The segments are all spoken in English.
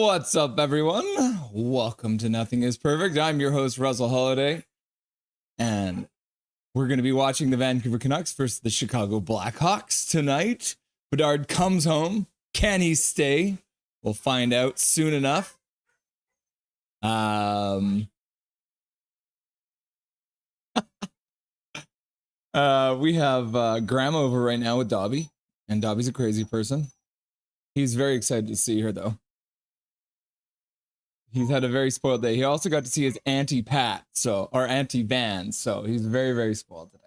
What's up, everyone? Welcome to Nothing is Perfect. I'm your host, Russell Holiday, and we're going to be watching the Vancouver Canucks versus the Chicago Blackhawks tonight. Bedard comes home. Can he stay? We'll find out soon enough. We have Graham over right now with Dobby, and Dobby's a crazy person. He's very excited to see her, though. He's had a very spoiled day. He also got to see his Auntie Pat, or Auntie Van, so he's very, very spoiled today.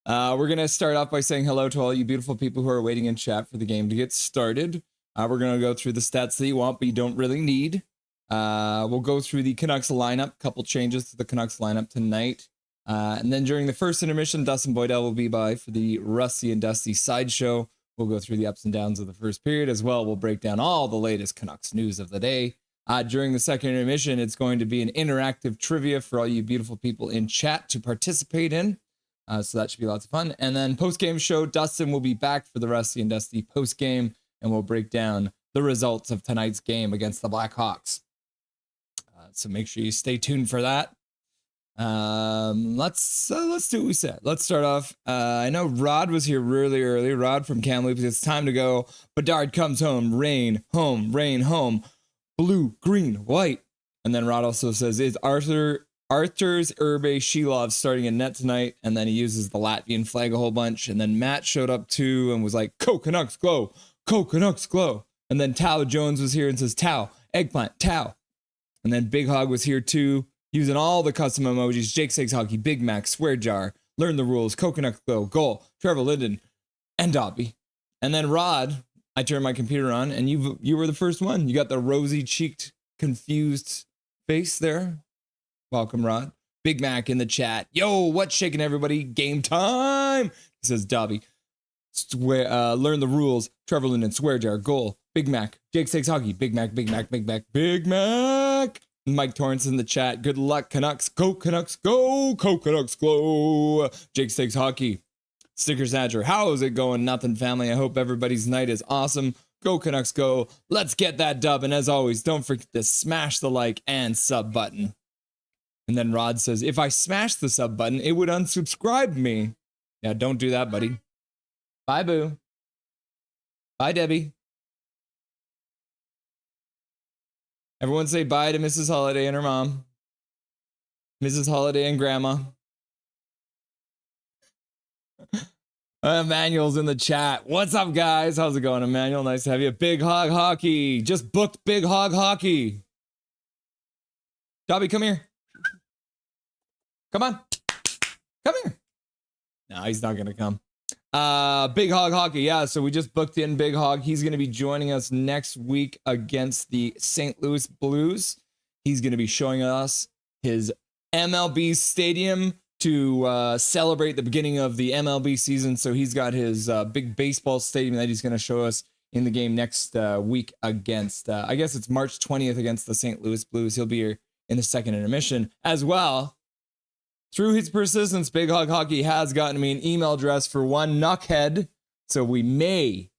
We're going to start off by saying hello to all you beautiful people who are waiting in chat for the game to get started. We're going to go through the stats that you want, but you don't really need. We'll go through the Canucks lineup, couple changes to the Canucks lineup tonight. And then during the first intermission, Dustin Boydell will be by for the Rusty and Dusty Sideshow. We'll go through the ups and downs of the first period as well. We'll break down all the latest Canucks news of the day. During the second intermission, it's going to be an interactive trivia for all you beautiful people in chat to participate in. So that should be lots of fun. And then post-game show, Dustin will be back for the Rusty and Dusty post-game, and we'll break down the results of tonight's game against the Blackhawks. So make sure you stay tuned for that. Let's do what we said. Let's start off. I know Rod was here really early. Rod from Kamloops. It's time to go. Bedard comes home. Rain home. Blue, green, white. And then Rod also says, is Arthur's Urbe Shilov starting in net tonight? And then he uses the Latvian flag a whole bunch. And then Matt showed up too and was like, Go Canucks, glow. Go Canucks, glow. And then Tao Jones was here and says, Tao, eggplant, Tao. And then Big Hog was here too, using all the custom emojis. Jake Sakes Hockey, Big Mac, Swear Jar, Learn the Rules, Coconut Glow, Goal, Trevor Linden, and Dobby. And then Rod, I turned my computer on, and you were the first one. You got the rosy-cheeked, confused face there. Welcome, Rod. Big Mac in the chat. Yo, what's shaking, everybody? Game time! He says, Dobby. Learn the Rules, Trevor Linden, Swear Jar, Goal, Big Mac, Jake Sakes Hockey, Big Mac. Mike Torrance in the chat. Good luck, Canucks. Go, Canucks, go. Go, Canucks, glow. Jake Sakes Hockey. Sticker Snatcher. How is it going? Nothing, family. I hope everybody's night is awesome. Go, Canucks, go. Let's get that dub. And as always, don't forget to smash the like and sub button. And then Rod says, if I smash the sub button, it would unsubscribe me. Yeah, don't do that, buddy. Bye, Boo. Bye, Debbie. Everyone say bye to Mrs. Holiday and her mom. Mrs. Holiday and Grandma. Emmanuel's in the chat. What's up, guys? How's it going, Emmanuel? Nice to have you. Big Hog Hockey. Just booked Big Hog Hockey. Dobby, come here. Come on. Come here. No, he's not going to come. Big Hog Hockey. Yeah, so we just booked in Big Hog. He's going to be joining us next week against the St. Louis Blues. He's going to be showing us his MLB stadium to celebrate the beginning of the MLB season. So he's got his big baseball stadium that he's going to show us in the game next week against, I guess it's March 20th against the St. Louis Blues. He'll be here in the second intermission as well. Through his persistence, Big Hog Hockey has gotten me an email address for one Knuckhead. So we may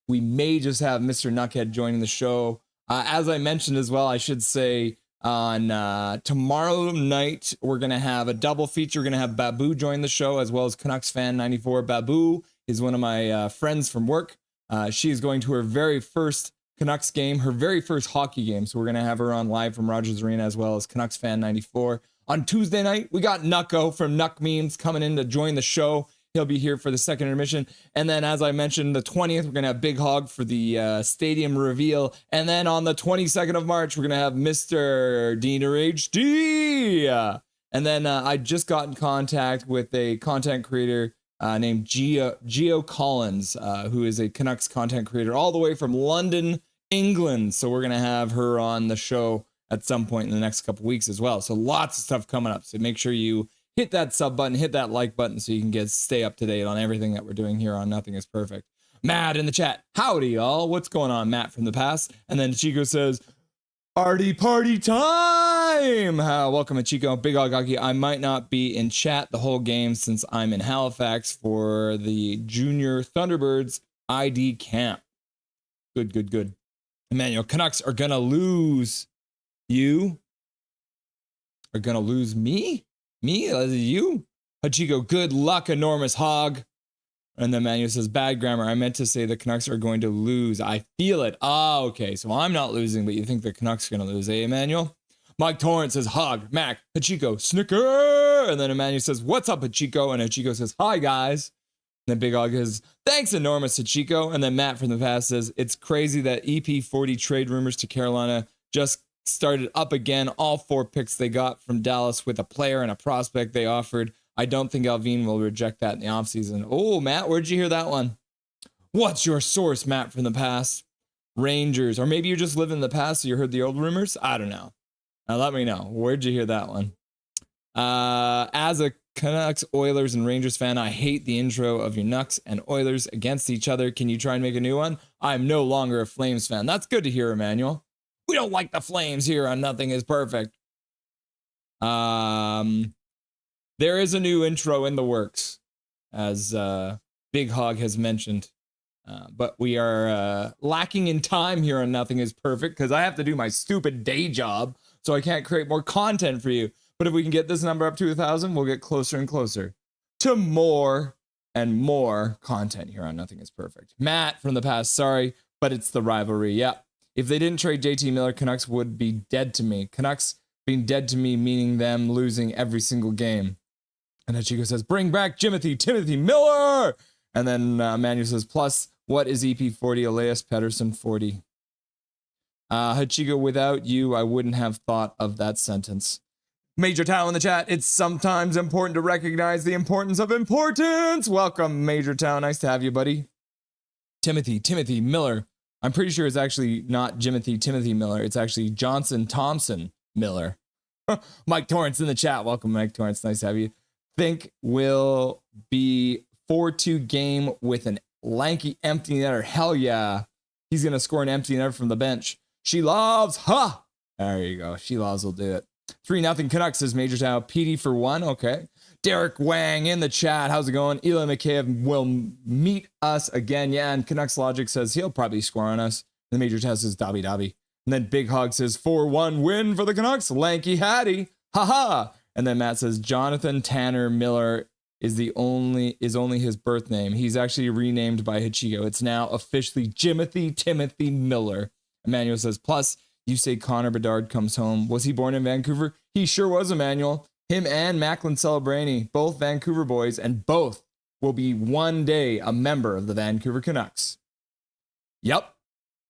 just have Mr. Knuckhead joining the show. As I mentioned as well, I should say, on tomorrow night, we're going to have a double feature. We're going to have Babu join the show, as well as Canucks Fan 94. Babu is one of my friends from work. She is going to her very first Canucks game, her very first hockey game. So we're going to have her on live from Rogers Arena, as well as Canucks Fan 94. On Tuesday night, we got Nucko from Nuck Memes coming in to join the show. He'll be here for the second intermission. And then, as I mentioned, the 20th, we're going to have Big Hog for the stadium reveal. And then on the 22nd of March, we're going to have Mr. Diener HD. And then I just got in contact with a content creator named Geo Collins, who is a Canucks content creator all the way from London, England. So we're going to have her on the show at some point in the next couple weeks as well. So lots of stuff coming up. So make sure you hit that sub button, hit that like button so you can stay up to date on everything that we're doing here on Nothing is Perfect. Matt in the chat. Howdy, y'all. What's going on, Matt from the past? And then Chico says, party time. Welcome to Chico. Big Hog Hockey. I might not be in chat the whole game since I'm in Halifax for the Junior Thunderbirds ID camp. Good. Emmanuel, Canucks are going to lose. You are going to lose me? Me? You? Hachiko, good luck, enormous hog. And then Emmanuel says, bad grammar. I meant to say the Canucks are going to lose. I feel it. Ah, okay. So I'm not losing, but you think the Canucks are going to lose, eh, Emmanuel? Mike Torrance says, hog, Mac, Hachiko, snicker. And then Emmanuel says, what's up, Hachiko? And Hachiko says, hi, guys. And then Big Hog says, thanks, enormous Hachiko. And then Matt from the past says, it's crazy that EP40 trade rumors to Carolina just started up again. All 4 picks they got from Dallas with a player and a prospect they offered. I don't think Alvin will reject that in the offseason. Oh, Matt, where'd you hear that one? What's your source, Matt from the past? Rangers. Or maybe you just live in the past so you heard the old rumors? I don't know. Now let me know. Where'd you hear that one? As a Canucks, Oilers, and Rangers fan, I hate the intro of your Nucks and Oilers against each other. Can you try and make a new one? I'm no longer a Flames fan. That's good to hear, Emmanuel. We don't like the Flames here on Nothing is Perfect. There is a new intro in the works, as Big Hog has mentioned. But we are lacking in time here on Nothing is Perfect because I have to do my stupid day job, so I can't create more content for you. But if we can get this number up to 1,000, we'll get closer and closer to more and more content here on Nothing is Perfect. Matt from the past, sorry, but it's the rivalry. Yeah. If they didn't trade JT Miller, Canucks would be dead to me. Canucks being dead to me, meaning them losing every single game. And then Chico says, bring back Timothy Miller. And then Manuel says, plus, what is EP40? Elias Pettersson 40. Hachiko, without you, I wouldn't have thought of that sentence. Major Tao in the chat. It's sometimes important to recognize the importance of importance. Welcome, Major Tao. Nice to have you, buddy. Timothy Miller. I'm pretty sure it's actually not Timothy Miller. It's actually Johnson Thompson Miller. Mike Torrance in the chat. Welcome, Mike Torrance. Nice to have you. Think will be 4-2 game with an lanky empty netter. Hell yeah. He's going to score an empty netter from the bench. She loves. Ha! There you go. She loves will do it. 3-0 Canucks, says Major Tao. PD for 1. Okay. Derek Wang in the chat. How's it going? Eli McKayev will meet us again. Yeah, and Canucks Logic says he'll probably score on us. The Major Tao says Dobby. And then Big Hog says 4-1 win for the Canucks. Lanky Hattie. Haha. And then Matt says Jonathan Tanner Miller is only his birth name. He's actually renamed by Hachiko. It's now officially Timothy Miller. Emmanuel says, plus, you say Connor Bedard comes home. Was he born in Vancouver? He sure was, Emmanuel. Him and Macklin Celebrini, both Vancouver boys, and both will be one day a member of the Vancouver Canucks. Yep.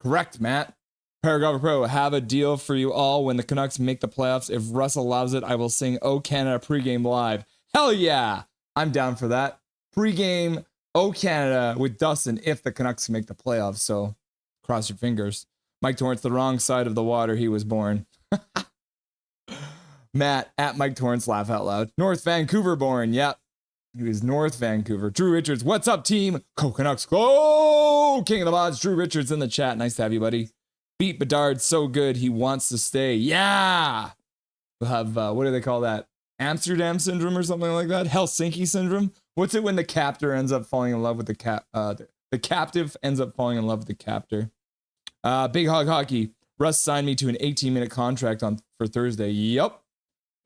Correct, Matt. Paragraph Pro, have a deal for you all when the Canucks make the playoffs. If Russell allows it, I will sing O Canada pregame live. Hell yeah. I'm down for that. Pregame O Canada with Dustin if the Canucks make the playoffs. So cross your fingers. Mike Torrance, the wrong side of the water he was born. Matt, at Mike Torrance, laugh out loud. North Vancouver born. Yep. He was North Vancouver. Drew Richards, what's up, team? Go Canucks, go! King of the mods, Drew Richards in the chat. Nice to have you, buddy. Beat Bedard so good, he wants to stay. Yeah! We'll have, what do they call that? Amsterdam syndrome or something like that? Helsinki syndrome? What's it when the captor ends up falling in love with the captive ends up falling in love with the captor? Big Hog Hockey. Russ signed me to an 18-minute contract for Thursday. Yup.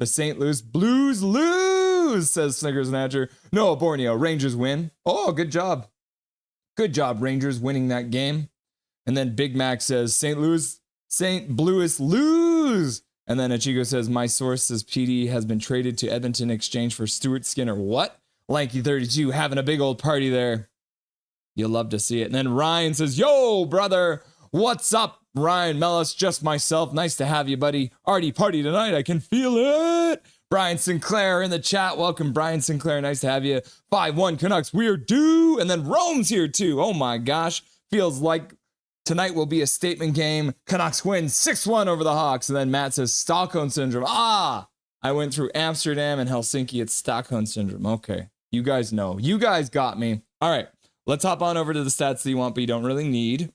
The St. Louis Blues lose, says Snickers Natcher. No, Borneo. Rangers win. Oh, good job. Good job, Rangers, winning that game. And then Big Mac says, St. Louis lose. And then Ichigo says, my source says PD has been traded to Edmonton in exchange for Stuart Skinner. What? Lanky32 having a big old party there. You'll love to see it. And then Ryan says, yo, brother. What's up, Ryan Mellis? Just myself. Nice to have you, buddy. Arty party tonight. I can feel it. Brian Sinclair in the chat. Welcome, Brian Sinclair. Nice to have you. 5-1 Canucks. We're due. And then Rome's here, too. Oh, my gosh. Feels like tonight will be a statement game. Canucks win 6-1 over the Hawks. And then Matt says Stockholm Syndrome. I went through Amsterdam and Helsinki. It's Stockholm Syndrome. Okay. You guys know. You guys got me. All right. Let's hop on over to the stats that you want, but you don't really need.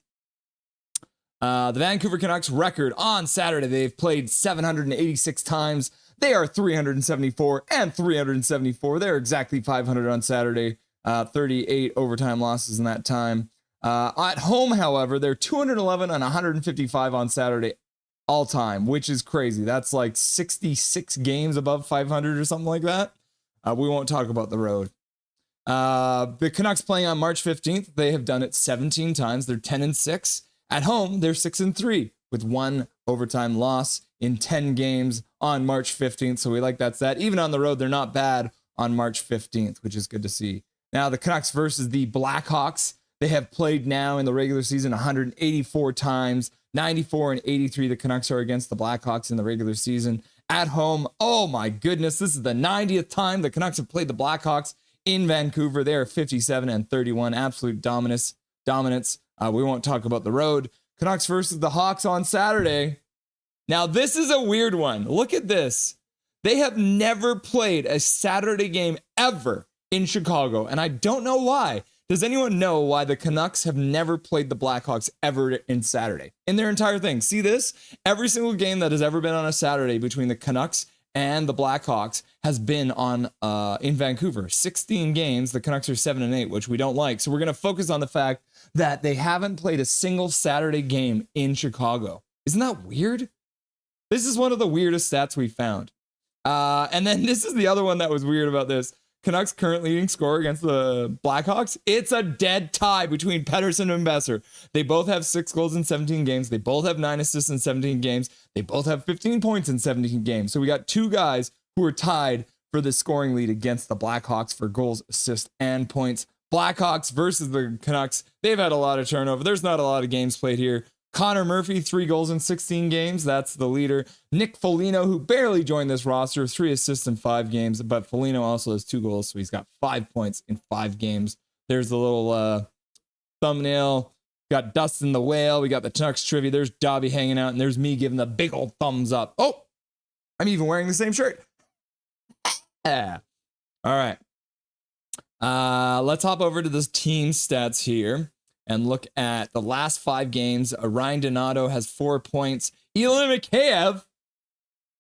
The Vancouver Canucks record on Saturday. They've played 786 times. They are 374 and 374. They're exactly 500 on Saturday. 38 overtime losses in that time. At home, however, they're 211 and 155 on Saturday all time, which is crazy. That's like 66 games above 500 or something like that. We won't talk about the road. The Canucks playing on March 15th, they have done it 17 times. They're 10-6. At home, they're 6-3 with one overtime loss in 10 games on March 15th. So we like that stat. Even on the road, they're not bad on March 15th, which is good to see. Now, the Canucks versus the Blackhawks. They have played now in the regular season 184 times, 94 and 83. The Canucks are against the Blackhawks in the regular season. At home, oh my goodness, this is the 90th time the Canucks have played the Blackhawks in Vancouver. They are 57 and 31, absolute dominance. We won't talk about the road. Canucks versus the Hawks on Saturday. Now, this is a weird one. Look at this. They have never played a Saturday game ever in Chicago, and I don't know why. Does anyone know why the Canucks have never played the Blackhawks ever in Saturday? In their entire thing. See this? Every single game that has ever been on a Saturday between the Canucks and the Blackhawks has been on in Vancouver. 16 games. The Canucks are 7-8, which we don't like. So we're going to focus on the fact that they haven't played a single Saturday game in Chicago. Isn't that weird? This is one of the weirdest stats we found. And then this is the other one that was weird about this. Canucks current leading scorer against the Blackhawks. It's a dead tie between Pettersson and Besser. They both have 6 goals in 17 games. They both have 9 assists in 17 games. They both have 15 points in 17 games. So we got 2 guys who are tied for the scoring lead against the Blackhawks for goals, assists, and points. Blackhawks versus the Canucks. They've had a lot of turnover. There's not a lot of games played here. Connor Murphy, 3 goals in 16 games. That's the leader. Nick Foligno, who barely joined this roster, 3 assists in 5 games, but Foligno also has 2 goals, so he's got 5 points in 5 games. There's the little thumbnail. Got Dustin the Whale. We got the Canucks trivia. There's Dobby hanging out, and there's me giving the big old thumbs up. Oh, I'm even wearing the same shirt. Yeah. All right. Let's hop over to this team stats here and look at the last 5 games. Ryan Donato has 4 points. Ilya Mikheyev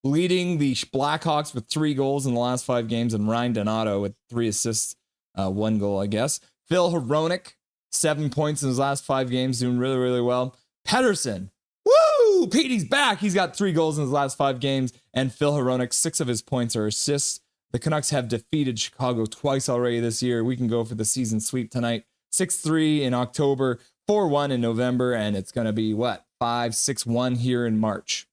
leading the Blackhawks with 3 goals in the last 5 games, and Ryan Donato with 3 assists, 1 goal, I guess. Phil Hronek, 7 points in his last 5 games, doing really, really well. Pettersson, woo! Petey's back. He's got 3 goals in his last 5 games, and Phil Hronek, 6 of his points are assists. The Canucks have defeated Chicago twice already this year. We can go for the season sweep tonight. 6-3 in October, 4-1 in November, and it's going to be, 5-6-1 here in March.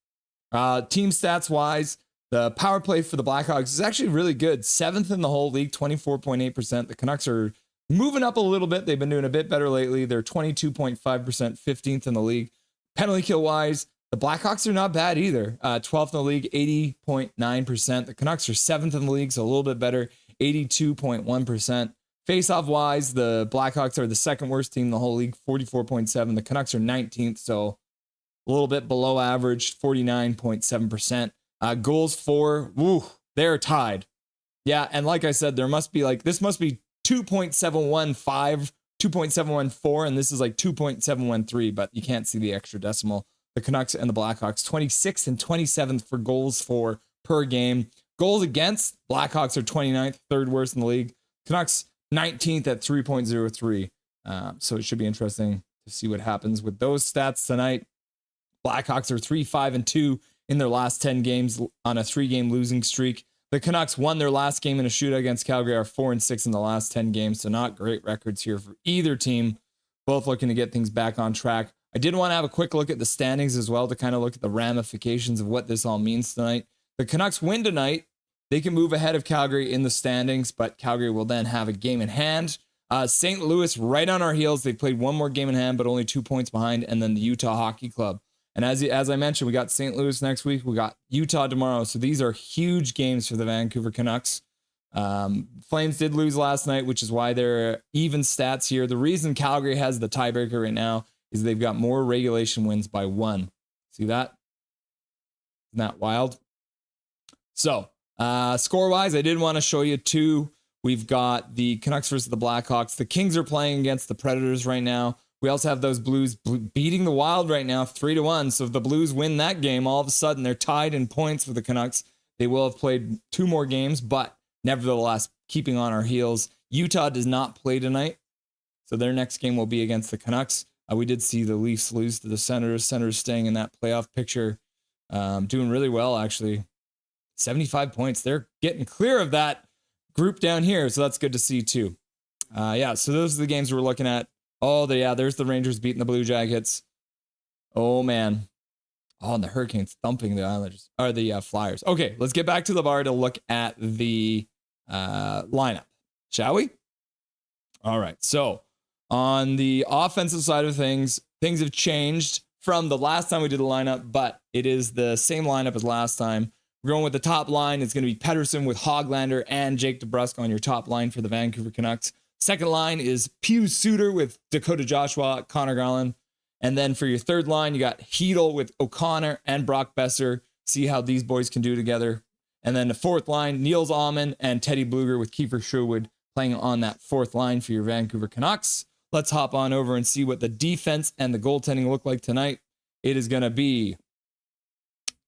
Team stats-wise, the power play for the Blackhawks is actually really good. 7th in the whole league, 24.8%. The Canucks are moving up a little bit. They've been doing a bit better lately. They're 22.5%, 15th in the league. Penalty kill-wise, the Blackhawks are not bad either. 12th in the league, 80.9%. The Canucks are 7th in the league, so a little bit better, 82.1%. Face-off wise, the Blackhawks are the 2nd worst team in the whole league, 44.7. The Canucks are 19th, so a little bit below average, 49.7%. Goals for, they're tied. Yeah, and like I said, this must be 2.715, 2.714, and this is like 2.713, but you can't see the extra decimal. The Canucks and the Blackhawks, 26th and 27th for goals for per game. Goals against, Blackhawks are 29th, 3rd worst in the league. Canucks 19th at 3.03. So it should be interesting to see what happens with those stats tonight. Blackhawks are 3-5-2 in their last 10 games on a 3-game losing streak. The Canucks won their last game in a shootout against Calgary, are 4-6 in the last 10 games. So not great records here for either team. Both looking to get things back on track. I did want to have a quick look at the standings as well to kind of look at the ramifications of what this all means tonight. The Canucks win tonight. They can move ahead of Calgary in the standings, but Calgary will then have a game in hand. St. Louis right on our heels. They played 1 more game in hand, but only 2 points behind, and then the Utah Hockey Club. And as I mentioned, we got St. Louis next week. We got Utah tomorrow. So these are huge games for the Vancouver Canucks. Flames did lose last night, which is why they're even stats here. The reason Calgary has the tiebreaker right now is they've got more regulation wins by 1. See that? Isn't that wild? So, score-wise, I did want to show you 2. We've got the Canucks versus the Blackhawks. The Kings are playing against the Predators right now. We also have those Blues beating the Wild right now, 3-1. So if the Blues win that game, all of a sudden they're tied in points for the Canucks. They will have played 2 more games, but nevertheless, keeping on our heels. Utah does not play tonight. So their next game will be against the Canucks. We did see the Leafs lose to the Senators. Senators staying in that playoff picture. Doing really well, actually. 75 points. They're getting clear of that group down here. So that's good to see, too. Yeah, so those are the games we're looking at. Oh, there's the Rangers beating the Blue Jackets. Oh, man. Oh, and the Hurricanes thumping the Islanders. Or the Flyers. Okay, let's get back to the bar to look at the lineup. Shall we? All right, so on the offensive side of things have changed from the last time we did the lineup, but it is the same lineup as last time. We're going with the top line. It's going to be Pettersson with Hoglander and Jake DeBrusk on your top line for the Vancouver Canucks. Second line is Pius Suter with Dakota Joshua, Connor Garland. And then for your third line, you got Hedl with O'Connor and Brock Besser. See how these boys can do together. And then the fourth line, Niels Alman and Teddy Bluger with Kiefer Sherwood playing on that fourth line for your Vancouver Canucks. Let's hop on over and see what the defense and the goaltending look like tonight. It is going to be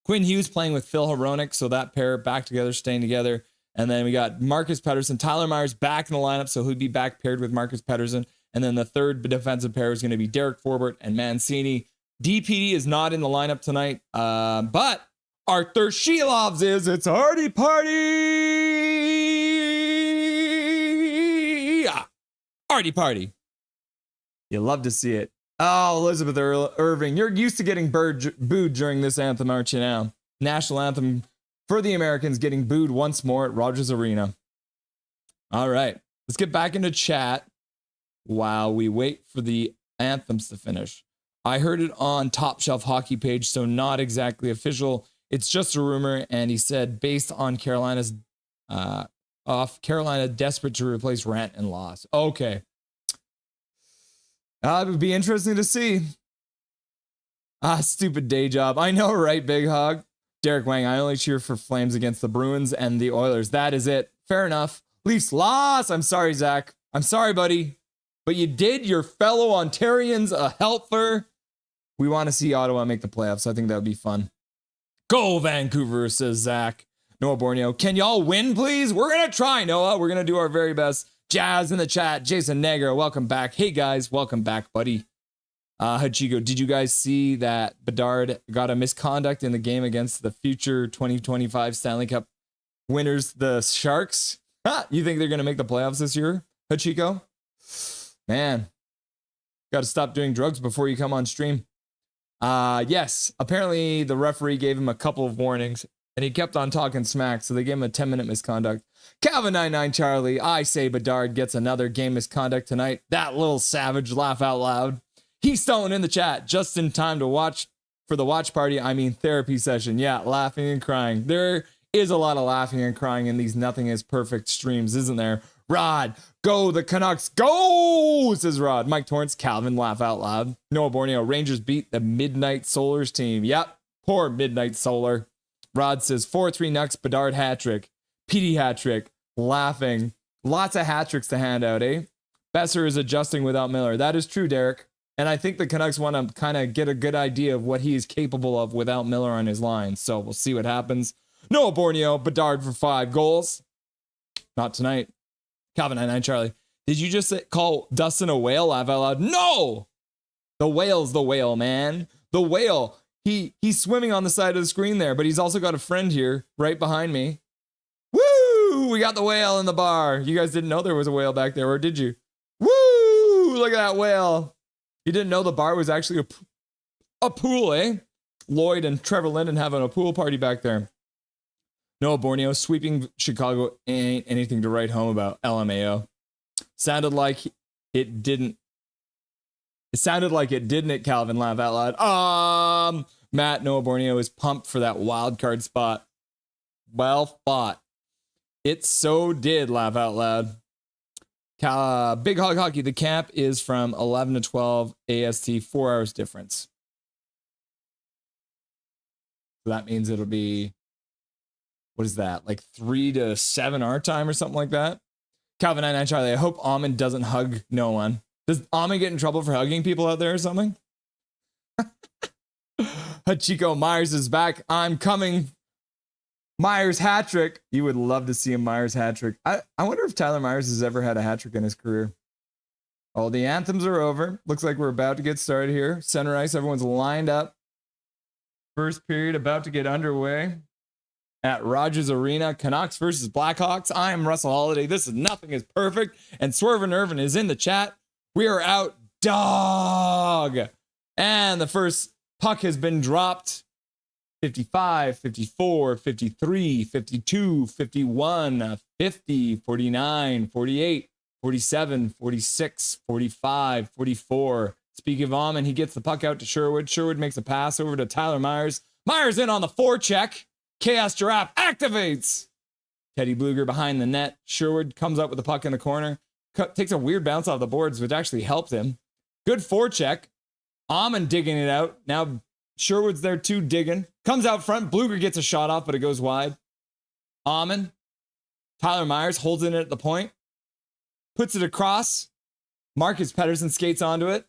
Quinn Hughes playing with Phil Hronek, so that pair back together, staying together. And then we got Marcus Pettersson, Tyler Myers back in the lineup, so he'll be back paired with Marcus Pettersson. And then the third defensive pair is going to be Derek Forbort and Mancini. DPD is not in the lineup tonight, but Arthur Shilovs is. It's Hardy Party! Hardy Party. You love to see it. Oh, Elizabeth Irving, you're used to getting booed during this anthem, aren't you now? National anthem for the Americans getting booed once more at Rogers Arena. All right, let's get back into chat while we wait for the anthems to finish. I heard it on Top Shelf Hockey page, so not exactly official. It's just a rumor, and he said based on Carolina desperate to replace Rant and Loss. Okay. It would be interesting to see. Stupid day job. I know, right, Big Hog? Derek Wang, I only cheer for Flames against the Bruins and the Oilers. That is it. Fair enough. Leafs lost. I'm sorry, Zach. I'm sorry, buddy. But you did your fellow Ontarians a helper. We want to see Ottawa make the playoffs. I think that would be fun. Go, Vancouver, says Zach. Noah Borneo, can y'all win, please? We're going to try, Noah. We're going to do our very best. Jazz in the chat. Jason Negro, welcome back. Hey, guys. Welcome back, buddy. Hachiko, did you guys see that Bedard got a misconduct in the game against the future 2025 Stanley Cup winners, the Sharks? You think they're going to make the playoffs this year, Hachiko? Man, got to stop doing drugs before you come on stream. Yes, apparently the referee gave him a couple of warnings, and he kept on talking smack, so they gave him a 10-minute misconduct. Calvin99 Charlie, I say Bedard gets another game misconduct tonight. That little savage, laugh out loud. He's stolen in the chat just in time to watch for the watch party. I mean therapy session. Yeah, laughing and crying. There is a lot of laughing and crying in these nothing is perfect streams, isn't there? Rod, go the Canucks, go, says Rod. Mike Torrance, Calvin, laugh out loud. Noah Borneo, Rangers beat the Midnight Solars team. Yep, poor Midnight Solar. Rod says 4-3 Nucks, Bedard hat trick. PD hat trick, laughing. Lots of hat tricks to hand out, eh? Besser is adjusting without Miller. That is true, Derek. And I think the Canucks want to kind of get a good idea of what he is capable of without Miller on his line. So we'll see what happens. Noah Borneo, Bedard for 5 goals. Not tonight. Calvin99 Charlie. Did you just call Dustin a whale? Laugh out loud. No! The whale's the whale, man. The whale. He's swimming on the side of the screen there, but he's also got a friend here right behind me. Woo! We got the whale in the bar. You guys didn't know there was a whale back there, or did you? Woo! Look at that whale. You didn't know the bar was actually a pool, eh? Lloyd and Trevor Linden having a pool party back there. Noah Borneo, sweeping Chicago ain't anything to write home about. LMAO. Sounded like it didn't. It sounded like it didn't it, Calvin? Laugh out loud. Matt, Noah Borneo is pumped for that wild card spot. Well fought. It so did, laugh out loud. Big Hog Hockey, the camp is from 11 to 12 AST, 4 hours difference. So that means it'll be, what is that? Like 3 to 7 our time or something like that. Calvin99 Charlie, I hope Amon doesn't hug no one. Does Amon get in trouble for hugging people out there or something? Hachiko Myers is back. I'm coming. Myers hat trick. You would love to see a Myers hat trick. I wonder if Tyler Myers has ever had a hat trick in his career. Oh, the anthems are over. Looks like we're about to get started here. Center ice, everyone's lined up. First period about to get underway at Rogers Arena. Canucks versus Blackhawks. I am Russell Holiday. This is Nothing is Perfect. And Swervin' Irvin is in the chat. We are out dog. And the first puck has been dropped. 55, 54, 53, 52, 51, 50, 49, 48, 47, 46, 45, 44. Speaking of Almond, he gets the puck out to Sherwood. Sherwood makes a pass over to Tyler Myers. Myers in on the forecheck. Chaos Giraffe activates. Teddy Bluger behind the net. Sherwood comes up with the puck in the corner. Takes a weird bounce off the boards, which actually helped him. Good forecheck. Almond digging it out. Now Sherwood's there too, digging. Comes out front. Bluger gets a shot off, but it goes wide. Almond. Tyler Myers holds it at the point. Puts it across. Marcus Pettersson skates onto it.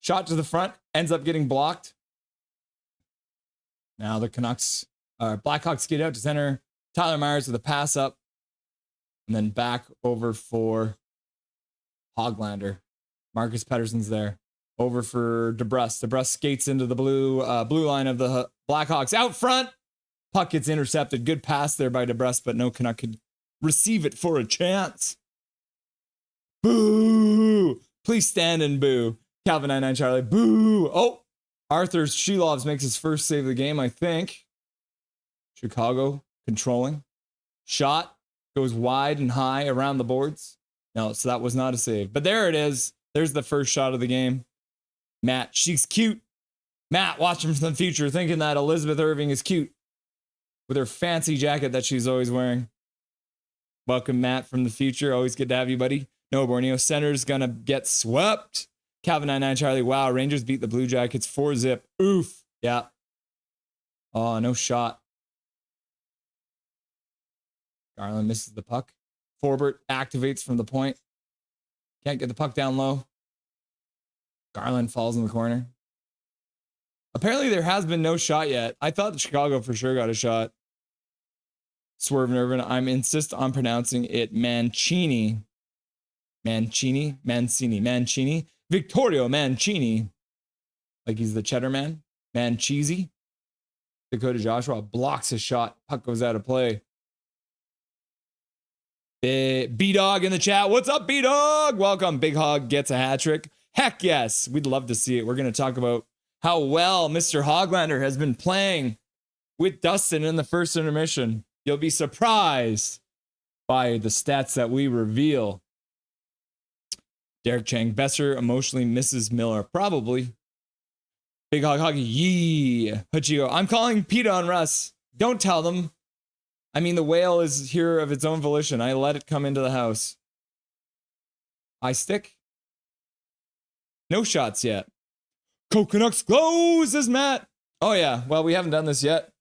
Shot to the front. Ends up getting blocked. Now the Blackhawks get out to center. Tyler Myers with a pass up. And then back over for Hoglander. Marcus Pettersson's there. Over for DeBrus. DeBrus skates into the blue line of the Blackhawks. Out front. Puck gets intercepted. Good pass there by DeBrus, but no Canuck could receive it for a chance. Boo! Please stand and boo. Calvin 99 Charlie. Boo! Oh! Arthur Shelovs makes his first save of the game, I think. Chicago controlling. Shot. Goes wide and high around the boards. No, so that was not a save. But there it is. There's the first shot of the game. Matt, she's cute. Matt, watching from the future, thinking that Elizabeth Irving is cute with her fancy jacket that she's always wearing. Welcome, Matt, from the future. Always good to have you, buddy. No Borneo Center's gonna get swept. Calvin 99 Charlie. Wow, Rangers beat the Blue Jackets 4-zip. Oof. Yeah. Oh, no shot. Garland misses the puck. Forbert activates from the point. Can't get the puck down low. Garland falls in the corner. Apparently there has been no shot yet. I thought Chicago for sure got a shot. Swerve Nervin. I'm insist on pronouncing it Mancini. Mancini. Vittorio Mancini. Like he's the cheddar man. Mancheesy. Dakota Joshua blocks his shot. Puck goes out of play. B-Dog in the chat. What's up, B-Dog? Welcome. Big Hog gets a hat trick. Heck yes. We'd love to see it. We're going to talk about how well Mr. Hoglander has been playing with Dustin in the first intermission. You'll be surprised by the stats that we reveal. Derek Chang Besser emotionally misses Miller. Probably. Big Hog Hockey. Yee. Hachiko. I'm calling PETA on Russ. Don't tell them. I mean, the whale is here of its own volition. I let it come into the house. I stick. No shots yet. Canucks glow, says Matt. Oh, yeah. Well, we haven't done this yet.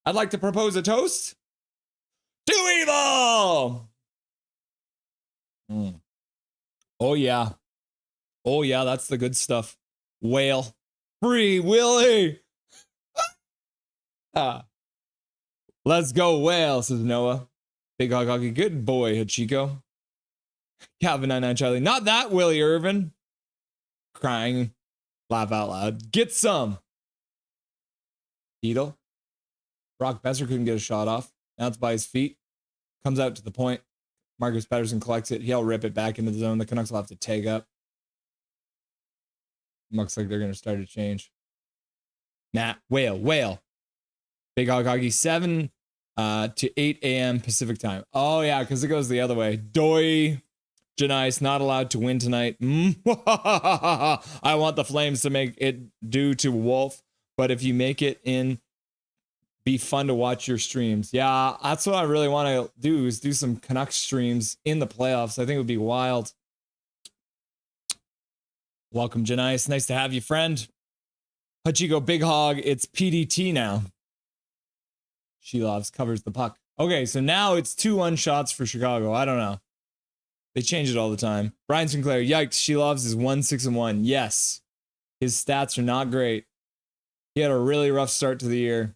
I'd like to propose a toast. To evil! Oh, yeah. Oh, yeah. That's the good stuff. Whale. Free Willy. Let's go, whale, says Noah. Big Hog Hockey. Good boy, Hachiko. Calvin 99 Charlie. Not that, Willie Irvin. Crying. Laugh out loud. Get some. Beetle. Brock Besser couldn't get a shot off. Now it's by his feet. Comes out to the point. Marcus Pettersson collects it. He'll rip it back into the zone. The Canucks will have to tag up. Looks like they're going to start a change. Nah, whale. Big Hog Hockey, 7 to 8 a.m. Pacific time. Oh, yeah, because it goes the other way. Doi. Janice, not allowed to win tonight. I want the Flames to make it due to Wolf, but if you make it in, be fun to watch your streams. Yeah, that's what I really want to do, is do some Canucks streams in the playoffs. I think it would be wild. Welcome, Janice. Nice to have you, friend. Hachiko Big Hog, it's PDT now. Shelovs covers the puck. Okay, so now it's 2-1 shots for Chicago. I don't know. They change it all the time. Brian Sinclair, yikes, Shelovs is 1-6-1. Yes. His stats are not great. He had a really rough start to the year.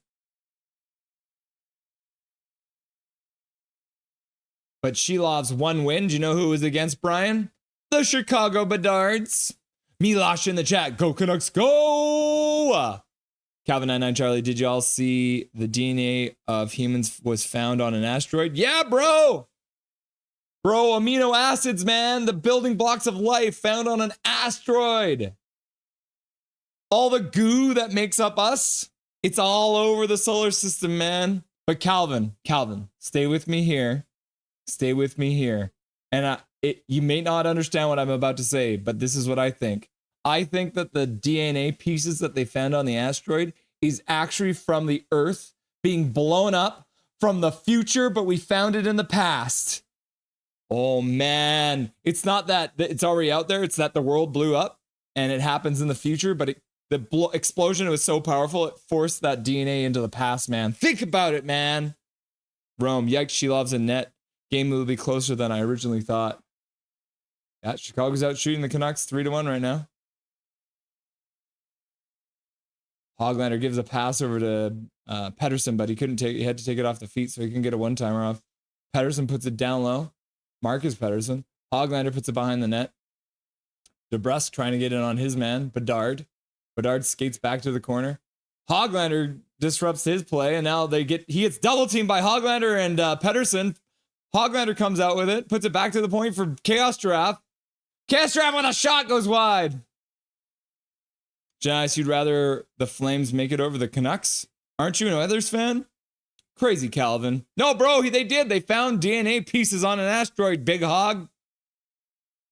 But Shelovs 1 win. Do you know who it was against, Brian? the Chicago Bedards. Milosh in the chat. Go Canucks, go! Calvin99 Charlie, did y'all see the DNA of humans was found on an asteroid? Yeah, bro! Bro, amino acids, man. The building blocks of life found on an asteroid. All the goo that makes up us, it's all over the solar system, man. But Calvin, stay with me here. Stay with me here. And you may not understand what I'm about to say, but this is what I think. I think that the DNA pieces that they found on the asteroid is actually from the Earth being blown up from the future, but we found it in the past. Oh, man. It's not that it's already out there. It's that the world blew up and it happens in the future, but the explosion was so powerful, it forced that DNA into the past, man. Think about it, man. Rome, yikes, she loves a net. Game will be closer than I originally thought. Yeah, Chicago's out shooting the Canucks 3-1 right now. Hoglander gives a pass over to Pedersen, but he had to take it off the feet so he can get a one-timer off. Pedersen puts it down low. Marcus Pedersen. Hoglander puts it behind the net. DeBrusque trying to get it on his man, Bedard. Bedard skates back to the corner. Hoglander disrupts his play, and now he gets double teamed by Hoglander and Pedersen. Hoglander comes out with it, puts it back to the point for Chaos Giraffe. Chaos Giraffe with a shot goes wide. Janice, you'd rather the Flames make it over the Canucks? Aren't you an Oilers fan? Crazy Calvin. No, bro, they did. They found DNA pieces on an asteroid, Big Hog.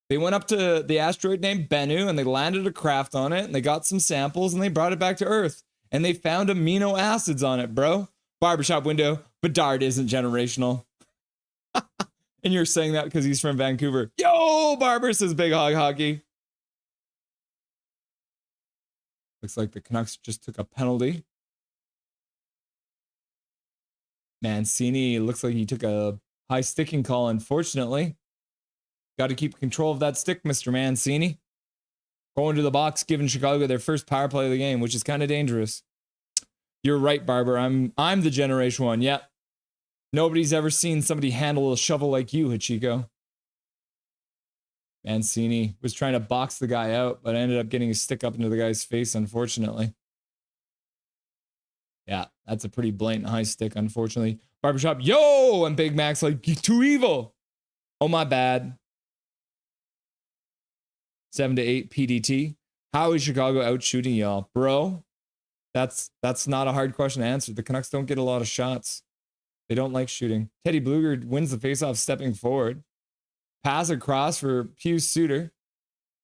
They went up to the asteroid named Bennu and they landed a craft on it and they got some samples and they brought it back to Earth. And they found amino acids on it, bro. Barbershop window. Bedard isn't generational. And you're saying that because he's from Vancouver. Yo, Barber, says Big Hog Hockey. Looks like the Canucks just took a penalty. Mancini looks like he took a high sticking call, unfortunately. Got to keep control of that stick, Mr. Mancini. Going to the box, giving Chicago their first power play of the game, which is kind of dangerous. You're right, Barber. I'm the generation one. Yeah. Nobody's ever seen somebody handle a shovel like you, Hachiko. Mancini was trying to box the guy out, but ended up getting his stick up into the guy's face, unfortunately. Yeah, that's a pretty blatant high stick, unfortunately. Barbershop, yo! And Big Mac's like, you're too evil. Oh, my bad. 7-8 PDT. How is Chicago out shooting y'all? Bro, that's not a hard question to answer. The Canucks don't get a lot of shots. They don't like shooting. Teddy Bluger wins the faceoff stepping forward. Pass across for Pius Suter.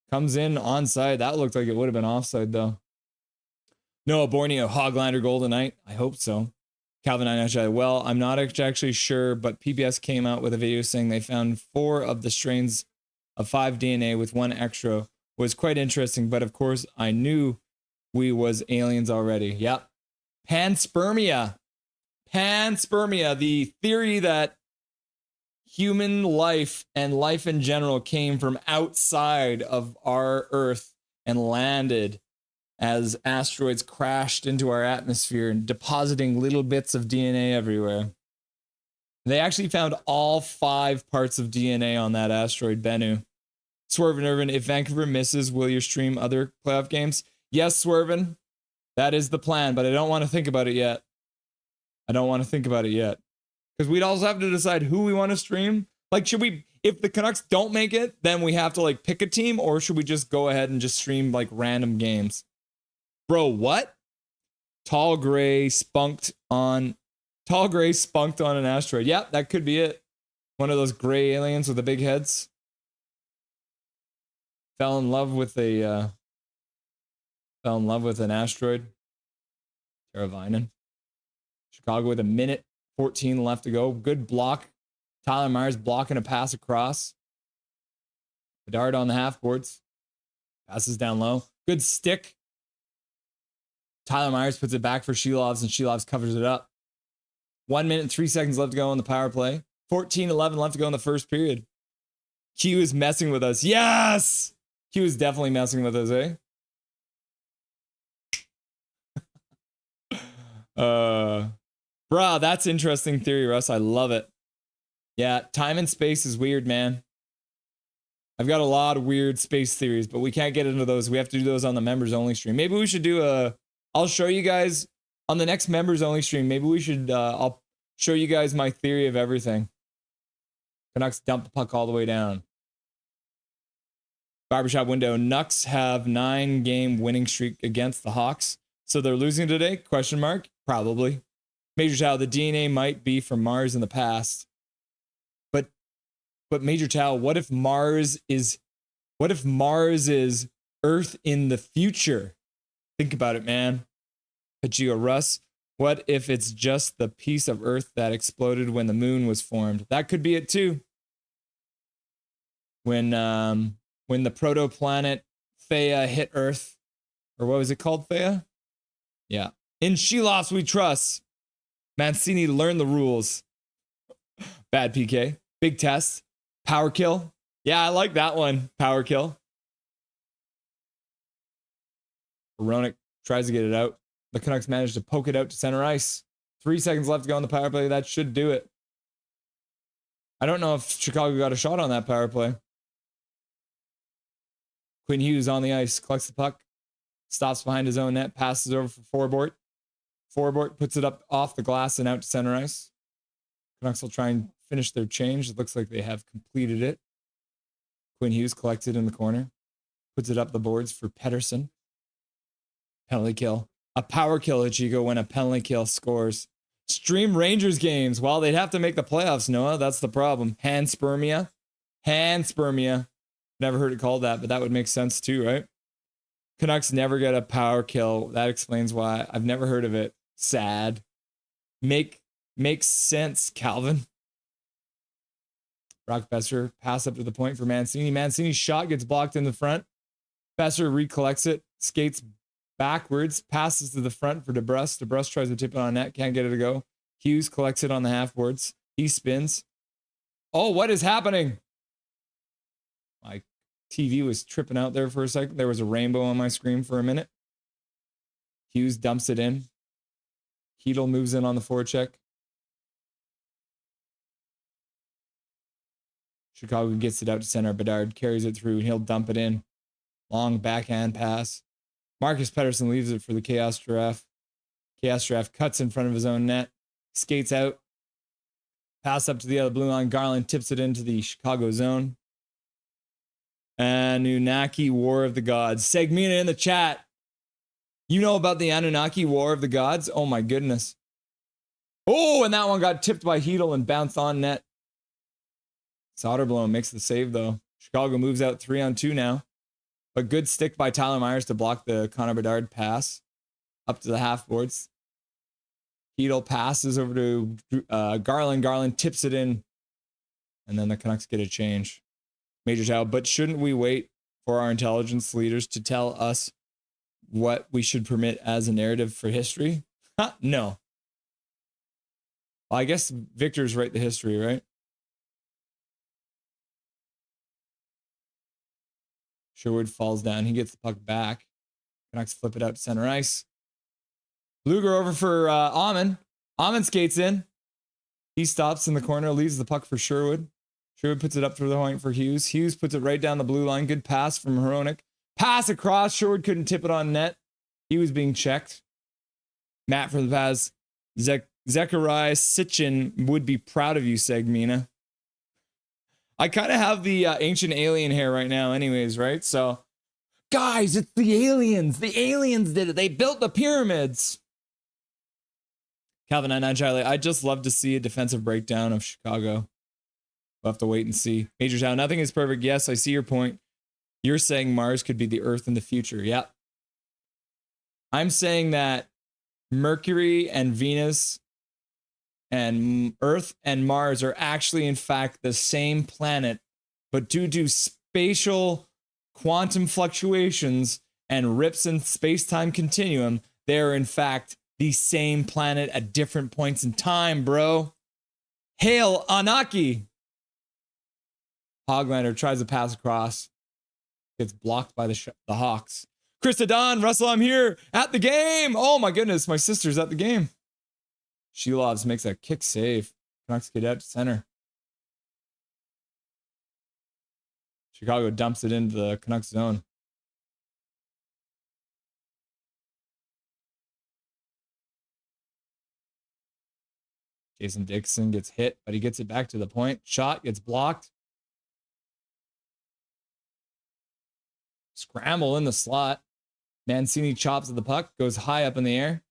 Comes in onside. That looked like it would have been offside, though. Noah Borneo, Hoglander goal tonight. I hope so. Calvin INHI, well, I'm not actually sure, but PBS came out with a video saying they found 4 of the strains of 5 DNA with 1 extra. Was quite interesting, but of course, I knew we was aliens already. Yep. Panspermia. Panspermia, the theory that human life and life in general came from outside of our Earth and landed as asteroids crashed into our atmosphere and depositing little bits of DNA everywhere. They actually found all 5 parts of DNA on that asteroid, Bennu. Swervin Irvin, if Vancouver misses, will you stream other playoff games? Yes, Swervin. That is the plan, but I don't want to think about it yet. Because we'd also have to decide who we want to stream. Like, should we, if the Canucks don't make it, then we have to like pick a team, or should we just go ahead and just stream like random games? Bro, what? Tall gray spunked on an asteroid. Yeah, that could be it. One of those gray aliens with the big heads. Fell in love with an asteroid. Teravainen. Chicago with 1:14 left to go. Good block. Tyler Myers blocking a pass across. Bedard on the half boards. Passes down low. Good stick. Tyler Myers puts it back for Shilovs, and Shilovs covers it up. 1 minute and 3 seconds left to go on the power play. 14-11 left to go in the first period. Q is messing with us. Yes! Q is definitely messing with us, eh? Bruh, that's interesting theory, Russ. I love it. Yeah, time and space is weird, man. I've got a lot of weird space theories, but we can't get into those. We have to do those on the members only stream. Maybe we should do I'll show you guys on the next members only stream. Maybe we should, I'll show you guys my theory of everything. Canucks dump the puck all the way down. Barbershop window. Nucks have 9-game winning streak against the Hawks. So they're losing today? Question mark. Probably. Major Tau, the DNA might be from Mars in the past. But Major Tau, what if Mars is Earth in the future? Think about it, man. Pachio Russ, what if it's just the piece of Earth that exploded when the moon was formed? That could be it too. When the protoplanet Theia hit Earth, or what was it called, Theia? Yeah. In Shelos we trust. Mancini learned the rules. Bad PK. Big test. Power kill. Yeah, I like that one. Power kill. Ronick tries to get it out. The Canucks managed to poke it out to center ice. 3 seconds left to go on the power play. That should do it. I don't know if Chicago got a shot on that power play. Quinn Hughes on the ice, collects the puck, stops behind his own net, passes over for Forbort. Forbort puts it up off the glass and out to center ice. Canucks will try and finish their change. It looks like they have completed it. Quinn Hughes collected in the corner, puts it up the boards for Pettersson. Penalty kill. A power kill at Chico when a penalty kill scores. Stream Rangers games. Well, they'd have to make the playoffs, Noah. That's the problem. Hanspermia. Hanspermia. Never heard it called that, but that would make sense too, right? Canucks never get a power kill. That explains why. I've never heard of it. Sad. Makes sense, Calvin. Brock Besser, pass up to the point for Mancini. Mancini's shot gets blocked in the front. Besser recollects it, skates backwards, passes to the front for DeBrus. DeBrus tries to tip it on net, can't get it to go. Hughes collects it on the half boards. He spins. Oh, what is happening? My TV was tripping out there for a second. There was a rainbow on my screen for a minute. Hughes dumps it in. Hedl moves in on the forecheck. Chicago gets it out to center. Bedard carries it through and he'll dump it in. Long backhand pass. Marcus Pettersson leaves it for the Chaos Giraffe. Chaos Giraffe cuts in front of his own net. Skates out. Pass up to the other blue line. Garland tips it into the Chicago zone. Anunnaki War of the Gods. Segmina in the chat. You know about the Anunnaki War of the Gods? Oh my goodness. Oh, and that one got tipped by Hedl and bounced on net. Soderblom makes the save though. Chicago moves out 3-on-2 now. But good stick by Tyler Myers to block the Connor Bedard pass up to the half boards. Hedl passes over to Garland. Garland tips it in. And then the Canucks get a change. Major Tau, but shouldn't we wait for our intelligence leaders to tell us what we should permit as a narrative for history? No. Well, I guess Victor's write the history, right? Sherwood falls down. He gets the puck back. Canucks flip it out to center ice. Luger over for Amon. Amon skates in. He stops in the corner, leaves the puck for Sherwood. Sherwood puts it up through the point for Hughes. Hughes puts it right down the blue line. Good pass from Hronik. Pass across. Sherwood couldn't tip it on net. He was being checked. Matt for the pass. Zechariah Sitchin would be proud of you, Segmina. I kind of have the ancient alien hair right now anyways, right? So, guys, it's the aliens. The aliens did it. They built the pyramids. Calvin 99 Charlie, I'd just love to see a defensive breakdown of Chicago. We'll have to wait and see. Major Town, nothing is perfect. Yes, I see your point. You're saying Mars could be the Earth in the future. Yep. I'm saying that Mercury and Venus and Earth and Mars are actually, in fact, the same planet, but due to spatial quantum fluctuations and rips in space-time continuum, they are, in fact, the same planet at different points in time, bro. Hail Anaki! Hoglander tries to pass across. Gets blocked by the Hawks. Krista Don, Russell, I'm here at the game. Oh my goodness, my sister's at the game. Shelovs makes a kick save. Canucks get out to center. Chicago dumps it into the Canucks zone. Jason Dixon gets hit, but he gets it back to the point. Shot gets blocked. Scramble in the slot. Mancini chops at the puck, goes high up in the air.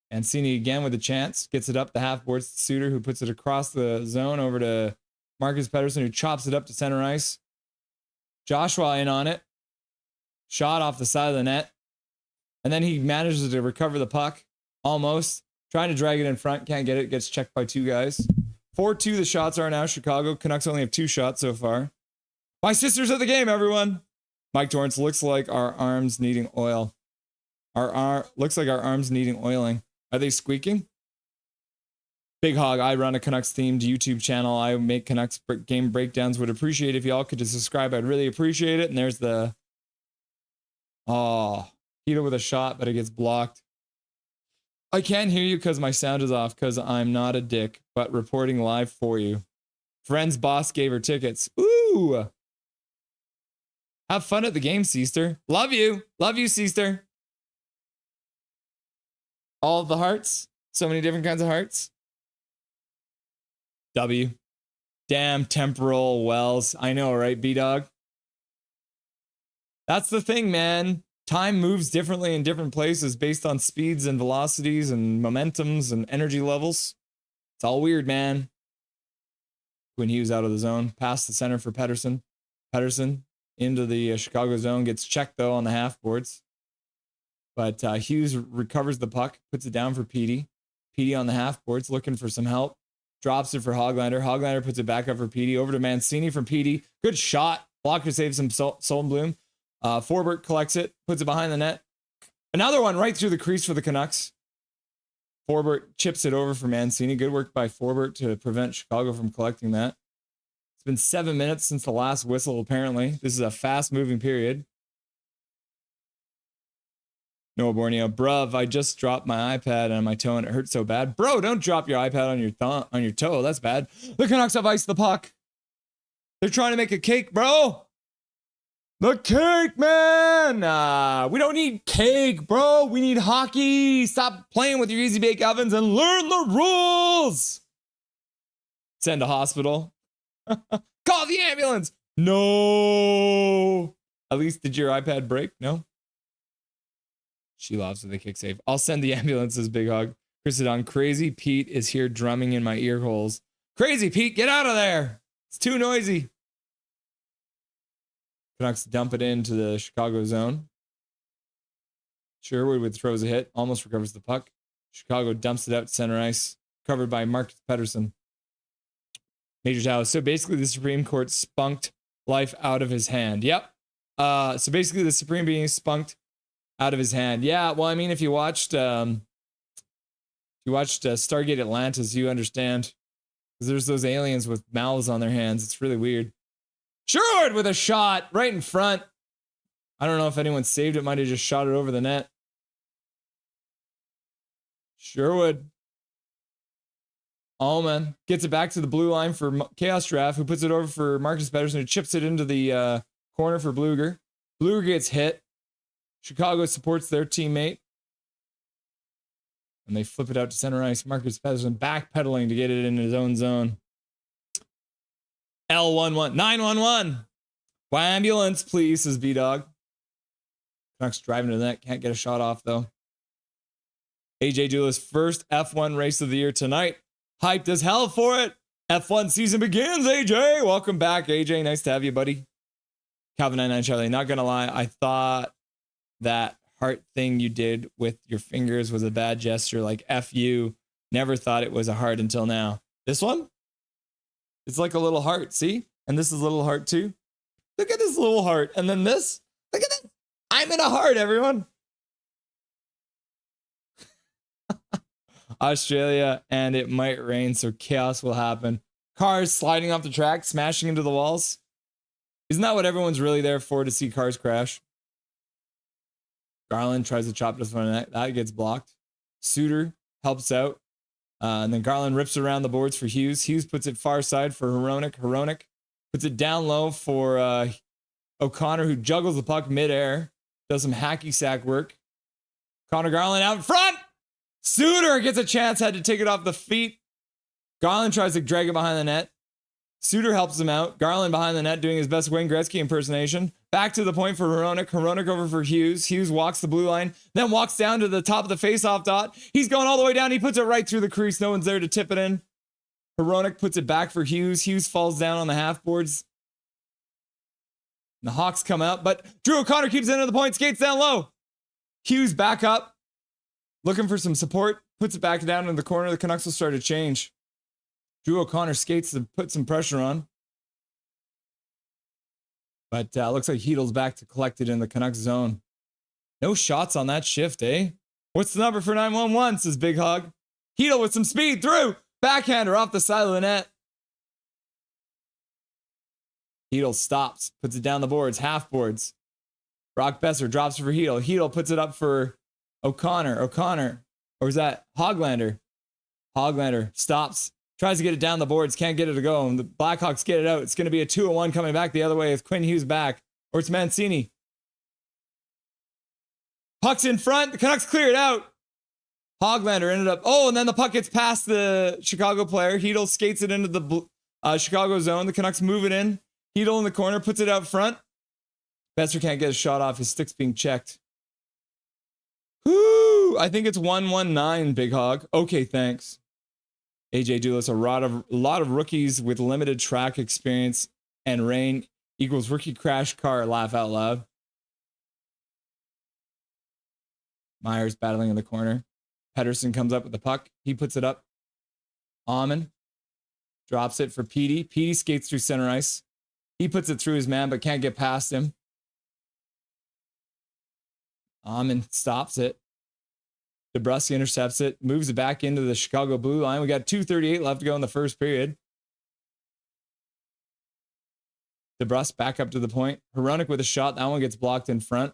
Mancini again with a chance, gets it up the half boards to Suter, who puts it across the zone over to Marcus Pettersson, who chops it up to center ice. Joshua in on it. Shot off the side of the net. And then he manages to recover the puck. Almost. Trying to drag it in front. Can't get it. Gets checked by two guys. 4-2 the shots are now. Chicago. Canucks only have 2 shots so far. My sister's at the game, everyone. Mike Torrance, looks like our arms needing oil. Looks like our arms needing oiling. Are they squeaking? Big Hog, I run a Canucks themed YouTube channel. I make Canucks game breakdowns. Would appreciate if y'all could just subscribe. I'd really appreciate it. And there's the... Oh, Peter with a shot, but it gets blocked. I can't hear you because my sound is off because I'm not a dick, but reporting live for you. Friend's boss gave her tickets. Ooh! Have fun at the game, Seaster. Love you. Love you, Seaster. All of the hearts. So many different kinds of hearts. W. Damn temporal wells. I know, right, B-Dog? That's the thing, man. Time moves differently in different places based on speeds and velocities and momentums and energy levels. It's all weird, man. Quinn Hughes out of the zone. Past the center for Pettersson. Pettersson into the Chicago zone. Gets checked, though, on the half boards. But Hughes recovers the puck. Puts it down for Petey. Petey on the half boards looking for some help. Drops it for Hoglander. Hoglander puts it back up for Petey. Over to Mancini from Petey. Good shot. Blocker saves some Solnblum. Forbert collects it. Puts it behind the net. Another one right through the crease for the Canucks. Forbert chips it over for Mancini. Good work by Forbert to prevent Chicago from collecting that. It's been 7 minutes since the last whistle, apparently. This is a fast-moving period. Noah Borneo, bruv, I just dropped my iPad on my toe and it hurt so bad. Bro, don't drop your iPad on your toe. That's bad. The Canucks have iced the puck. They're trying to make a cake, bro. The cake, man. We don't need cake, bro. We need hockey. Stop playing with your easy bake ovens and learn the rules. Send to hospital. Call the ambulance. No. At least did your iPad break? No. She loves with a kick save. I'll send the ambulances, Big Hog. Chrisidon, Crazy Pete is here drumming in my ear holes. Crazy Pete, get out of there. It's too noisy. Canucks dump it into the Chicago zone. Sherwood throws a hit, almost recovers the puck. Chicago dumps it out to center ice, covered by Marcus Pettersson. Major Tao. So basically the Supreme Court spunked life out of his hand. Yep. So basically the Supreme Being spunked out of his hand. Yeah, well, I mean, if you watched Stargate Atlantis, you understand. Because there's those aliens with mouths on their hands. It's really weird. Sherwood with a shot right in front. I don't know if anyone saved it. Might have just shot it over the net. Sherwood. Allman gets it back to the blue line for Chaos Draft, who puts it over for Marcus Pettersson, who chips it into the corner for Bluger. Bluger gets hit. Chicago supports their teammate. And they flip it out to center ice. Marcus Pettersson backpedaling to get it in his own zone. L11, 911. Ambulance, please, says B-Dog. Canucks driving to the net. Can't get a shot off, though. AJ Dula's first F1 race of the year tonight. Hyped as hell for it. F1 season begins, AJ. Welcome back, AJ. Nice to have you, buddy. Calvin 99 Charlie. Not going to lie, I thought that heart thing you did with your fingers was a bad gesture, like F you. Never thought it was a heart until now. This one? It's like a little heart, see? And this is a little heart too. Look at this little heart. And then this. Look at this. I'm in a heart, everyone. Australia, and it might rain, so chaos will happen. Cars sliding off the track, smashing into the walls. Isn't that what everyone's really there for, to see cars crash? Garland tries to chop to the front of the net. That gets blocked. Suter helps out. And then Garland rips around the boards for Hughes. Hughes puts it far side for Hronek. Hronek Puts it down low for O'Connor, who juggles the puck midair. Does some hacky sack work. Connor Garland out in front. Suter gets a chance, had to take it off the feet. Garland tries to drag it behind the net. Suter helps him out. Garland behind the net doing his best Wayne Gretzky impersonation. Back to the point for Hronek. Hronek over for Hughes. Hughes walks the blue line, then walks down to the top of the faceoff dot. He's going all the way down. He puts it right through the crease. No one's there to tip it in. Hronek puts it back for Hughes. Hughes falls down on the half boards. The Hawks come out, but Drew O'Connor keeps it into the point, skates down low. Hughes back up, looking for some support, puts it back down in the corner. The Canucks will start to change. Drew O'Connor skates to put some pressure on. But looks like Heedle's back to collect it in the Canucks zone. No shots on that shift, eh? What's the number for 911, says Big Hog. Heedle with some speed through. Backhander off the side of the net. Heedle stops, puts it down the boards, half boards. Brock Besser drops it for Heedle. Heedle puts it up for O'Connor. Or is that Hoglander? Hoglander stops, tries to get it down the boards, can't get it to go. And the Blackhawks get it out. It's going to be a 2-1 coming back the other way with Quinn Hughes back. Or it's Mancini. Puck's in front. The Canucks clear it out. Hoglander ended up... Oh, and then the puck gets past the Chicago player. Heedle skates it into the Chicago zone. The Canucks move it in. Heedle in the corner, puts it out front. Besser can't get a shot off. His stick's being checked. Whoo! I think it's 1-1-9, Big Hog. Okay, thanks. AJ Dulis, a lot of rookies with limited track experience and rain equals rookie crash car, laugh out loud. Myers battling in the corner. Pedersen comes up with the puck. He puts it up. Amon drops it for Petey. Petey skates through center ice. He puts it through his man, but can't get past him. Amon stops it. DeBrusque intercepts it, moves it back into the Chicago blue line. We got 2:38 left to go in the first period. DeBrusque back up to the point. Hronek with a shot. That one gets blocked in front.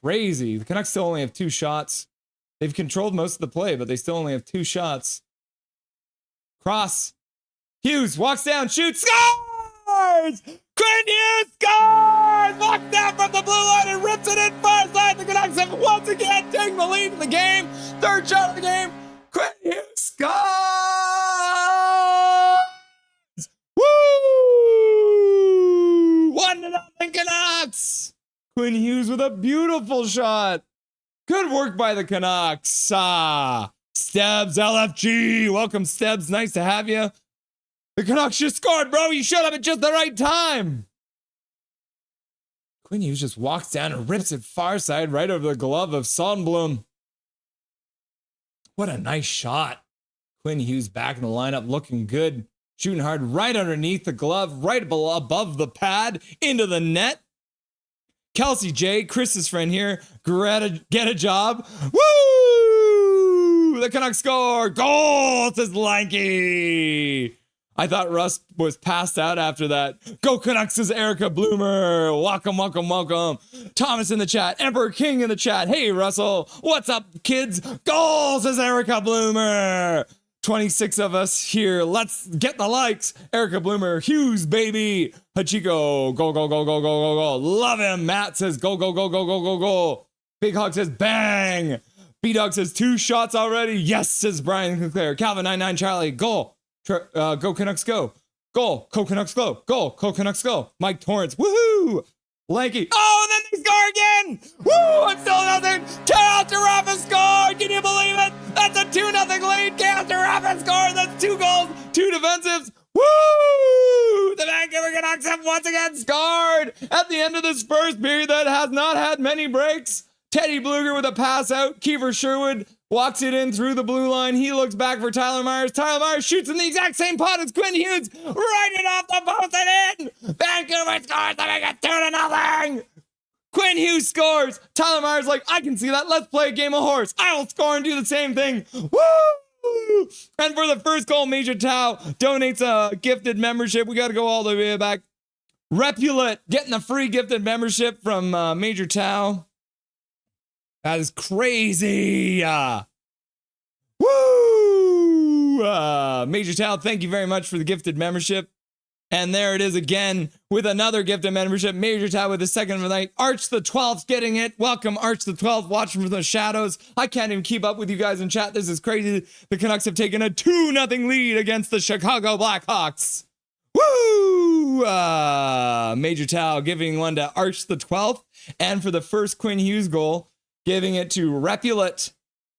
Crazy. The Canucks still only have 2 shots. They've controlled most of the play, but they still only have 2 shots. Cross. Hughes walks down, shoots, scores! Quinn Hughes scores! Walks down from the blue line and rips it in far side. The Canucks have once again taken the lead in the game. 3rd shot of the game. Quinn Hughes scores! Woo! 1-0 Canucks! Quinn Hughes with a beautiful shot. Good work by the Canucks. Stebbs, LFG. Welcome, Stebbs. Nice to have you. The Canucks just scored, bro. You showed up at just the right time. Quinn Hughes just walks down and rips it far side right over the glove of Sonnenblom. What a nice shot. Quinn Hughes back in the lineup looking good. Shooting hard right underneath the glove, right above the pad, into the net. Kelsey J, Chris's friend here, get a job. Woo! The Canucks score. Goal, says Lanky. I thought Russ was passed out after that. Go Canucks, says Erica Bloomer. Welcome, welcome, welcome. Thomas in the chat. Emperor King in the chat. Hey, Russell. What's up, kids? Goal, says Erica Bloomer. 26 of us here. Let's get the likes. Erica Bloomer, Hughes, baby. Hachiko, go, go, go, go, go, go, go. Love him. Matt says, go, go, go, go, go, go, go. Big Hog says, bang. B-Dog says, 2 shots already. Yes, says Brian Sinclair. Calvin 99 Charlie, goal. Go Canucks, go. Goal. Go Canucks, go. Goal. Go Canucks, go. Mike Torrance, woohoo. Lanky. Oh, and then they score again. Woo, it's still nothing. Chaos Rafa scored. Can you believe it? That's a 2-0 lead. Chaos Rafa scored. That's 2 goals, 2 defensives. Woo! The Vancouver Canucks have once again scored at the end of this first period that has not had many breaks. Teddy Bluger with a pass out. Kiefer Sherwood walks it in through the blue line. He looks back for Tyler Myers. Tyler Myers shoots in the exact same pot as Quinn Hughes. Right it off the post and in. Vancouver scores to make it 2-0. Quinn Hughes scores. Tyler Myers like, I can see that. Let's play a game of horse. I will score and do the same thing. Woo! And for the first goal, Major Tau donates a gifted membership. We got to go all the way back. Repulet getting a free gifted membership from Major Tau. That is crazy. Woo! Major Tal, thank you very much for the gifted membership. And there it is again with another gifted membership. Major Tal with the second of the night. Arch the 12th getting it. Welcome, Arch the 12th, watching from the shadows. I can't even keep up with you guys in chat. This is crazy. The Canucks have taken a 2-0 lead against the Chicago Blackhawks. Woo! Major Tal giving one to Arch the 12th. And for the first Quinn Hughes goal, giving it to Repulet.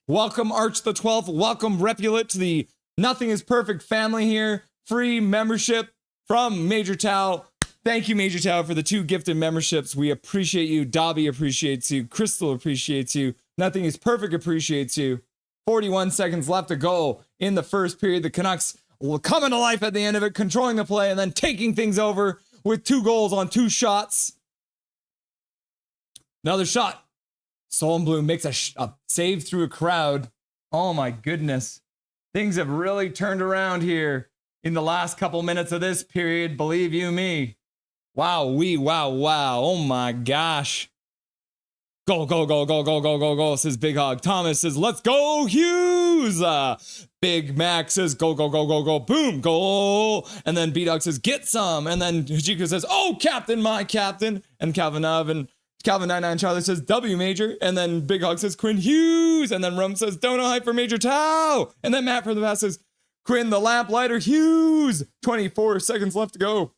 Welcome, Arch the 12th. Welcome, Repulet, to the Nothing is Perfect family here. Free membership from Major Tal. Thank you, Major Tal, for the 2 gifted memberships. We appreciate you. Dobby appreciates you. Crystal appreciates you. Nothing is Perfect appreciates you. 41 seconds left to go in the first period. The Canucks will come into life at the end of it, controlling the play and then taking things over with 2 goals on 2 shots. Another shot. Solblum makes a save through a crowd. Oh my goodness. Things have really turned around here in the last couple minutes of this period, believe you me. Wow, wow. Oh my gosh. Go, says Big Hog. Thomas says, let's go, Hughes. Big Mac says, go. Boom, goal. And then B-Dog says, get some. And then Hajiko says, oh, captain, my captain. And Calvin 99 Charlie says, W Major. And then Big Hog says, Quinn Hughes. And then Rum says, Dono hype for Major Tau. And then Matt from the past says, Quinn the Lamplighter Hughes. 24 seconds left to go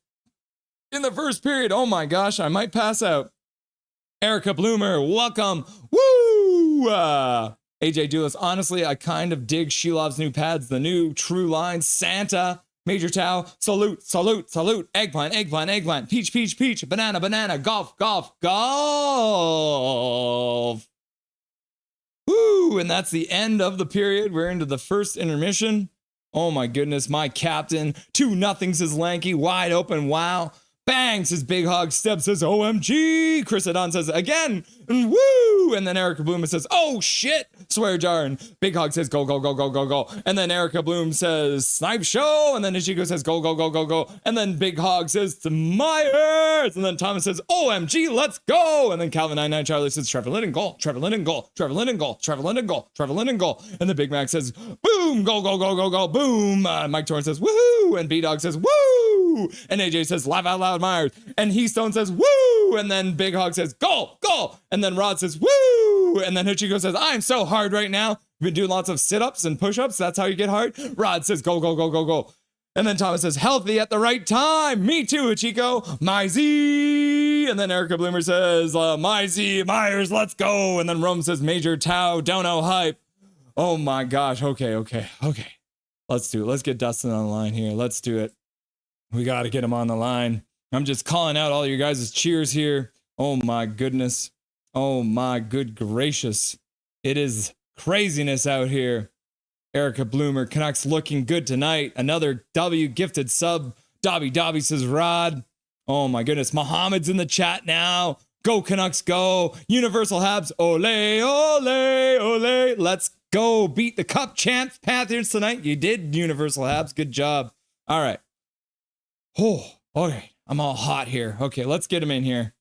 in the first period. Oh my gosh, I might pass out. Erica Bloomer, welcome. Woo! AJ Doulis, honestly, I kind of dig Shelov's new pads, the new True Line Santa. Major Tau, salute. Eggplant. Peach. Banana. Golf. Woo! And that's the end of the period. We're into the first intermission. Oh my goodness, my captain. 2-0 says Lanky, wide open. Wow. Bang, says Big Hog. Steb says OMG. Chris Adon says again. And woo. And then Erica Bloom says, oh shit. Swear jar. And Big Hog says go. And then Erica Bloom says Snipe Show. And then Ishiko says go. And then Big Hog says to Myers. And then Thomas says OMG, let's go. And then Calvin 99 Charlie says Trevor Linden goal. And then Big Mac says boom, go. Boom. Mike Torrance says woohoo. And B Dog says woo. And AJ says laugh out loud Myers. And Heastone says woo. And then Big Hog says go. And then Rod says woo. And then Hachiko says I'm so hard right now. Been doing lots of sit-ups and push-ups. That's how you get hard. Rod says go. And then Thomas says healthy at the right time. Me too, Hachiko. My Z. And then Erica Bloomer says my Z. Myers, let's go. And then Rome says Major Tau. Dono hype. Oh my gosh. Okay. Let's do it. Let's get Dustin on the line here. Let's do it. We got to get him on the line. I'm just calling out all your guys' cheers here. Oh my goodness. Oh my good gracious. It is craziness out here. Erica Bloomer, Canucks looking good tonight. Another W gifted sub. Dobby says Rod. Oh my goodness. Mohammed's in the chat now. Go Canucks go. Universal Habs. Ole. Let's go. Beat the Cup champs Panthers tonight. You did, Universal Habs. Good job. All right. Oh, okay. I'm all hot here. Okay, let's get him in here.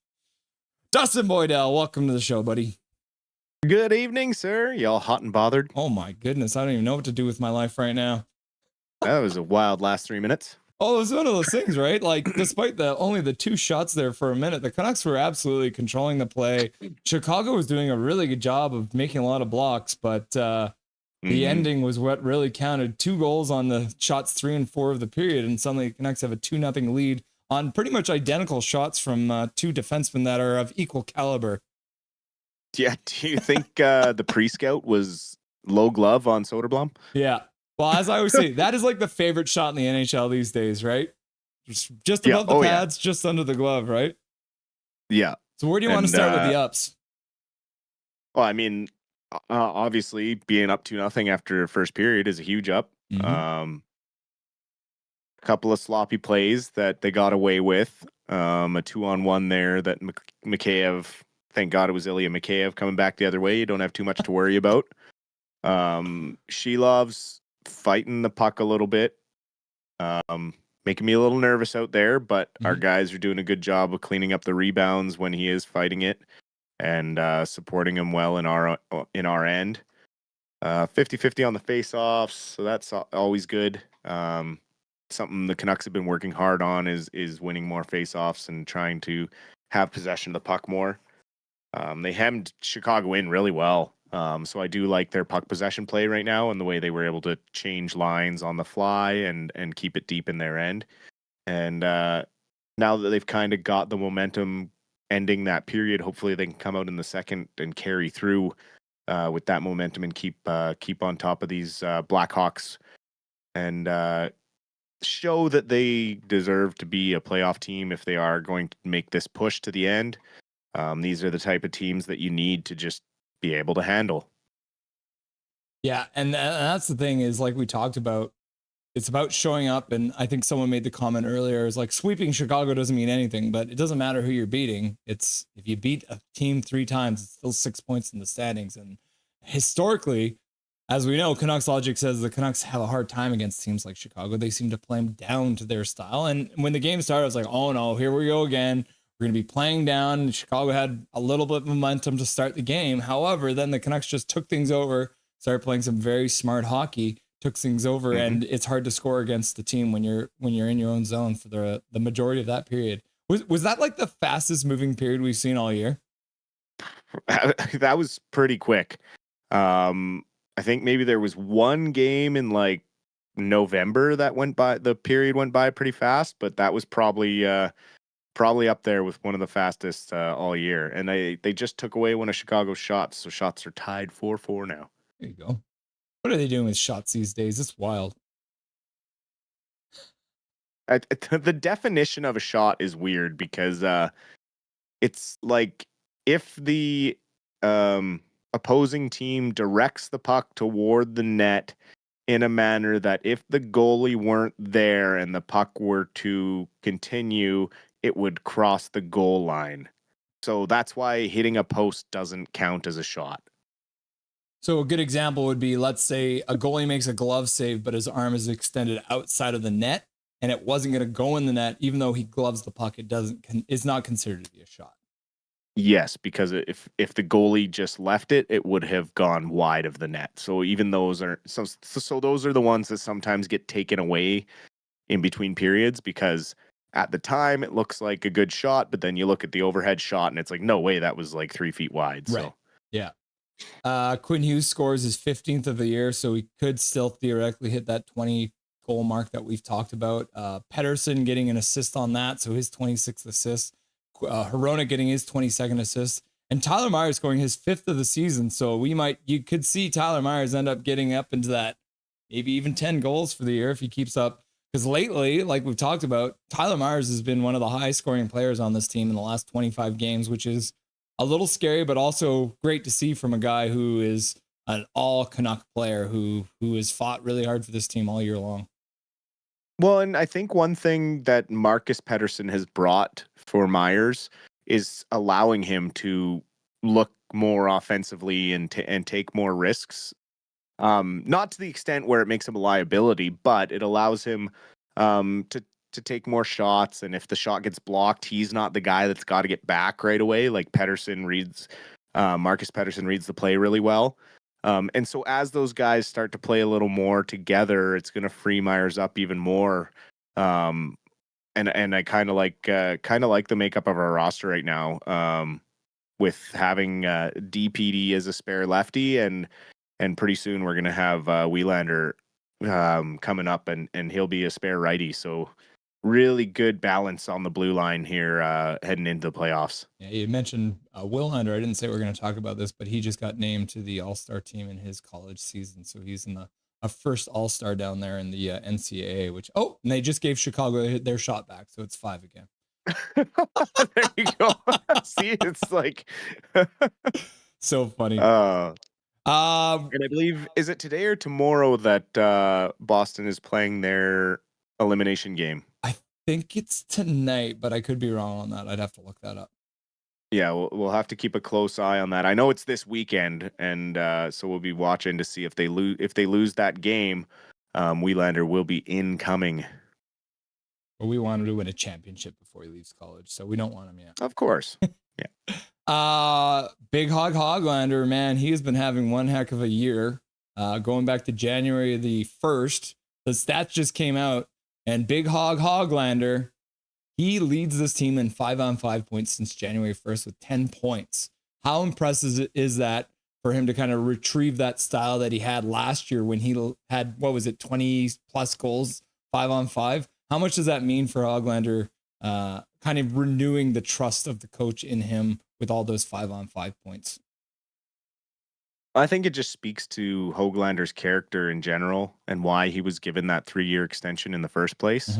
Dustin Boydell, welcome to the show, buddy. Good evening, sir. Y'all hot and bothered? Oh my goodness, I don't even know what to do with my life right now. That was a wild last 3 minutes. Oh, it was one of those things, right? Like, despite only the 2 shots there for a minute, the Canucks were absolutely controlling the play. Chicago was doing a really good job of making a lot of blocks, but the ending was what really counted. 2 goals on the shots 3 and 4 of the period, and suddenly the Canucks have a 2-0 lead on pretty much identical shots from 2 defensemen that are of equal caliber. Yeah, do you think the pre-scout was low glove on Soderblom? Yeah. Well, as I always say, that is like the favorite shot in the NHL these days, right? Just above the pads, just under the glove, right? Yeah. So where do you want to start with the ups? Well, I mean, obviously being up 2-0 after first period is a huge up. A couple of sloppy plays that they got away with. A 2-on-1 there that Mikheyev, thank God it was Ilya Mikheyev coming back the other way. You don't have too much to worry about. Shelov's fighting the puck a little bit, making me a little nervous out there, but our guys are doing a good job of cleaning up the rebounds when he is fighting it and supporting him well in our end. 50-50 on the face-offs, so that's always good. Something the Canucks have been working hard on is winning more face-offs and trying to have possession of the puck more. They hemmed Chicago in really well, so I do like their puck possession play right now and the way they were able to change lines on the fly and keep it deep in their end. And now that they've kind of got the momentum ending that period, hopefully they can come out in the second and carry through with that momentum and keep on top of these Blackhawks and show that they deserve to be a playoff team if they are going to make this push to the end. These are the type of teams that you need to just be able to handle. Yeah, and that's the thing is, like we talked about, it's about showing up. And I think someone made the comment earlier, is like sweeping Chicago doesn't mean anything, but it doesn't matter who you're beating. It's if you beat a team 3 times, it's still 6 points in the standings. And historically, as we know, Canucks logic says the Canucks have a hard time against teams like Chicago. They seem to play them down to their style. And when the game started, I was like, oh no, here we go again. We're going to be playing down. Chicago had a little bit of momentum to start the game. However, then the Canucks just took things over, started playing some very smart hockey, took things over, and it's hard to score against the team when you're in your own zone for the majority of that period. Was that like the fastest moving period we've seen all year? That was pretty quick. I think maybe there was one game in like November that went by. The period went by pretty fast, but that was probably up there with one of the fastest all year. And they just took away one of Chicago's shots, so shots are tied 4-4 now. There you go. What are they doing with shots these days? It's wild. The definition of a shot is weird because it's like if the opposing team directs the puck toward the net in a manner that if the goalie weren't there and the puck were to continue, it would cross the goal line. So that's why hitting a post doesn't count as a shot. So a good example would be, let's say a goalie makes a glove save, but his arm is extended outside of the net and it wasn't going to go in the net. Even though he gloves the puck, it's not considered to be a shot. Yes, because if the goalie just left it, it would have gone wide of the net. So even those are so those are the ones that sometimes get taken away in between periods because at the time it looks like a good shot, but then you look at the overhead shot and it's like, no way, that was like 3 feet wide. Right. So Yeah. Quinn Hughes scores his 15th of the year, so he could still theoretically hit that 20 goal mark that we've talked about. Pedersen getting an assist on that, so his 26th assist. Hirona getting his 22nd assist, and Tyler Myers scoring his 5th of the season. So you could see Tyler Myers end up getting up into that, maybe even 10 goals for the year if he keeps up. Because lately, like we've talked about, Tyler Myers has been one of the highest scoring players on this team in the last 25 games, which is a little scary, but also great to see from a guy who is an all Canuck player who has fought really hard for this team all year long. well, and I think one thing that Marcus Pedersen has brought for Myers is allowing him to look more offensively and take more risks. Not to the extent where it makes him a liability, but it allows him to take more shots. And if the shot gets blocked, he's not the guy that's got to get back right away. Like Marcus Pedersen reads the play really well. And so as those guys start to play a little more together, it's going to free Myers up even more. And I kind of like the makeup of our roster right now. With having DPD as a spare lefty, and pretty soon we're going to have Wielander coming up, and he'll be a spare righty. So really good balance on the blue line here heading into the playoffs. Yeah, you mentioned Wielander. I didn't say we're going to talk about this, but he just got named to the All-Star team in his college season. So he's in a first All-Star down there in the NCAA, and they just gave Chicago their shot back. So it's 5 again. There you go. See, it's like so funny. And I believe, is it today or tomorrow that Boston is playing their elimination game? I think it's tonight, but I could be wrong on that. I'd have to look that up. Yeah, we'll have to keep a close eye on that. I know it's this weekend, and so we'll be watching to see if they lose that game. Wielander will be incoming. But we want him to win a championship before he leaves college, so we don't want him yet. Of course. Yeah. Big Hoglander, man, he has been having one heck of a year. going back to January the 1st. The stats just came out, and Big Hog Hoglander, he leads this team in 5-on-5 points since January 1st with 10 points. How impressive is that for him to kind of retrieve that style that he had last year when he had, 20 plus goals, 5-on-5? How much does that mean for Hoglander, kind of renewing the trust of the coach in him with all those 5-on-5 points? I think it just speaks to Hoaglander's character in general and why he was given that 3-year extension in the first place.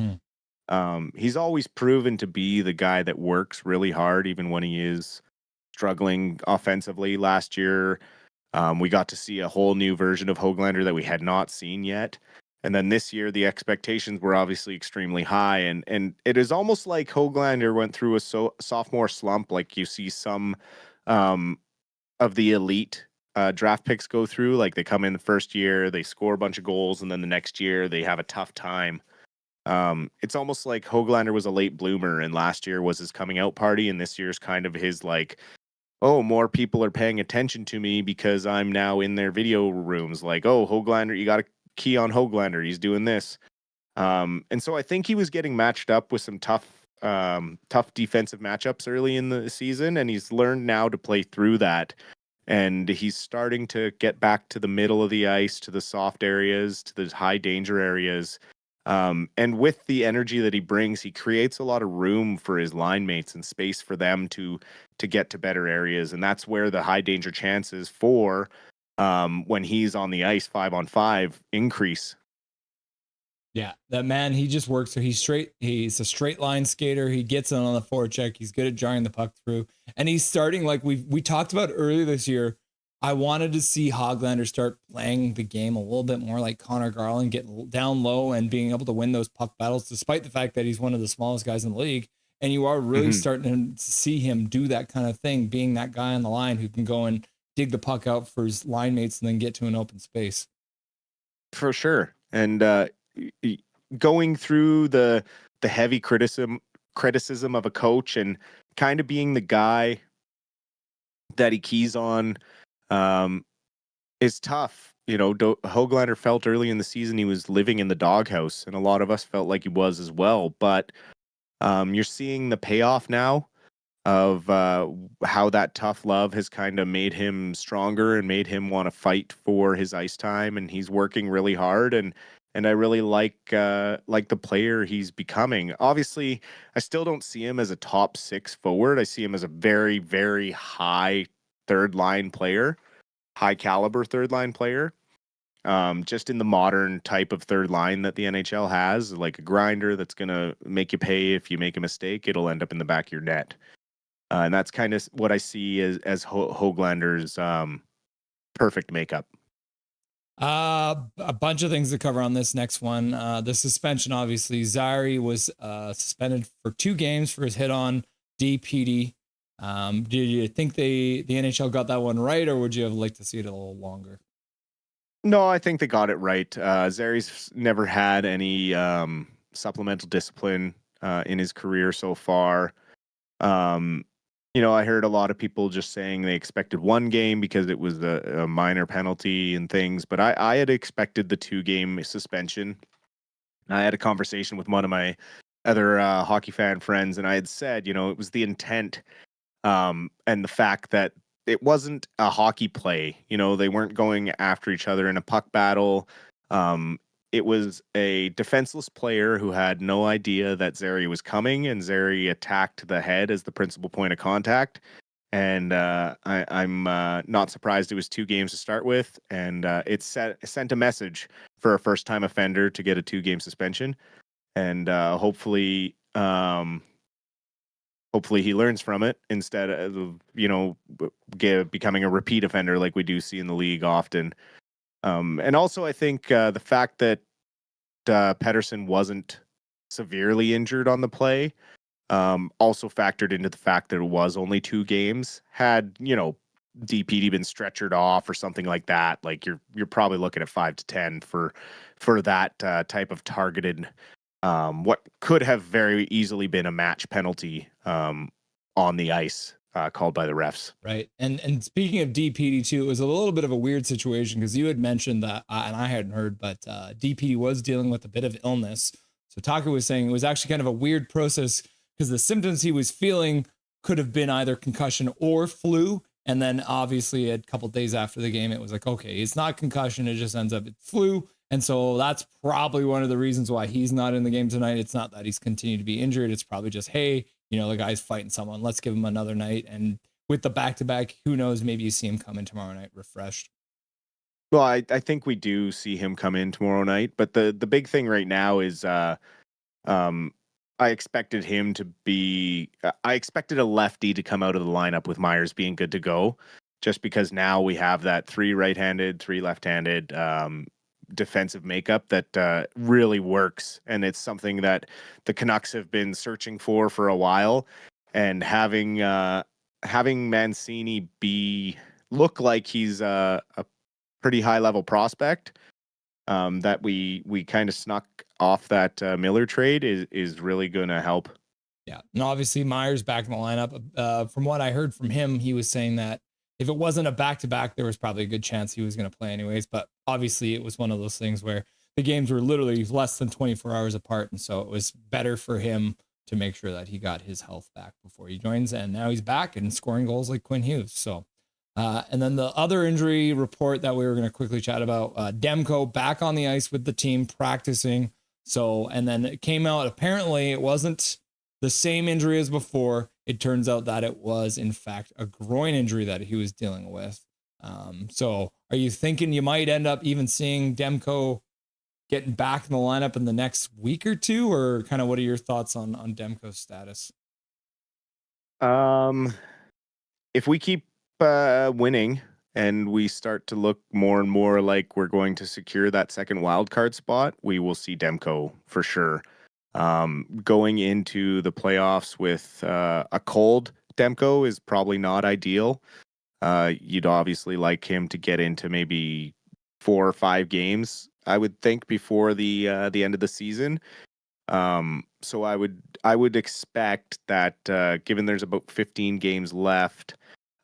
He's always proven to be the guy that works really hard, even when he is struggling offensively. Last year, we got to see a whole new version of Hoaglander that we had not seen yet. And then this year, the expectations were obviously extremely high. And it is almost like Hoaglander went through a sophomore slump, like you see some of the elite draft picks go through. Like they come in the first year, they score a bunch of goals, and then the next year they have a tough time. It's almost like Hoaglander was a late bloomer, and last year was his coming out party, and this year's kind of his like, oh, more people are paying attention to me because I'm now in their video rooms. Like, oh, Hoaglander, you got to key on Hoaglander. He's doing this. And so I think he was getting matched up with some tough defensive matchups early in the season, and he's learned now to play through that. And he's starting to get back to the middle of the ice, to the soft areas, to the high danger areas. And with the energy that he brings, he creates a lot of room for his line mates and space for them to get to better areas. And that's where the high danger chances for when he's on the ice 5-on-5 increase. Yeah, that man, he just works. So he's a straight line skater. He gets in on the forecheck. He's good at jarring the puck through. And he's starting, like we talked about earlier this year. I wanted to see Hoglander start playing the game a little bit more like Connor Garland, getting down low and being able to win those puck battles, despite the fact that he's one of the smallest guys in the league. And you are really starting to see him do that kind of thing, being that guy on the line who can go and dig the puck out for his line mates and then get to an open space. For sure. And going through the heavy criticism of a coach and kind of being the guy that he keys on is tough. You know, Hoaglander felt early in the season he was living in the doghouse, and a lot of us felt like he was as well. But you're seeing the payoff now of how that tough love has kind of made him stronger and made him want to fight for his ice time, and he's working really hard. And I really like the player he's becoming. Obviously, I still don't see him as a top 6 forward. I see him as a very, very high third line player, high caliber third line player. Just in the modern type of third line that the NHL has, like a grinder that's going to make you pay if you make a mistake, it'll end up in the back of your net. And that's kind of what I see as Hoaglander's perfect makeup. A bunch of things to cover on this next one. The suspension, obviously. Zary was suspended for 2 games for his hit on DPD. Do you think the NHL got that one right, or would you have liked to see it a little longer? No, I think they got it right. Zary's never had any supplemental discipline in his career so far. You know, I heard a lot of people just saying they expected 1 game because it was a minor penalty and things, but I had expected the 2-game suspension. I had a conversation with one of my other hockey fan friends, and I had said, you know, it was the intent and the fact that it wasn't a hockey play. You know, they weren't going after each other in a puck battle. It was a defenseless player who had no idea that Zary was coming, and Zary attacked the head as the principal point of contact. And I'm not surprised it was 2 games to start with, and it sent a message for a first-time offender to get a 2-game suspension. And hopefully he learns from it instead of, you know, becoming a repeat offender like we do see in the league often. And also, I think the fact that Pettersson wasn't severely injured on the play also factored into the fact that it was only 2 games. Had, you know, DPD been stretchered off or something like that, like you're probably looking at 5 to 10 for that type of targeted, what could have very easily been a match penalty on the ice. called by the refs. Right. And speaking of DPD too, it was a little bit of a weird situation because you had mentioned that, and I hadn't heard, but DPD was dealing with a bit of illness. So Taka was saying it was actually kind of a weird process because the symptoms he was feeling could have been either concussion or flu. And then obviously a couple days after the game, it was like, okay, it's not concussion. It just ends up it's flu. And so that's probably one of the reasons why he's not in the game tonight. It's not that he's continued to be injured. It's probably just, hey, the guy's fighting someone. Let's give him another night. And with the back-to-back, who knows? Maybe you see him come in tomorrow night refreshed. Well, I think we do see him come in tomorrow night, but the big thing right now is I expected him to be. I expected a lefty to come out of the lineup with Myers being good to go, just because now we have that 3 right-handed, 3 left-handed defensive makeup that really works, and it's something that the Canucks have been searching for a while, and having Mancini look like he's a pretty high level prospect that we kind of snuck off that Miller trade is really going to help. Yeah. And obviously Myers back in the lineup. From what I heard from him, he was saying that if it wasn't a back-to-back, there was probably a good chance he was going to play anyways. But obviously it was one of those things where the games were literally less than 24 hours apart. And so it was better for him to make sure that he got his health back before he joins. And now he's back and scoring goals like Quinn Hughes. So, and then the other injury report that we were going to quickly chat about, Demko back on the ice with the team practicing. So, and then it came out, apparently it wasn't the same injury as before. It turns out that it was in fact a groin injury that he was dealing with. So are you thinking you might end up even seeing Demko getting back in the lineup in the next week or two, or kind of what are your thoughts on Demko's status? If we keep winning and we start to look more and more like we're going to secure that second wild card spot, we will see Demko for sure. Going into the playoffs with a cold Demko is probably not ideal. You'd obviously like him to get into maybe 4 or 5 games, I would think, before the end of the season. So I would expect that given there's about 15 games left,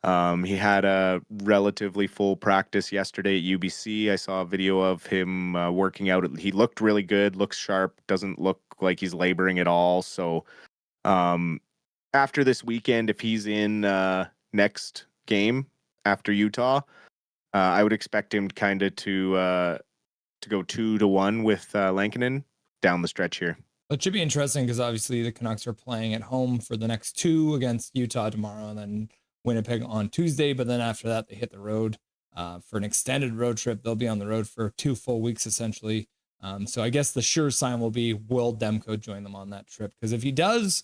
he had a relatively full practice yesterday at UBC. I saw a video of him working out. He looked really good, looks sharp, doesn't look like he's laboring at all. So after this weekend, if he's in next game after Utah, I would expect him kind of to go 2-1 with Lankinen down the stretch here. It should be interesting because obviously the Canucks are playing at home for the next 2 against Utah tomorrow and then Winnipeg on Tuesday. But then after that, they hit the road for an extended road trip. They'll be on the road for 2 full weeks, essentially. So I guess the sure sign will be, will Demko join them on that trip? Because if he does,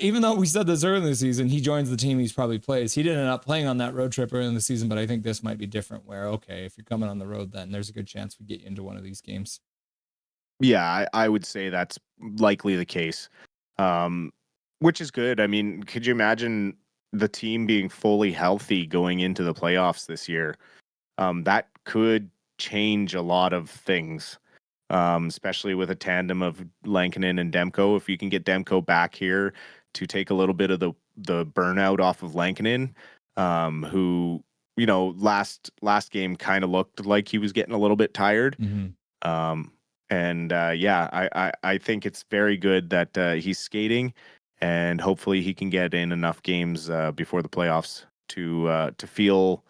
even though we said this early in the season, he joins the team he's probably plays. He didn't end up playing on that road trip early in the season, but I think this might be different where, okay, if you're coming on the road, then there's a good chance we get you into one of these games. Yeah, I would say that's likely the case, which is good. I mean, could you imagine the team being fully healthy going into the playoffs this year? That could change a lot of things, especially with a tandem of Lankinen and Demko. If you can get Demko back here to take a little bit of the burnout off of Lankinen, who, last game kind of looked like he was getting a little bit tired. Mm-hmm. I think it's very good that he's skating, and hopefully he can get in enough games before the playoffs to feel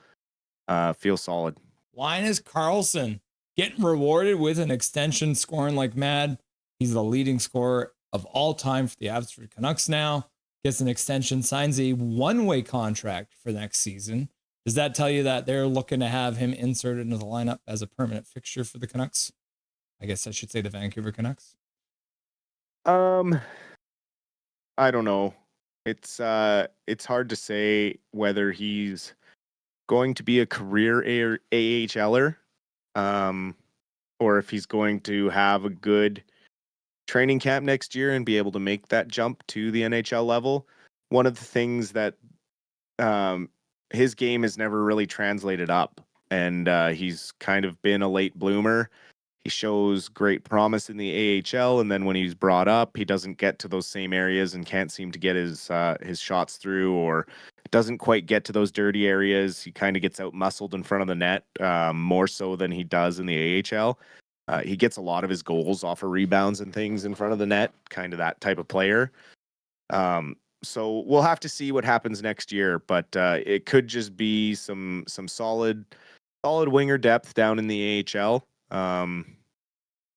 solid. Linus Karlsson getting rewarded with an extension, scoring like mad. He's the leading scorer of all time for the Abbotsford Canucks now. Gets an extension, signs a one-way contract for next season. Does that tell you that they're looking to have him inserted into the lineup as a permanent fixture for the Canucks? I guess I should say the Vancouver Canucks. I don't know. It's hard to say whether he's going to be a career AHLer, or if he's going to have a good training camp next year and be able to make that jump to the NHL level. One of the things that his game has never really translated up, and he's kind of been a late bloomer. He shows great promise in the AHL, and then when he's brought up, he doesn't get to those same areas and can't seem to get his shots through, or doesn't quite get to those dirty areas. He kind of gets out muscled in front of the net, more so than he does in the AHL. He gets a lot of his goals off of rebounds and things in front of the net, kind of that type of player. So we'll have to see what happens next year, but it could just be some solid winger depth down in the AHL.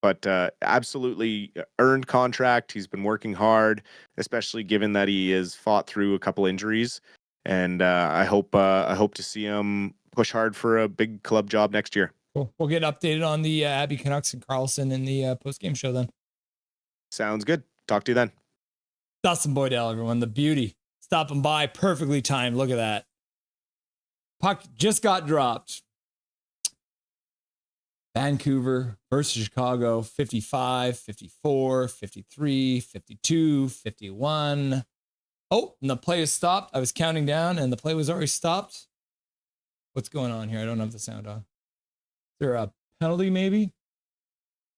But absolutely earned contract. He's been working hard, especially given that he has fought through a couple injuries. And I hope to see him push hard for a big club job next year. Cool. We'll get updated on the Abbey Canucks and Carlson in the post-game show then. Sounds good. Talk to you then. Dustin Boydell, everyone. The beauty. Stopping by. Perfectly timed. Look at that. Puck just got dropped. Vancouver versus Chicago. 55, 54, 53, 52, 51. Oh, and the play is stopped. I was counting down and the play was already stopped. What's going on here? I don't have the sound on. Is there a penalty maybe?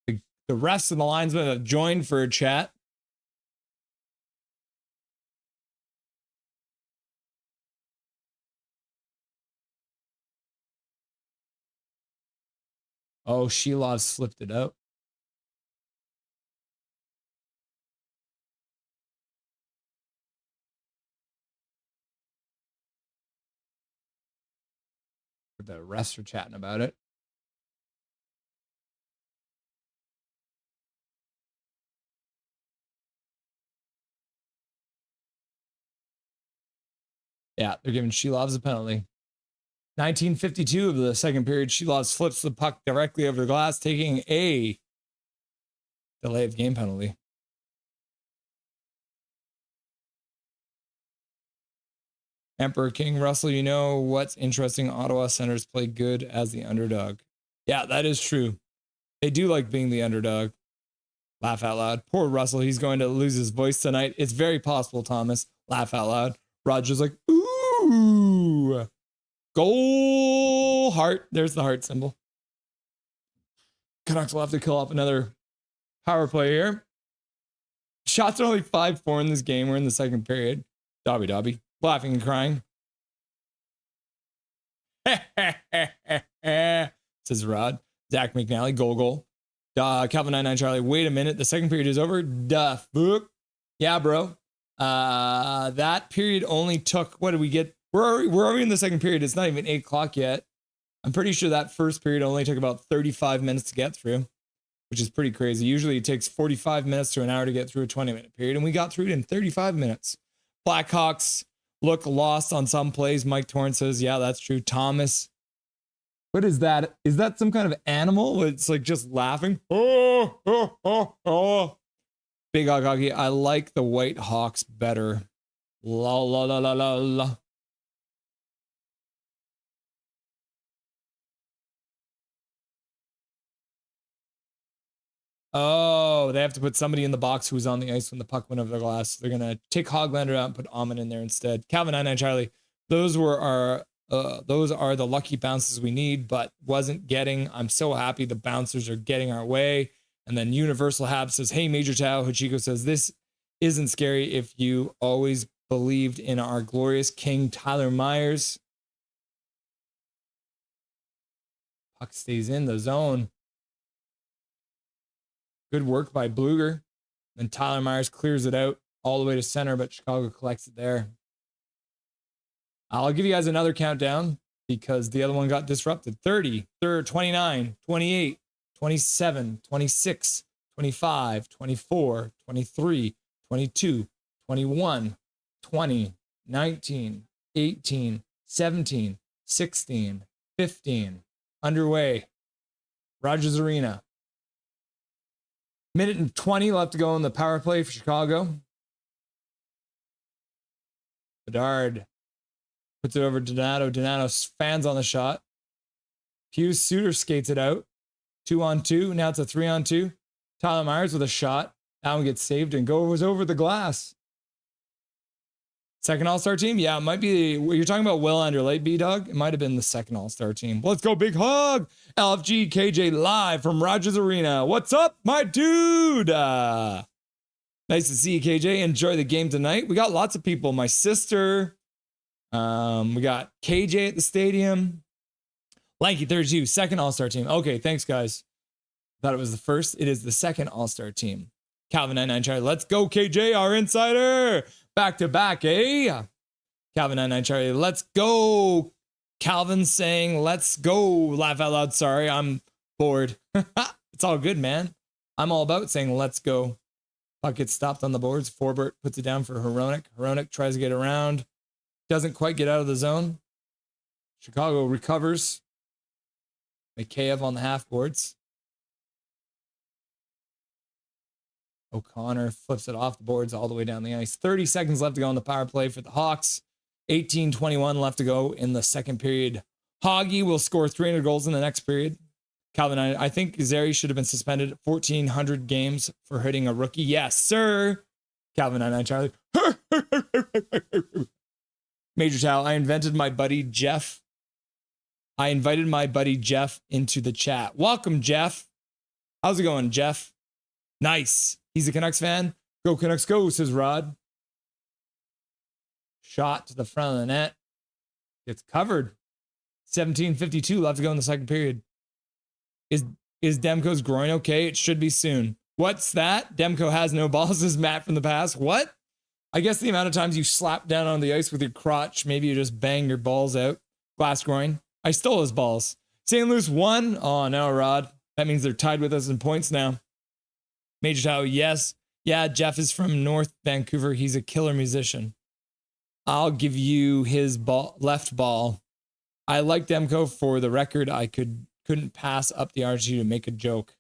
The refs and the linesmen have joined for a chat. Oh, Shilov slipped it out. The refs are chatting about it. Yeah, they're giving Shilovs a penalty. 1952 of the second period, Shilovs flips the puck directly over the glass, taking a delay of game penalty. Emperor King Russell, you know what's interesting? Ottawa Senators play good as the underdog. Yeah, that is true. They do like being the underdog. Laugh out loud. Poor Russell, he's going to lose his voice tonight. It's very possible, Thomas. Laugh out loud. Roger's like, ooh. Goal heart. There's the heart symbol. Canucks will have to kill off another power play here. Shots are only 5-4 in this game. We're in the second period. Dobby. Laughing and crying. Says Rod. Zach McNally. Goal. Calvin 99 Charlie. Wait a minute. The second period is over. Duff. Book. Yeah, bro. That period only took, what did we get? We're already in the second period. It's not even 8 o'clock yet. I'm pretty sure that first period only took about 35 minutes to get through, which is pretty crazy. Usually it takes 45 minutes to an hour to get through a 20-minute period, and we got through it in 35 minutes. Blackhawks look lost on some plays. Mike Torrance says, yeah, that's true. Thomas. What is that? Is that some kind of animal? It's like just laughing. Oh. Big Hog Hockey. I like the White Hawks better. La. Oh, they have to put somebody in the box who was on the ice when the puck went over the glass. They're going to take Hoglander out and put Amon in there instead. Calvin 99 Charlie. Those are the lucky bounces we need, but wasn't getting. I'm so happy the bouncers are getting our way. And then Universal Hab says, hey, Major Tao. Hachiko says, this isn't scary if you always believed in our glorious king, Tyler Myers. Puck stays in the zone. Good work by Bluger. Then Tyler Myers clears it out all the way to center, but Chicago collects it there. I'll give you guys another countdown because the other one got disrupted. 30, 29, 28, 27, 26, 25, 24, 23, 22, 21, 20, 19, 18, 17, 16, 15. Underway. Rogers Arena. Minute and 20 left to go in the power play for Chicago. Bedard puts it over to Donato. Donato fans on the shot. Hughes Suter skates it out. 2-on-2. Now it's a 3-on-2. Tyler Myers with a shot. That one gets saved and goes over the glass. Second All-Star team? Yeah, it might be. You're talking about Will Anderlate, B-Dog? It might have been the second All-Star team. Let's go, Big Hug! LFG KJ live from Rogers Arena. What's up, my dude? Nice to see you, KJ. Enjoy the game tonight. We got lots of people. My sister, We got KJ at the stadium. Lanky 32, second All-Star team. Okay, thanks, guys. Thought it was the first. It is the second All-Star team. Calvin 99 Charlie. Let's go, KJ, our insider. Back to back, eh? Calvin 99 Charlie. Let's go. Calvin saying, let's go. Laugh out loud. Sorry, I'm bored. It's all good, man. I'm all about saying, let's go. Puck gets stopped on the boards. Forbert puts it down for Hronek. Hronek tries to get around. Doesn't quite get out of the zone. Chicago recovers. Mikheyev on the half boards. O'Connor flips it off the boards all the way down the ice. 30 seconds left to go on the power play for the Hawks. 18:21 left to go in the second period. Hoggy will score 300 goals in the next period. Calvin, I think Zeri should have been suspended 1,400 games for hitting a rookie. Yes, sir. Calvin 99 Charlie. Major Towel. I invited my buddy Jeff into the chat. Welcome, Jeff. How's it going, Jeff? Nice. He's a Canucks fan. Go Canucks, go, says Rod. Shot to the front of the net. It's covered. 17:52 left to go in the second period. Is Demko's groin okay? It should be soon. What's that? Demko has no balls, says Matt from the past. What? I guess the amount of times you slap down on the ice with your crotch, maybe you just bang your balls out. Glass groin. I stole his balls. St. Louis won. Oh, no, Rod. That means they're tied with us in points now. Major Tao, yes. Yeah, Jeff is from North Vancouver. He's a killer musician. I'll give you his left ball. I like Demko. For the record, I couldn't pass up the RG to make a joke.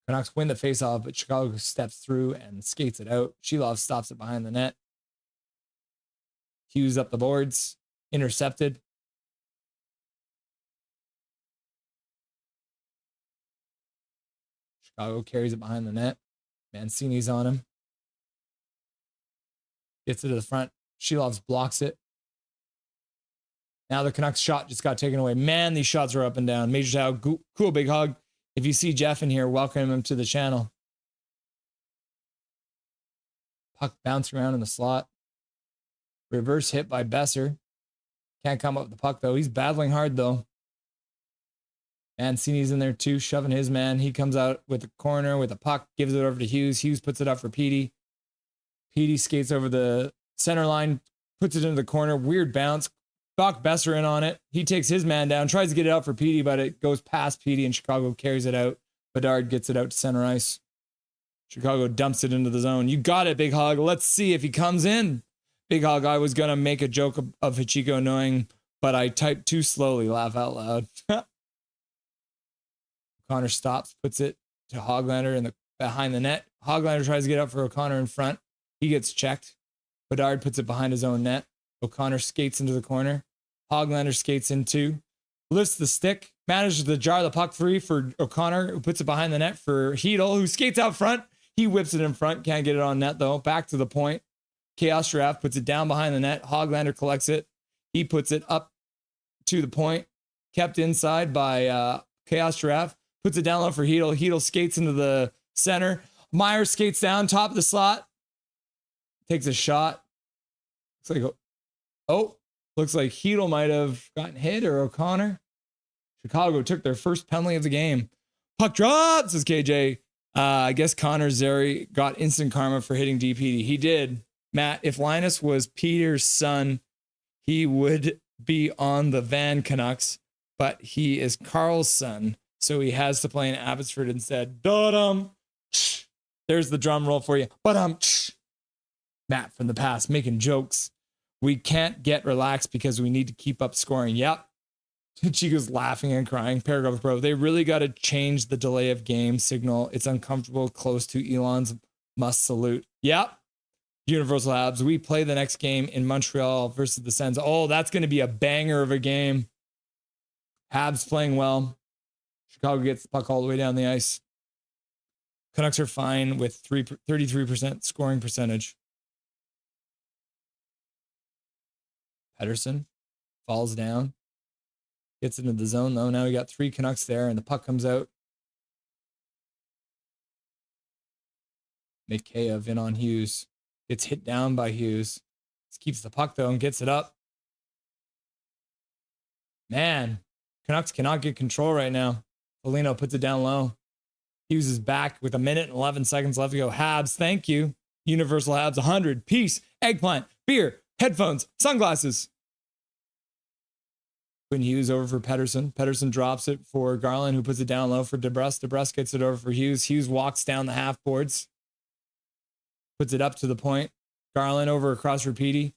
Canucks win the faceoff, but Chicago steps through and skates it out. Shilov stops it behind the net. Hughes up the boards. Intercepted. Chicago carries it behind the net. Mancini's on him. Gets it to the front. Shilovs blocks it. Now the Canucks shot just got taken away. Man, these shots are up and down. Major Tao, cool big hug. If you see Jeff in here, welcome him to the channel. Puck bouncing around in the slot. Reverse hit by Besser. Can't come up with the puck, though. He's battling hard, though. Mancini's in there, too, shoving his man. He comes out with the corner with a puck, gives it over to Hughes. Hughes puts it up for Petey. Petey skates over the center line, puts it into the corner. Weird bounce. Doc Besser in on it. He takes his man down, tries to get it out for Petey, but it goes past Petey, and Chicago carries it out. Bedard gets it out to center ice. Chicago dumps it into the zone. You got it, Big Hog. Let's see if he comes in. Big Hog, I was going to make a joke of Hachiko knowing, but I typed too slowly. Laugh out loud. O'Connor stops, puts it to Hoglander in the behind the net. Hoglander tries to get up for O'Connor in front. He gets checked. Bedard puts it behind his own net. O'Connor skates into the corner. Hoglander skates in too. Lifts the stick. Manages to jar the puck free for O'Connor, who puts it behind the net for Hedel, who skates out front. He whips it in front. Can't get it on net, though. Back to the point. Chaos Giraffe puts it down behind the net. Hoglander collects it. He puts it up to the point. Kept inside by Chaos Giraffe. Puts it down low for Hedel. Hedel skates into the center. Myers skates down top of the slot. Takes a shot. Looks like Hedel might have gotten hit or O'Connor. Chicago took their first penalty of the game. Puck drops, says KJ. I guess Connor Zeri got instant karma for hitting DPD. He did. Matt, if Linus was Peter's son, he would be on the Van Canucks, but he is Carl's son, so he has to play in Abbotsford instead. Da-dum. There's the drum roll for you. Matt from the past making jokes. We can't get relaxed because we need to keep up scoring. Yep. Chico's laughing and crying. Paragraph Pro. They really got to change the delay of game signal. It's uncomfortable, close to Elon's must salute. Yep. Universal Habs. We play the next game in Montreal versus the Sens. Oh, that's going to be a banger of a game. Habs playing well. Chicago gets the puck all the way down the ice. Canucks are fine with 33% scoring percentage. Pedersen falls down. Gets into the zone, though. Now we got 3 Canucks there, and the puck comes out. Mikheyev in on Hughes. Gets hit down by Hughes. Keeps the puck though and gets it up. Man, Canucks cannot get control right now. Foligno puts it down low. Hughes is back with 1:11 left to go. Habs, thank you. Universal Habs, 100. Peace, eggplant, beer, headphones, sunglasses. Quinn Hughes over for Pettersson. Pettersson drops it for Garland, who puts it down low for DeBrus. DeBrus gets it over for Hughes. Hughes walks down the half boards. Puts it up to the point. Garland over across for Petey.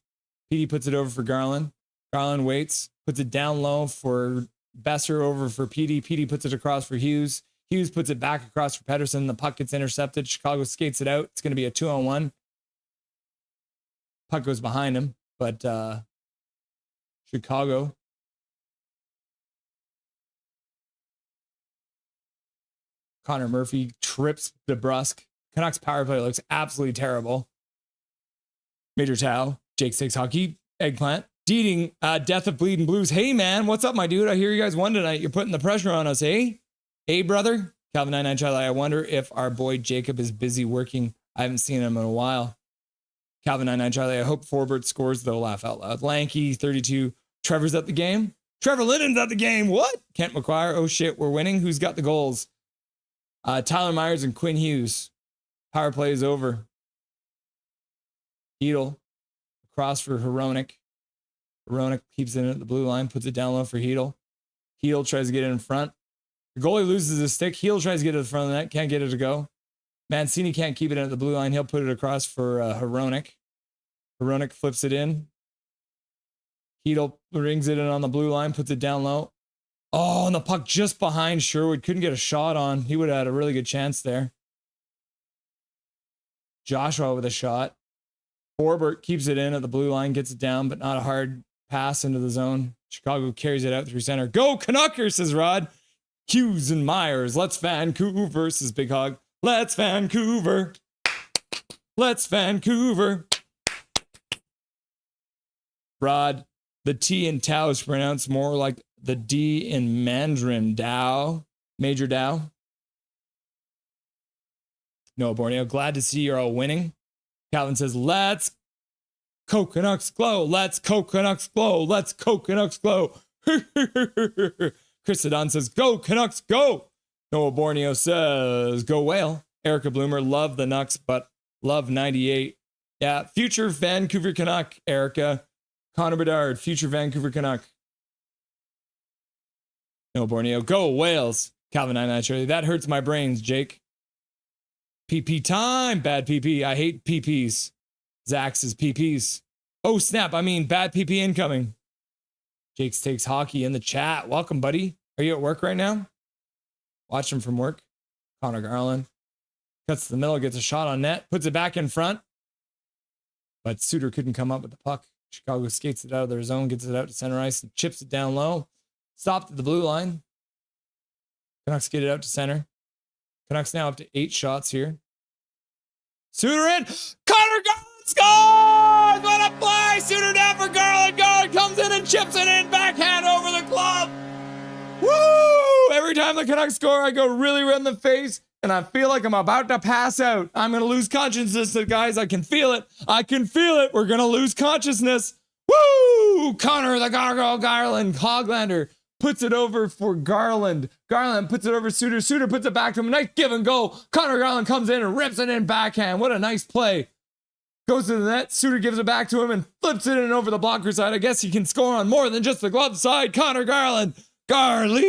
Petey puts it over for Garland. Garland waits. Puts it down low for Besser over for Petey. Petey puts it across for Hughes. Hughes puts it back across for Pettersson. The puck gets intercepted. Chicago skates it out. It's going to be a 2-on-1. Puck goes behind him, but Chicago Connor Murphy trips DeBrusque. Canucks power play looks absolutely terrible. Major Tau, Jake Six Hockey, Eggplant, Deeding, Death of Bleeding Blues. Hey man, what's up, my dude? I hear you guys won tonight. You're putting the pressure on us, eh? Hey, brother. Calvin 99 Charlie, I wonder if our boy Jacob is busy working. I haven't seen him in a while. Calvin 99 Charlie, I hope Forbert scores, though. Laugh out loud. Lanky 32. Trevor's at the game. Trevor Linnon's at the game. What? Kent McQuire. Oh shit, we're winning. Who's got the goals? Tyler Myers and Quinn Hughes. Power play is over. Hedel across for Hronek. Hronek keeps it in at the blue line, puts it down low for Hedel. Hedel tries to get it in front. The goalie loses his stick. Hedel tries to get it in front of the net. Can't get it to go. Mancini can't keep it in at the blue line. He'll put it across for Hronek. Hronek flips it in. Hedel rings it in on the blue line, puts it down low. Oh, and the puck just behind Sherwood. Couldn't get a shot on. He would have had a really good chance there. Joshua with a shot. Forbert keeps it in at the blue line, gets it down, but not a hard pass into the zone. Chicago carries it out through center. Go Canuckers, says Rod. Hughes and Myers. Let's Vancouver, says Big Hog. Let's Vancouver. Let's Vancouver. Rod, the T in Tau is pronounced more like the D in Mandarin. Dow. Major Dow. No, Borneo. Glad to see you're all winning. Calvin says, let's Canucks glow. Let's Canucks glow. Let's Canucks glow. Chris Sedon says, go Canucks, go. Noah Borneo says, go whale. Erica Bloomer, love the Nucks, but love 98. Yeah, future Vancouver Canuck, Erica. Connor Bedard, future Vancouver Canuck. Noah Borneo, go Whales. Calvin 99 Shirley, that hurts my brains, Jake. PP time, bad PP. I hate PPs. Zach's is PPs. Oh, snap. I mean, bad PP incoming. Jake's takes hockey in the chat. Welcome, buddy. Are you at work right now? Watch him from work. Connor Garland cuts to the middle, gets a shot on net, puts it back in front. But Suter couldn't come up with the puck. Chicago skates it out of their zone, gets it out to center ice, and chips it down low. Stopped at the blue line. Canucks get it out to center. Canucks now up to 8 shots here. Suter in. Connor Garland scores! What a play! Suter down for Garland. Garland comes in and chips it in. Backhand over the glove. Woo! Every time the Canucks score, I go really red in the face, and I feel like I'm about to pass out. I'm going to lose consciousness, guys. I can feel it. I can feel it. We're going to lose consciousness. Woo! Connor the Garland. Hoglander puts it over for Garland. Garland puts it over Suter. Suter puts it back to him. Nice give and go. Connor Garland comes in and rips it in backhand. What a nice play. Goes to the net. Suter gives it back to him and flips it in over the blocker side. I guess he can score on more than just the glove side. Connor Garland. Garly.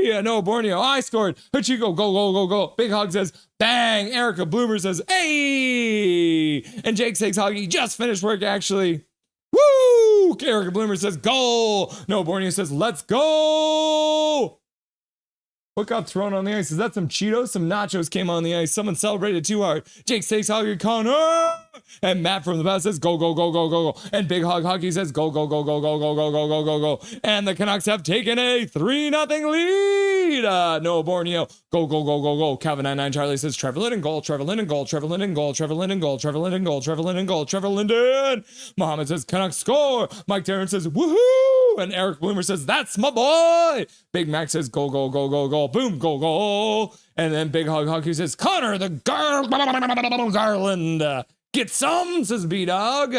Yeah, no, Borneo. I scored. Pachico. Go, go, go, go. Big Hog says, bang. Erica Bloomer says, hey. And Jake takes hockey. Just finished work, actually. Woo! Erica Bloomer says, goal. No, Borneo says, let's go. What got thrown on the ice? Is that some Cheetos? Some nachos came on the ice. Someone celebrated too hard. Jake takes hockey. Connor. And Matt from the past says, go, go, go, go, go, go. And Big Hog Hockey says, go, go, go, go, go, go, go, go, go, go, go. And the Canucks have taken a 3-0 lead. Noah Borneo, go, go, go, go, go. Calvin 99 Charlie says, Trevor Linden goal, Trevor Linden goal, Trevor Linden goal, Trevor Linden goal, Trevor Linden goal, Trevor Linden goal, Trevor Linden. Mohammed says, Canucks score. Mike Tarrant says, woohoo. And Eric Bloomer says, that's my boy. Big Mac says, go, go, go, go, go. Boom, go, go. And then Big Hog Hockey says, Connor the Garland. Get some, says B-Dog.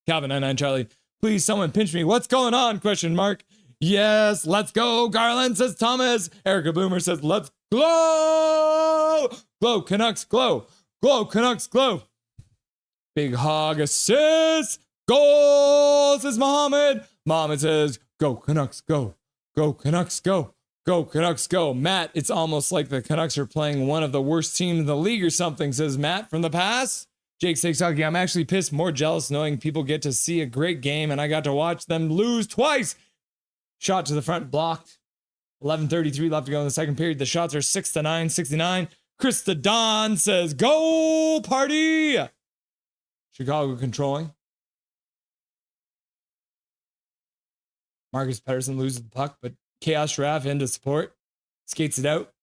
Calvin 99 Charlie, please someone pinch me. What's going on? Question mark. Yes, let's go. Garland, says Thomas. Erica Bloomer says, let's glow. Glow, Canucks, glow. Glow, Canucks, glow. Big Hog assist. Goal, says Mohammed. Mohammed says, go, Canucks, go. Go, Canucks, go. Go, Canucks, go. Matt, it's almost like the Canucks are playing one of the worst teams in the league or something, says Matt from the past. Jake Stakes Hockey, I'm actually pissed, more jealous knowing people get to see a great game and I got to watch them lose twice. Shot to the front, blocked. 11:33 left to go in the second period. The shots are 6-9, 69. Krista Don says, go party. Chicago controlling. Marcus Pettersson loses the puck, but Chaos Giraffe into support. Skates it out.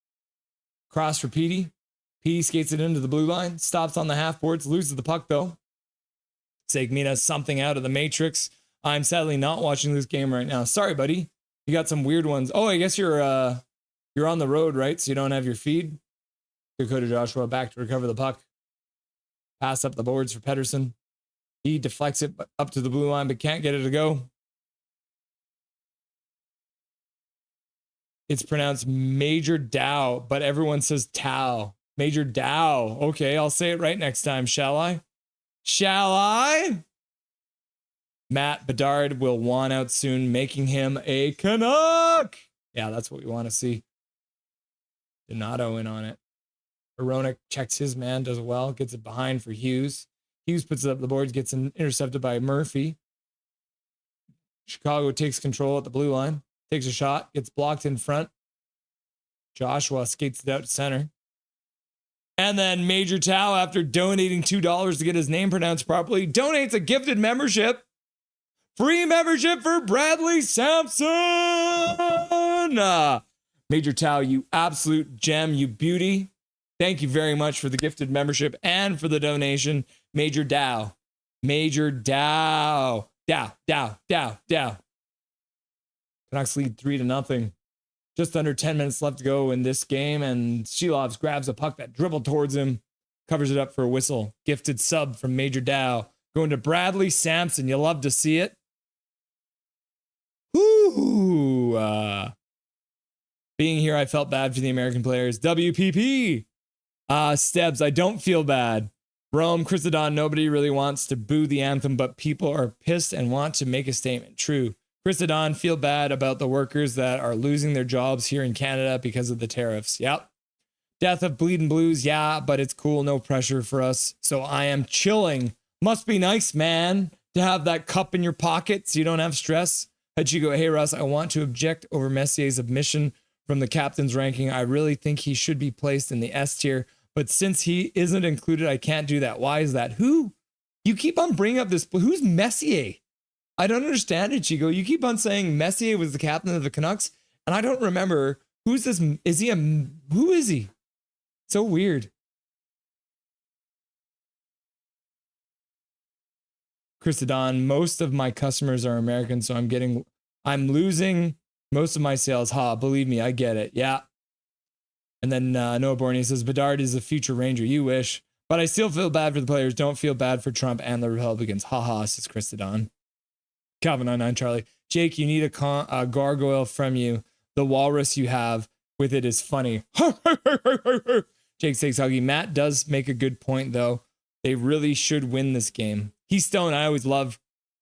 Cross for Petey. Petey skates it into the blue line. Stops on the half boards. Loses the puck, though. Segmina something out of the Matrix. I'm sadly not watching this game right now. Sorry, buddy. You got some weird ones. Oh, I guess you're on the road, right? So you don't have your feed. Dakota Joshua back to recover the puck. Pass up the boards for Pettersson. He deflects it up to the blue line, but can't get it to go. It's pronounced Major Dow, but everyone says Tao. Major Dow. Okay, I'll say it right next time, shall I? Shall I? Matt Bedard will want out soon, making him a Canuck. Yeah, that's what we want to see. Donato in on it. Veronic checks his man, does well, gets it behind for Hughes. Hughes puts it up the boards, gets intercepted by Murphy. Chicago takes control at the blue line. Takes a shot, gets blocked in front. Joshua skates it out to center. And then Major Tao, after donating $2 to get his name pronounced properly, donates a gifted membership. Free membership for Bradley Sampson. Major Tao, you absolute gem, you beauty. Thank you very much for the gifted membership and for the donation. Major Dow. Major Dow. Dow. Canucks lead 3-0. Just under 10 minutes left to go in this game, and Shelovs grabs a puck that dribbled towards him, covers it up for a whistle. Gifted sub from Major Dow. Going to Bradley Sampson. You love to see it. Ooh. Being here, I felt bad for the American players. WPP. Stebbs, I don't feel bad. Rome, Christodon, nobody really wants to boo the anthem, but people are pissed and want to make a statement. True. Christodon, feel bad about the workers that are losing their jobs here in Canada because of the tariffs. Yep. Death of Bleeding Blues, yeah, but it's cool, no pressure for us. So I am chilling. Must be nice, man, to have that cup in your pocket so you don't have stress. Hachigo, hey Russ, I want to object over Messier's admission from the captain's ranking. I really think he should be placed in the S tier, but since he isn't included, I can't do that. Why is that? Who? You keep on bringing up this. Who's Messier? I don't understand it, Chico. You keep on saying Messier was the captain of the Canucks, and I don't remember. Who's this? Is he who is he? So weird. Christodon, most of my customers are American, so I'm losing most of my sales. Ha, believe me, I get it. Yeah. And then Noah Borney says, Bedard is a future Ranger. You wish. But I still feel bad for the players. Don't feel bad for Trump and the Republicans. Ha ha, says Christodon. Calvin 99 Charlie. Jake, you need a gargoyle from you. The walrus you have with it is funny. Jake Stakes Huggy. Matt does make a good point, though. They really should win this game. He's Stone. I always love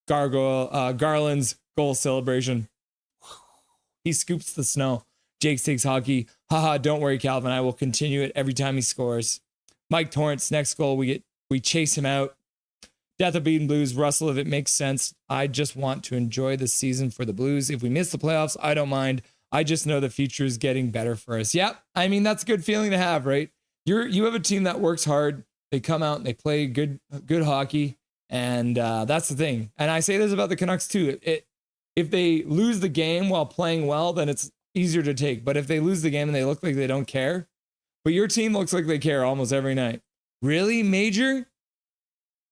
Garland's goal celebration. He scoops the snow. Jake Stakes Hockey. Haha, don't worry, Calvin. I will continue it every time he scores. Mike Torrance, next goal, we chase him out. Death of Beating Blues. Russell, if it makes sense, I just want to enjoy the season for the Blues. If we miss the playoffs, I don't mind. I just know the future is getting better for us. Yeah, I mean, that's a good feeling to have, right? You have a team that works hard. They come out and they play good hockey. And that's the thing. And I say this about the Canucks too. If they lose the game while playing well, then it's easier to take. But if they lose the game and they look like they don't care, but your team looks like they care almost every night. Really, Major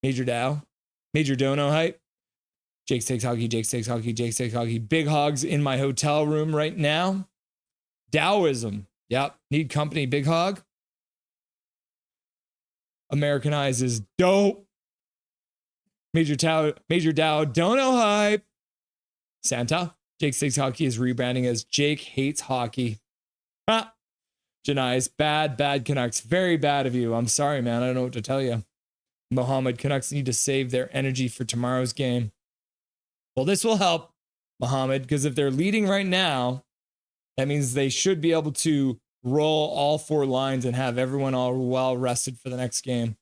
Dow? Major Dono hype? Jake Stakes Hockey, Jake Stakes Hockey, Jake Stakes Hockey. Big hogs in my hotel room right now. Taoism. Yep. Need company, big hog. Americanize is dope. Major Dow, don't know hype. Santa. Jake Stakes Hockey is rebranding as Jake Hates Hockey. Ha! Janai's bad Canucks. Very bad of you. I'm sorry, man. I don't know what to tell you. Mohammed, Canucks need to save their energy for tomorrow's game. Well, this will help, Mohammed, because if they're leading right now, that means they should be able to roll all 4 lines and have everyone all well rested for the next game.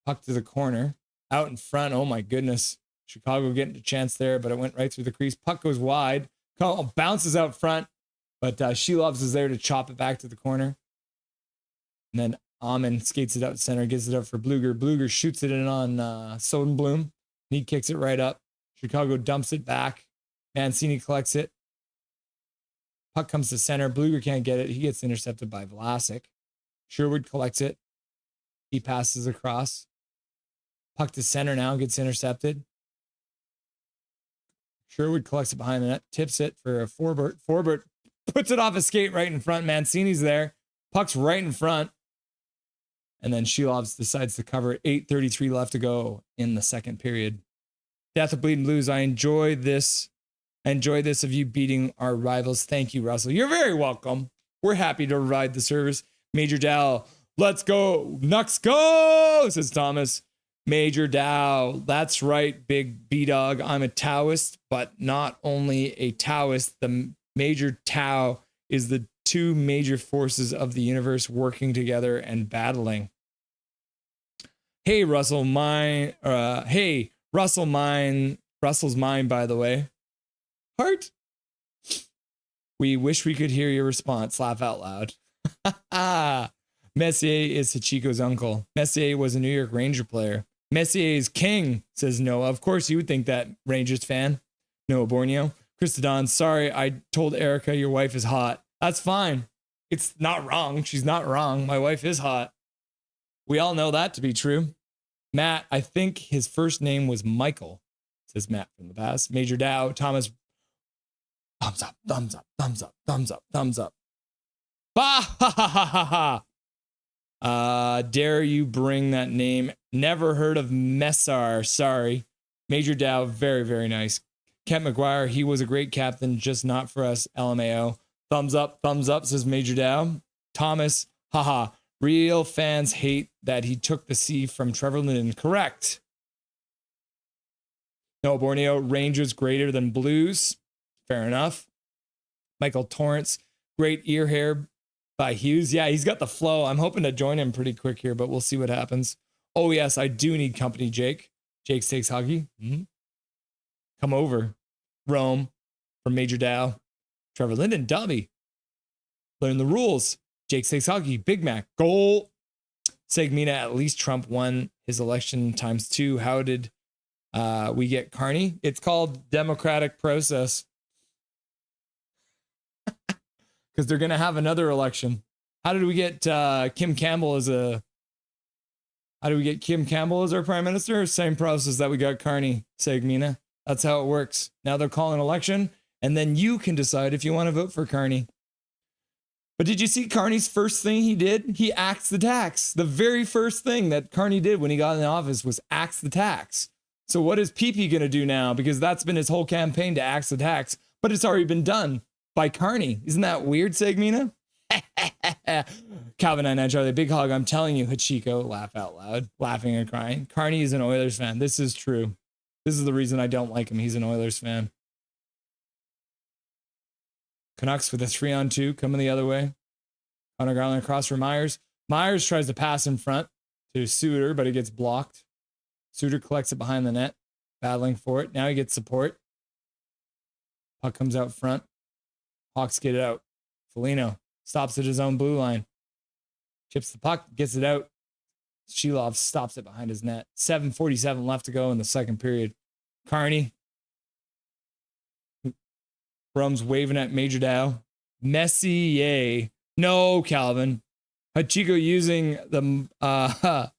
Puck to the corner. Out in front. Oh, my goodness. Chicago getting a chance there, but it went right through the crease. Puck goes wide. Bounces out front, but Sheloves is there to chop it back to the corner. And then Amon skates it out center, gets it up for Bluger. Bluger shoots it in on Sodenblum. He kicks it right up. Chicago dumps it back. Mancini collects it. Puck comes to center. Bluger can't get it. He gets intercepted by Vlasic. Sherwood collects it. He passes across. Puck to center now, gets intercepted. Sherwood collects it behind the net, tips it for a Forbert. Forbert puts it off a skate right in front. Mancini's there. Puck's right in front. And then Shelovs decides to cover it. 8:33 left to go in the second period. Death of Bleeding Blues. I enjoy this. I enjoy this of you beating our rivals. Thank you, Russell. You're very welcome. We're happy to provide the service. Major Dow, let's go. Nucks go, says Thomas. Major Dow, that's right, big B-Dog. I'm a Taoist, but not only a Taoist. The Major Tao is the 2 major forces of the universe working together and battling. Hey, Russell's mine, by the way. Heart. We wish we could hear your response. Laugh out loud. Messier is Hachiko's uncle. Messier was a New York Ranger player. Messier is king, says Noah. Of course you would think that, Rangers fan. Noah Borneo. Christodon, sorry, I told Erica your wife is hot. That's fine. It's not wrong. She's not wrong. My wife is hot. We all know that to be true. Matt, I think his first name was Michael, says Matt from the past. Major Dow, Thomas. Thumbs up, thumbs up, thumbs up, thumbs up, thumbs up. Bah, ha, ha, ha, ha, ha. Dare you bring that name? Never heard of Messar. Sorry. Major Dow, very, very nice. Kent McGuire, he was a great captain, just not for us. LMAO. Thumbs up, says Major Dow. Thomas, haha. Real fans hate that he took the C from Trevor Linden. Correct. No, Borneo, Rangers greater than Blues. Fair enough. Michael Torrance, great ear hair by Hughes. Yeah, he's got the flow. I'm hoping to join him pretty quick here, but we'll see what happens. Oh, yes, I do need company, Jake. Jake Stakes Hockey. Mm-hmm. Come over. Rome from Major Dow. Trevor Linden, dummy. Learn the rules. Jake Stakes Hockey. Big Mac. Goal. Segmina, at least Trump won his election ×2. How did we get Carney? It's called democratic process. Because they're going to have another election. How did we get Kim Campbell as our prime minister? Same process that we got Carney, Segmina. That's how it works. Now they're calling an election, and then you can decide if you want to vote for Carney. But did you see Carney's first thing he did? He axed the tax. The very first thing that Carney did when he got in the office was axe the tax. So what is PP going to do now? Because that's been his whole campaign, to axe the tax. But it's already been done by Carney. Isn't that weird, Segmina? Calvin and Charlie, big hog. I'm telling you, Hachiko, laugh out loud, laughing and crying. Carney is an Oilers fan. This is true. This is the reason I don't like him. He's an Oilers fan. Canucks with a 3-on-2 coming the other way. Connor Garland across for Myers. Myers tries to pass in front to Suter, but it gets blocked. Suter collects it behind the net, battling for it. Now he gets support. Puck comes out front. Hawks get it out. Foligno stops at his own blue line. Chips the puck, gets it out. Shelov stops it behind his net. 7:47 left to go in the second period. Carney. Rum's waving at Major Dow. Messier. No, Calvin. Hachiko using the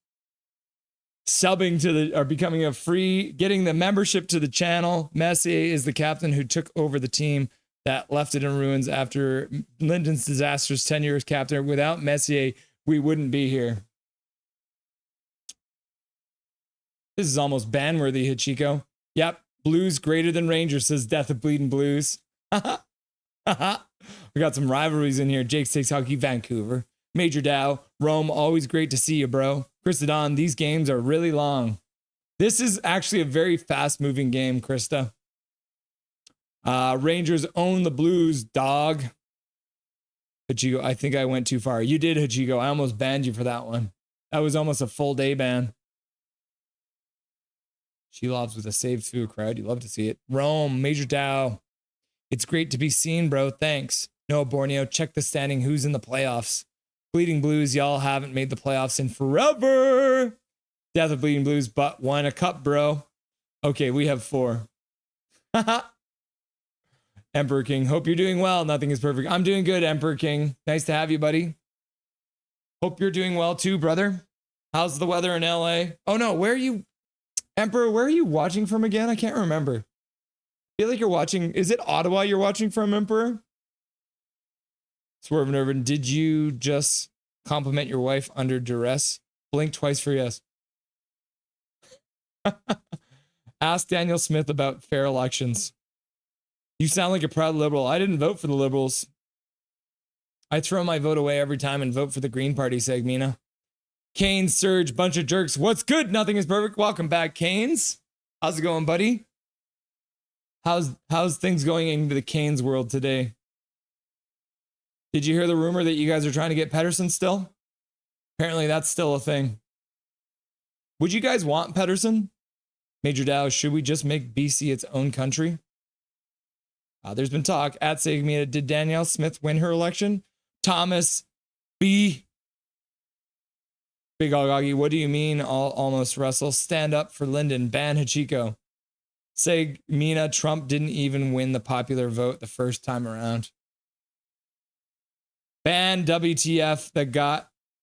subbing to the, or becoming a free, getting the membership to the channel. Messier is the captain who took over the team that left it in ruins after Linden's disastrous tenure as captain. Without Messier, we wouldn't be here. This is almost ban-worthy, Hachiko. Yep, Blues greater than Rangers, says Death of Bleeding Blues. We got some rivalries in here. Jake Takes Hockey, Vancouver. Major Dow, Rome, always great to see you, bro. Krista Don, these games are really long. This is actually a very fast-moving game, Krista. Rangers own the Blues, dog. Hachigo, I think I went too far. You did, Hachigo. I almost banned you for that one. That was almost a full day ban. She loves with a save through a crowd. You love to see it. Rome, Major Dow. It's great to be seen, bro. Thanks. Noah Borneo, check the standing. Who's in the playoffs? Bleeding Blues, y'all haven't made the playoffs in forever. Death of Bleeding Blues, but won a cup, bro. Okay, we have 4. Emperor King, hope you're doing well. Nothing is perfect. I'm doing good, Emperor King. Nice to have you, buddy. Hope you're doing well too, brother. How's the weather in LA? Oh no, where are you? Emperor, where are you watching from again? I can't remember. I feel like you're watching. Is it Ottawa you're watching from, Emperor? Swerve and Irvin, did you just compliment your wife under duress? Blink twice for yes. Ask Daniel Smith about fair elections. You sound like a proud liberal. I didn't vote for the liberals. I throw my vote away every time and vote for the Green Party, Segmina. Canes, Surge, bunch of jerks. What's good? Nothing is perfect. Welcome back, Canes. How's it going, buddy? How's things going into the Canes world today? Did you hear the rumor that you guys are trying to get Pettersson still? Apparently that's still a thing. Would you guys want Pettersson? Major Dow, should we just make BC its own country? There's been talk at Segmina. Did Danielle Smith win her election? Thomas B. Big Ogagi, what do you mean almost Russell? Stand up for Linden. Ban Hachiko. Segmina, Trump didn't even win the popular vote the first time around. Ban WTF,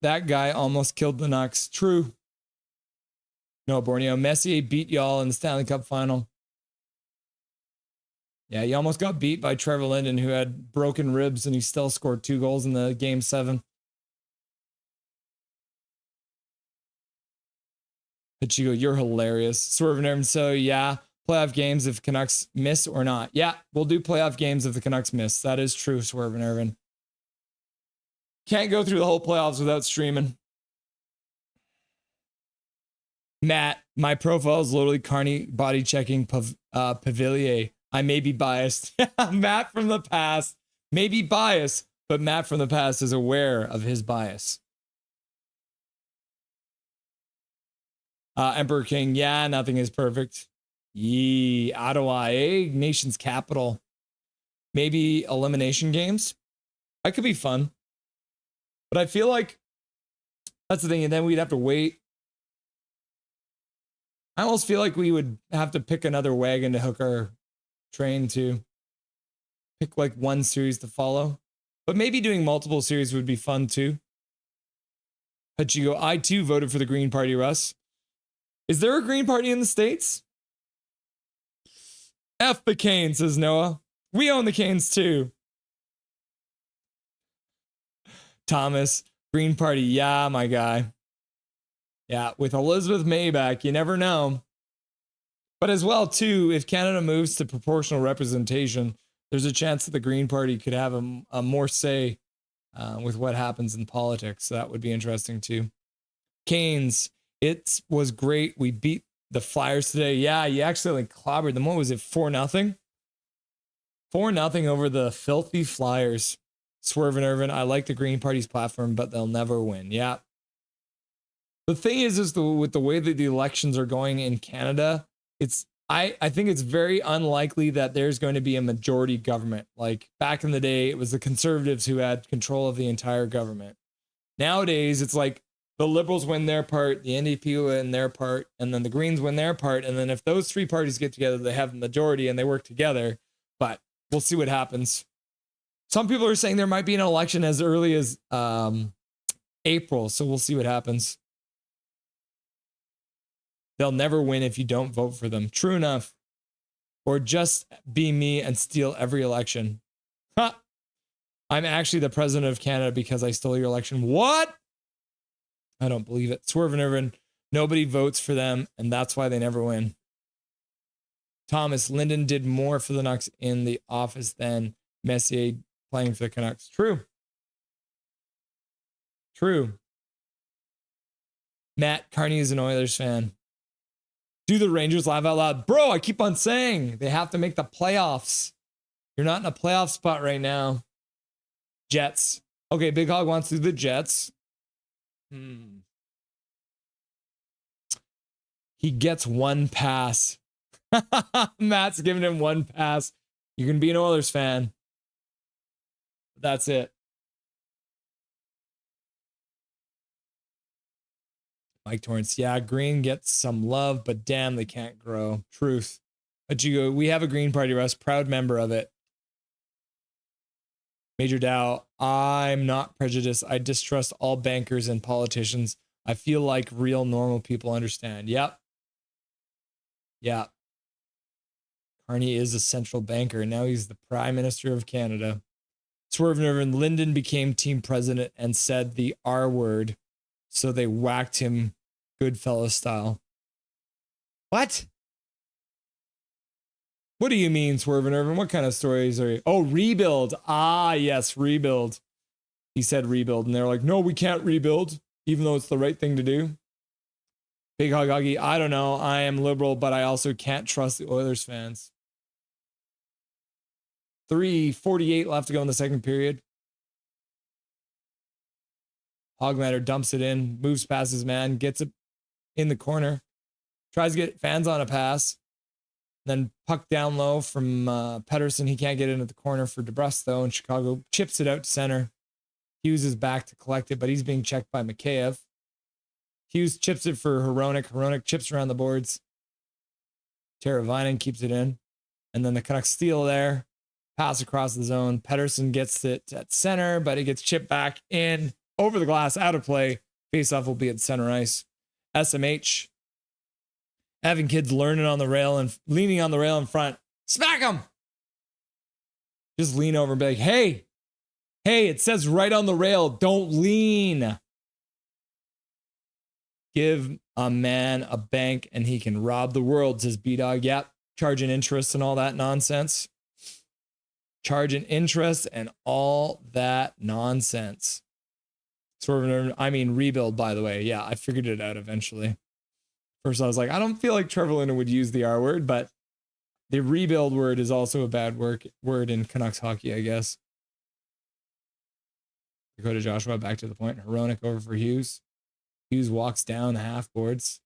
that guy almost killed the Canucks. True. No, Borneo. Messier beat y'all in the Stanley Cup final. Yeah, he almost got beat by Trevor Linden, who had broken ribs, and he still scored 2 goals in the game 7. Hachigo, you're hilarious. Swerve and Irvin, so yeah, playoff games if Canucks miss or not. Yeah, we'll do playoff games if the Canucks miss. That is true, Swerve and Irvin. Can't go through the whole playoffs without streaming. Matt, my profile is literally Carney body checking Pavilier. I may be biased. Matt from the past may be biased, but Matt from the past is aware of his bias. Emperor King, yeah, nothing is perfect. Yee, Ottawa, nation's capital. Maybe elimination games. That could be fun. But I feel like that's the thing, and then we'd have to wait. I almost feel like we would have to pick another wagon to hook our train to. Pick like one series to follow. But maybe doing multiple series would be fun too. Hachigo, I too voted for the Green Party, Russ. Is there a Green Party in the States? F the Canes, says Noah. We own the Canes too. Thomas, Green Party, yeah, my guy. Yeah, with Elizabeth May back, you never know. But as well, too, if Canada moves to proportional representation, there's a chance that the Green Party could have a more say with what happens in politics. So that would be interesting, too. Canes, it was great. We beat the Flyers today. Yeah, you actually clobbered them. What was it, 4-0? 4-0 over the filthy Flyers. Swerve and Irvin, I like the Green Party's platform, but they'll never win. Yeah. The thing is with the way that the elections are going in Canada, I think it's very unlikely that there's going to be a majority government. Like back in the day, it was the Conservatives who had control of the entire government. Nowadays, it's like the Liberals win their part, the NDP win their part, and then the Greens win their part. And then if those 3 parties get together, they have the majority and they work together. But we'll see what happens. Some people are saying there might be an election as early as April, so we'll see what happens. They'll never win if you don't vote for them. True enough. Or just be me and steal every election. Ha! I'm actually the president of Canada because I stole your election. What? I don't believe it. Swerve and Irvin. Nobody votes for them, and that's why they never win. Thomas Linden did more for the Canucks in the office than Messier playing for the Canucks. True. True. Matt Carney is an Oilers fan. Do the Rangers laugh out loud? Bro, I keep on saying they have to make the playoffs. You're not in a playoff spot right now. Jets. Okay, Big Hog wants to do the Jets. He gets one pass. Matt's giving him one pass. You can be an Oilers fan. That's it. Mike Torrance. Yeah, Green gets some love, but damn, they can't grow. Truth. But you go, we have a Green Party, Russ. Proud member of it. Major Dow. I'm not prejudiced. I distrust all bankers and politicians. I feel like real normal people understand. Yep. Yeah. Carney is a central banker, and now he's the Prime Minister of Canada. Swerve Nervin. Linden became team president and said the R word, so they whacked him Goodfellas style. What? What do you mean, Swerve and Irvin? What kind of stories are you? Oh, rebuild. Ah, yes, rebuild. He said rebuild, and they're like, no, we can't rebuild, even though it's the right thing to do. Big Hog Hoggy, I don't know. I am liberal, but I also can't trust the Oilers fans. 3:48 left to go in the second period. Hogmatter dumps it in, moves past his man, gets it in the corner, tries to get fans on a pass, then puck down low from Pedersen. He can't get into the corner for DeBrusque, though, and Chicago chips it out to center. Hughes is back to collect it, but he's being checked by Mikheyev. Hughes chips it for Hronek. Hronek chips around the boards. Teravainen keeps it in. And then the Canucks steal there. Pass across the zone. Pedersen gets it at center, but it gets chipped back in. Over the glass, out of play. Faceoff will be at center ice. SMH. Having kids learning on the rail and leaning on the rail in front. Smack them! Just lean over and be like, hey, it says right on the rail, don't lean. Give a man a bank and he can rob the world, says B-Dog. Yep, charging interest and all that nonsense. Charging interest and all that nonsense. I mean, rebuild, by the way. Yeah, I figured it out eventually. First, I was like, I don't feel like Trevor Linden would use the R word, but the rebuild word is also a bad word in Canucks hockey, I guess. Dakota Joshua back to the point. Hronek over for Hughes. Hughes walks down the half boards.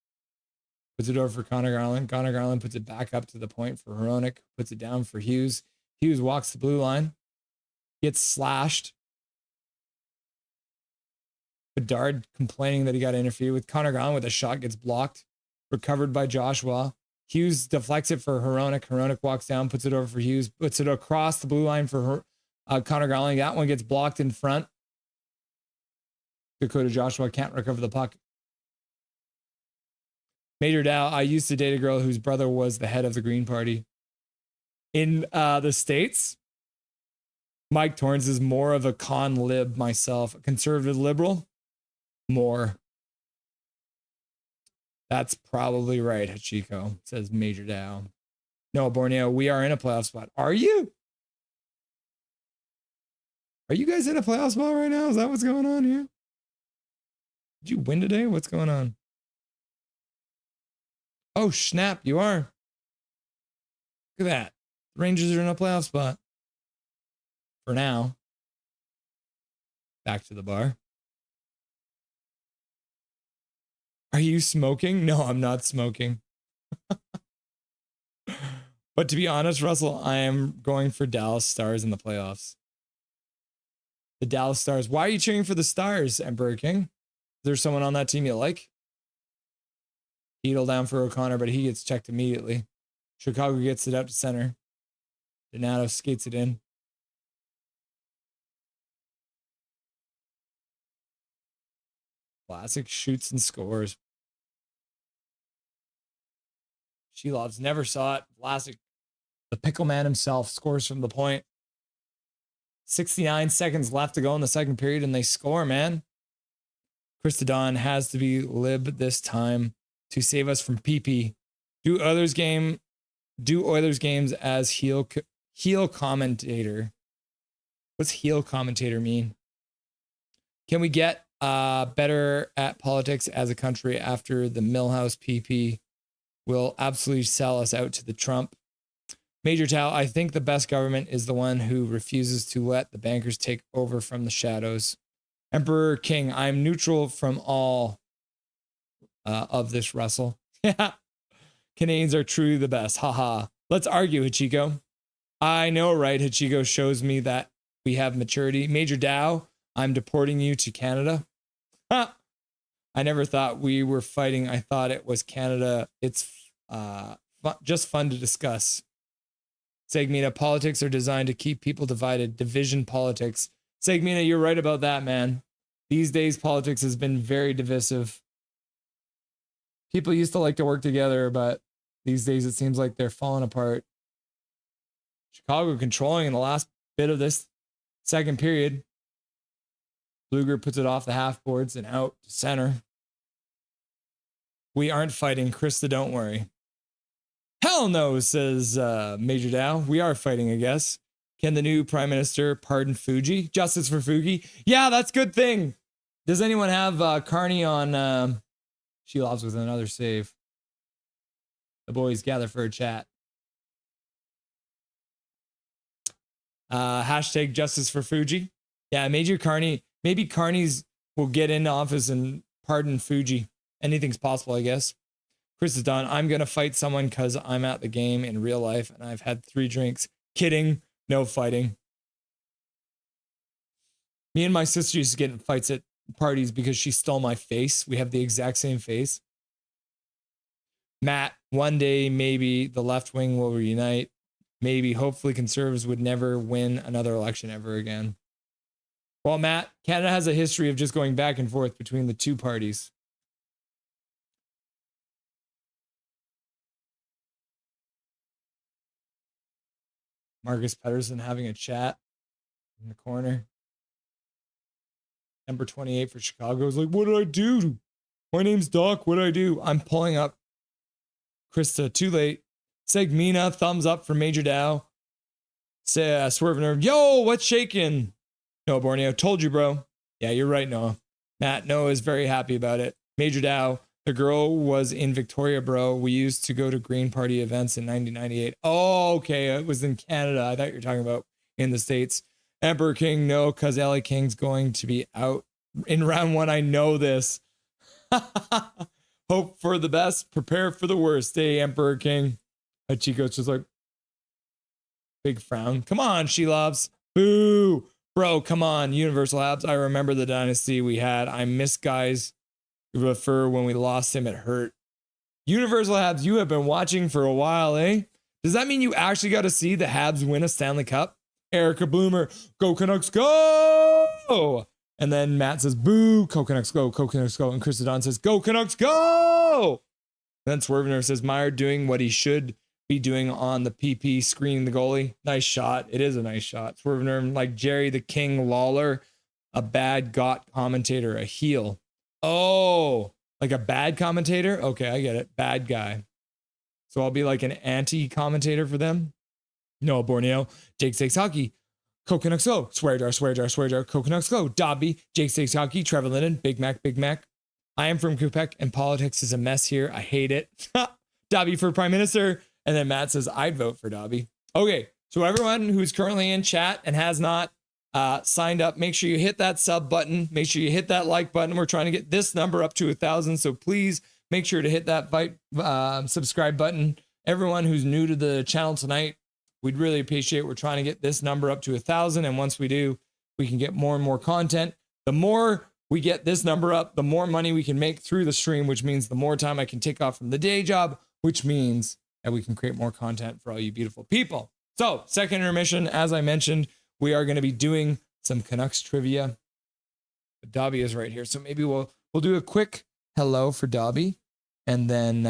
Puts it over for Connor Garland. Connor Garland puts it back up to the point for Hronek. Puts it down for Hughes. Hughes walks the blue line. Gets slashed. Bedard complaining that he got interfered with. Connor Garland with a shot gets blocked. Recovered by Joshua. Hughes deflects it for Hronek. Hronek walks down, puts it over for Hughes. Puts it across the blue line for Connor Garland. That one gets blocked in front. Dakota Joshua can't recover the puck. Major Dow, I used to date a girl whose brother was the head of the Green Party. In the States, Mike Torrance is more of a con lib myself. A conservative liberal? More. That's probably right, Hachiko, says Major Dow. No, Borneo, we are in a playoff spot. Are you? Are you guys in a playoff spot right now? Is that what's going on here? Did you win today? What's going on? Oh, snap, you are. Look at that. The Rangers are in a playoff spot. For now. Back to the bar. Are you smoking? No, I'm not smoking. But to be honest, Russell, I am going for Dallas Stars in the playoffs. The Dallas Stars. Why are you cheering for the Stars, Emperor King? Is there someone on that team you like? Heedle down for O'Connor, but he gets checked immediately. Chicago gets it out to center. Donato skates it in. Classic shoots and scores. Shelovs never saw it. Vlasic, the pickle man himself, scores from the point. 69 seconds left to go in the second period, and they score, man. Christodon has to be lib this time to save us from PP. Do Oilers games as heel commentator. What's heel commentator mean? Can we get better at politics as a country after the Millhouse PP will absolutely sell us out to the Trump? Major Tao, I think the best government is the one who refuses to let the bankers take over from the shadows. Emperor King, I'm neutral from all of this, Russell. Yeah. Canadians are truly the best. Haha. Let's argue, Hachiko. I know, right? Hachiko shows me that we have maturity. Major Dow, I'm deporting you to Canada. Ha! I never thought we were fighting. I thought it was Canada. It's just fun to discuss. Segmina, politics are designed to keep people divided. Division politics. Segmina, you're right about that, man. These days, politics has been very divisive. People used to like to work together, but these days it seems like they're falling apart. Chicago controlling in the last bit of this second period. Bluger puts it off the half boards and out to center. We aren't fighting, Krista, don't worry. Hell no, says Major Dow. We are fighting, I guess. Can the new prime minister pardon Fuji? Justice for Fuji? Yeah, that's a good thing. Does anyone have Carney on Shelovs with another save? The boys gather for a chat. Hashtag justice for Fuji. Yeah, Major Carney. Maybe Carney's will get into office and pardon Fuji. Anything's possible, I guess. Chris is done. I'm going to fight someone because I'm at the game in real life and I've had 3 drinks. Kidding. No fighting. Me and my sister used to get in fights at parties because she stole my face. We have the exact same face. Matt, one day maybe the left wing will reunite. Maybe, hopefully, conservatives would never win another election ever again. Well, Matt, Canada has a history of just going back and forth between the two parties. Marcus Pedersen having a chat in the corner. Number 28 for Chicago is like, what did I do? My name's Doc. What did I do? I'm pulling up Krista. Too late. Segmina, thumbs up for Major Dow. Say, Swerve Nerve. Yo, what's shaking? Noah Borneo. Told you, bro. Yeah, you're right, Noah. Matt, Noah is very happy about it. Major Dow. The girl was in Victoria, bro. We used to go to Green Party events in 1998. Oh, okay. It was in Canada. I thought you were talking about in the States. Emperor King, no, because LA King's going to be out in round 1. I know this. Hope for the best. Prepare for the worst. Hey, Emperor King. Chico's just like, big frown. Come on, Shelovs. Boo. Bro, come on. Universal Habs. I remember the dynasty we had. I miss guys refer when we lost him. It hurt. Universal Habs, you have been watching for a while, eh? Does that mean you actually got to see the Habs win a Stanley Cup? Erica Bloomer, go Canucks, go! And then Matt says, boo, go Canucks, go, go Canucks, go. And Chris Don says, go Canucks, go! And then Swervener says, Meyer doing what he should be doing on the PP, screening the goalie. Nice shot. It is a nice shot. Swervener, like Jerry the King Lawler, a bad got commentator, a heel. Oh, like a bad commentator? Okay, I get it. Bad guy. So I'll be like an anti-commentator for them. Noah Borneo, Jake Stakes Hockey, Coconuts Go, Swear Jar, Coconuts Go, Dobby, Jake Stakes Hockey, Trevor Linden, Big Mac. I am from Quebec and politics is a mess here. I hate it. Dobby for Prime Minister. And then Matt says, I'd vote for Dobby. Okay, so everyone who's currently in chat and has not signed up, make sure you hit that sub button. Make sure you hit that like button. We're trying to get this number up to 1,000. So please make sure to hit that subscribe button. Everyone who's new to the channel tonight, we'd really appreciate it. We're trying to get this number up to 1,000. And once we do, we can get more and more content. The more we get this number up, the more money we can make through the stream, which means the more time I can take off from the day job, which means that we can create more content for all you beautiful people. So, second intermission, as I mentioned, we are going to be doing some Canucks trivia. Dobby is right here, so maybe we'll do a quick hello for Dobby, and then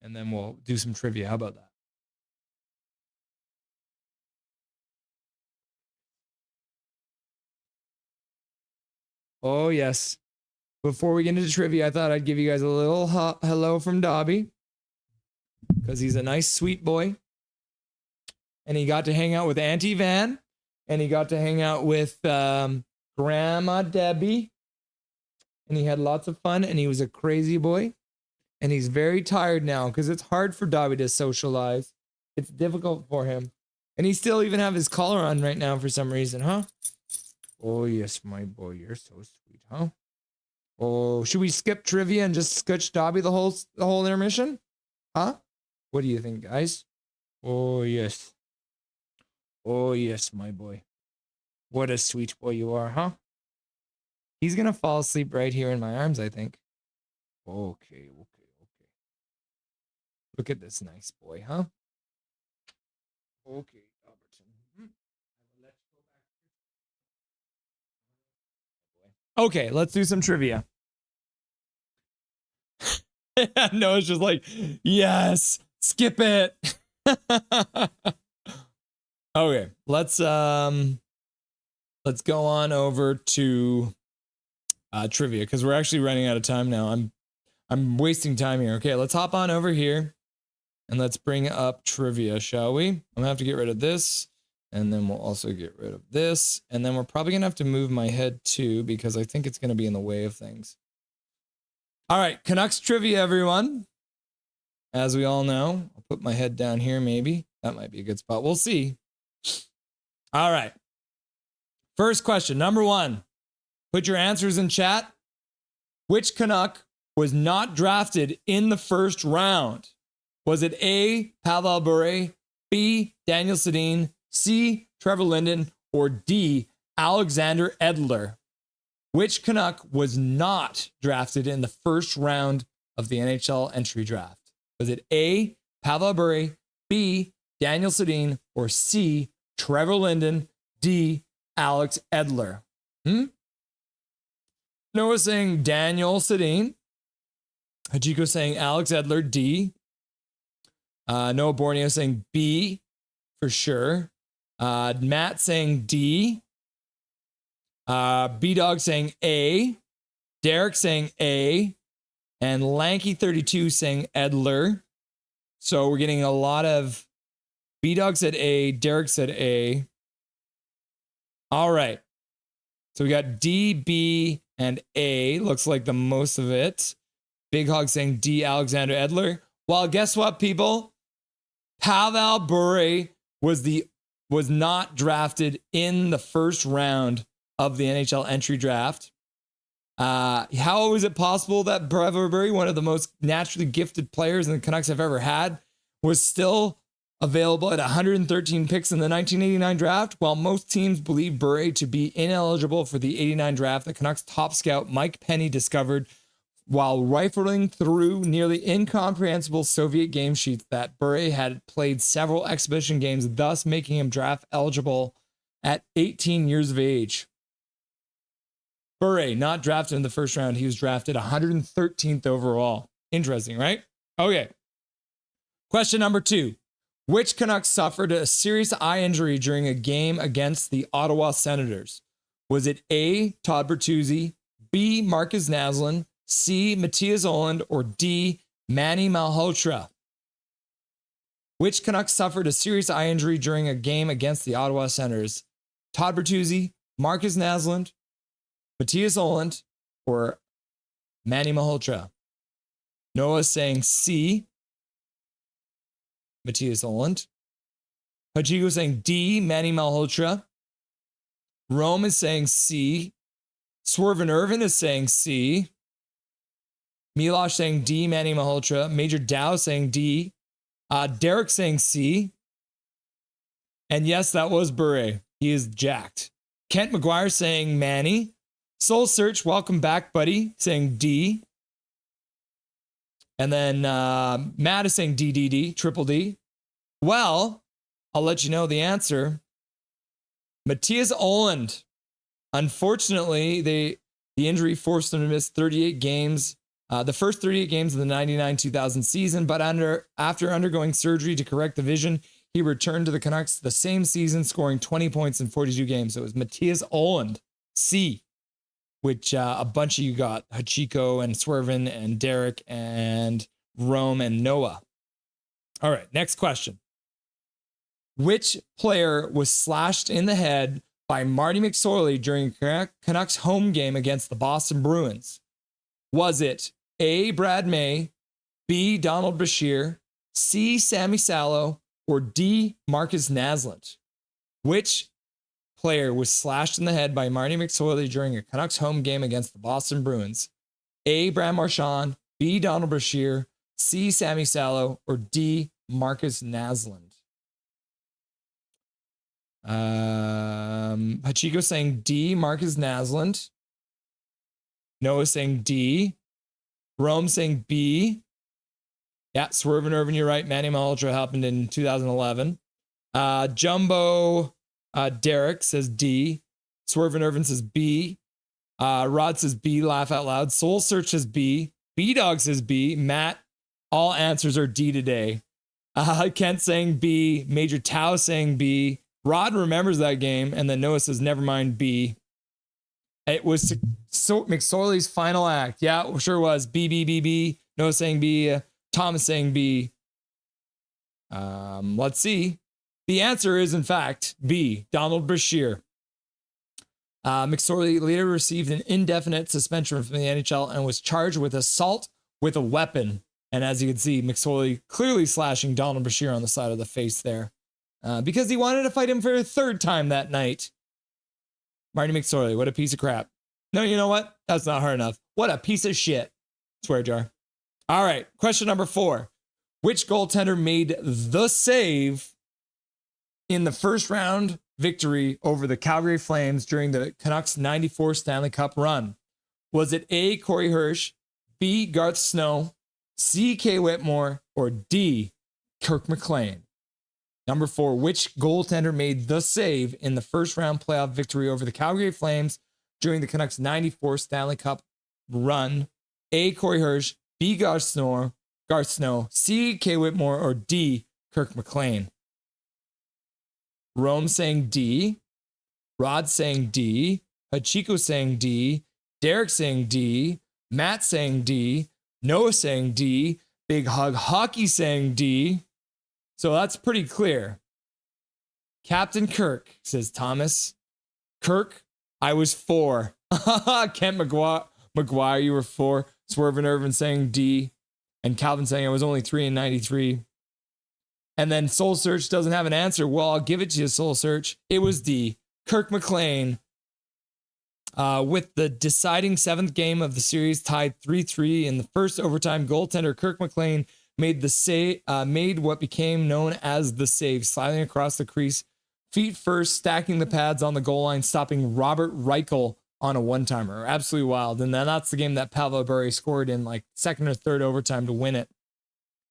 and then we'll do some trivia. How about that? Oh, yes. Before we get into trivia, I thought I'd give you guys a little hello from Dobby, because he's a nice, sweet boy. And he got to hang out with Auntie Van, and he got to hang out with Grandma Debbie, and he had lots of fun, and he was a crazy boy. And he's very tired now because it's hard for Dobby to socialize. It's difficult for him. And he still even have his collar on right now for some reason, huh? Oh, yes, my boy. You're so sweet, huh? Oh, should we skip trivia and just scutch Dobby the whole intermission? Huh? What do you think, guys? Oh, yes. Oh, yes, my boy. What a sweet boy you are, huh? He's going to fall asleep right here in my arms, I think. Okay. Look at this nice boy, huh? Okay, Albertson. Okay, let's do some trivia. No, it's just like, yes, skip it. Okay, let's go on over to trivia because we're actually running out of time now. I'm wasting time here. Okay, let's hop on over here and let's bring up trivia, shall we? I'm gonna have to get rid of this, and then we'll also get rid of this, and then we're probably gonna have to move my head too because I think it's gonna be in the way of things. All right, Canucks trivia, everyone. As we all know, I'll put my head down here maybe. That might be a good spot. We'll see. All right. First question, number 1. Put your answers in chat. Which Canuck was not drafted in the first round? Was it A, Pavel Bure, B, Daniel Sedin, C, Trevor Linden, or D, Alexander Edler? Which Canuck was not drafted in the first round of the NHL entry draft? Was it A, Pavel Bure, B, Daniel Sedin, or C, Trevor Linden, D, Alex Edler? Noah saying Daniel Sedin. Hajiko saying Alex Edler, D. Noah Borneo saying B for sure. Matt saying D. B-Dog saying A. Derek saying A. And Lanky32 saying Edler. So we're getting a lot of B-Dog said A. Derek said A. All right. So we got D, B, and A. Looks like the most of it. Big Hog saying D, Alexander Edler. Well, guess what, people? Pavel Bure was not drafted in the first round of the NHL entry draft. How is it possible that Pavel Bure, one of the most naturally gifted players in the Canucks have ever had, was still available at 113 picks in the 1989 draft? While most teams believe Bure to be ineligible for the 89 draft, the Canucks top scout Mike Penny discovered while rifling through nearly incomprehensible Soviet game sheets that Bure had played several exhibition games, thus making him draft eligible at 18 years of age. Bure, not drafted in the first round. He was drafted 113th overall. Interesting, right? Okay. Question number 2. Which Canucks suffered a serious eye injury during a game against the Ottawa Senators? Was it A, Todd Bertuzzi, B, Marcus Naslund, C, Matthias Oland, or D, Manny Malhotra? Which Canucks suffered a serious eye injury during a game against the Ottawa Senators? Todd Bertuzzi, Marcus Naslund, Matthias Oland, or Manny Malhotra? Noah saying C, Matthias Oland. Hachiko saying D, Manny Malhotra. Rome is saying C. Swervin Irvin is saying C. Milosh saying D, Manny Malhotra. Major Dow saying D. Derek saying C. And yes, that was Bure. He is jacked. Kent McGuire saying Manny. Soul Search, welcome back, buddy, saying D. And then Matt is saying DDD, triple D. Well, I'll let you know the answer. Matthias Oland. Unfortunately, the injury forced him to miss 38 games The first 38 games of the 99-2000 season, but after undergoing surgery to correct the vision, he returned to the Canucks the same season, scoring 20 points in 42 games. So it was Matthias Oland, C, which a bunch of you got. Hachiko and Swervin and Derek and Rome and Noah. All right, next question. Which player was slashed in the head by Marty McSorley during Canucks home game against the Boston Bruins? Was it A, Brad May, B, Donald Bashir, C, Sammy Sallow, or D, Marcus Naslund? Which player was slashed in the head by Marty McSorley during a Canucks home game against the Boston Bruins? A, Brad Marchand, B, Donald Bashir, C, Sammy Sallow, or D, Marcus Naslund? Hachiko saying D, Marcus Naslund. Noah saying D. Rome saying B. Yeah, Swerve and Irvin, you're right. Manny Ultra happened in 2011. Jumbo Derek says D. Swerve and Irvin says B. Rod says B, laugh out loud. Soul Search says B. B-Dog says B. Matt, all answers are D today. Kent saying B. Major Tao saying B. Rod remembers that game, and then Noah says, never mind, B. It was McSorley's final act. Yeah, it sure was. B, B, B, B. Noah saying B. Thomas saying B. Let's see. The answer is, in fact, B, Donald Bashir. McSorley later received an indefinite suspension from the NHL and was charged with assault with a weapon. And as you can see, McSorley clearly slashing Donald Bashir on the side of the face there. Because he wanted to fight him for a third time that night. Marty McSorley, what a piece of crap. No, you know what? That's not hard enough. What a piece of shit. Swear jar. All right, question number 4. Which goaltender made the save in the first round victory over the Calgary Flames during the Canucks 94 Stanley Cup run? Was it A, Corey Hirsch, B, Garth Snow, C, Kay Whitmore, or D, Kirk McLean? Number 4, which goaltender made the save in the first round playoff victory over the Calgary Flames during the Canucks 94 Stanley Cup run? A, Corey Hirsch, B, Garth Snow, C, Kay Whitmore, or D, Kirk McLean? Rome saying D, Rod saying D, Hachiko saying D, Derek saying D, Matt saying D, Noah saying D, Big Hug Hockey saying D. So that's pretty clear. Captain Kirk, says Thomas. Kirk, I was 4. Kent McGuire, you were 4. Swerve and Irvin saying D. And Calvin saying I was only 3 in 93. And then Soul Search doesn't have an answer. Well, I'll give it to you, Soul Search. It was D. Kirk McLean. With the deciding 7th game of the series tied 3-3 in the first overtime, goaltender Kirk McLean made what became known as the save, sliding across the crease, feet first, stacking the pads on the goal line, stopping Robert Reichel on a one-timer. Absolutely wild. And then that's the game that Pavel Bure scored in like second or third overtime to win it.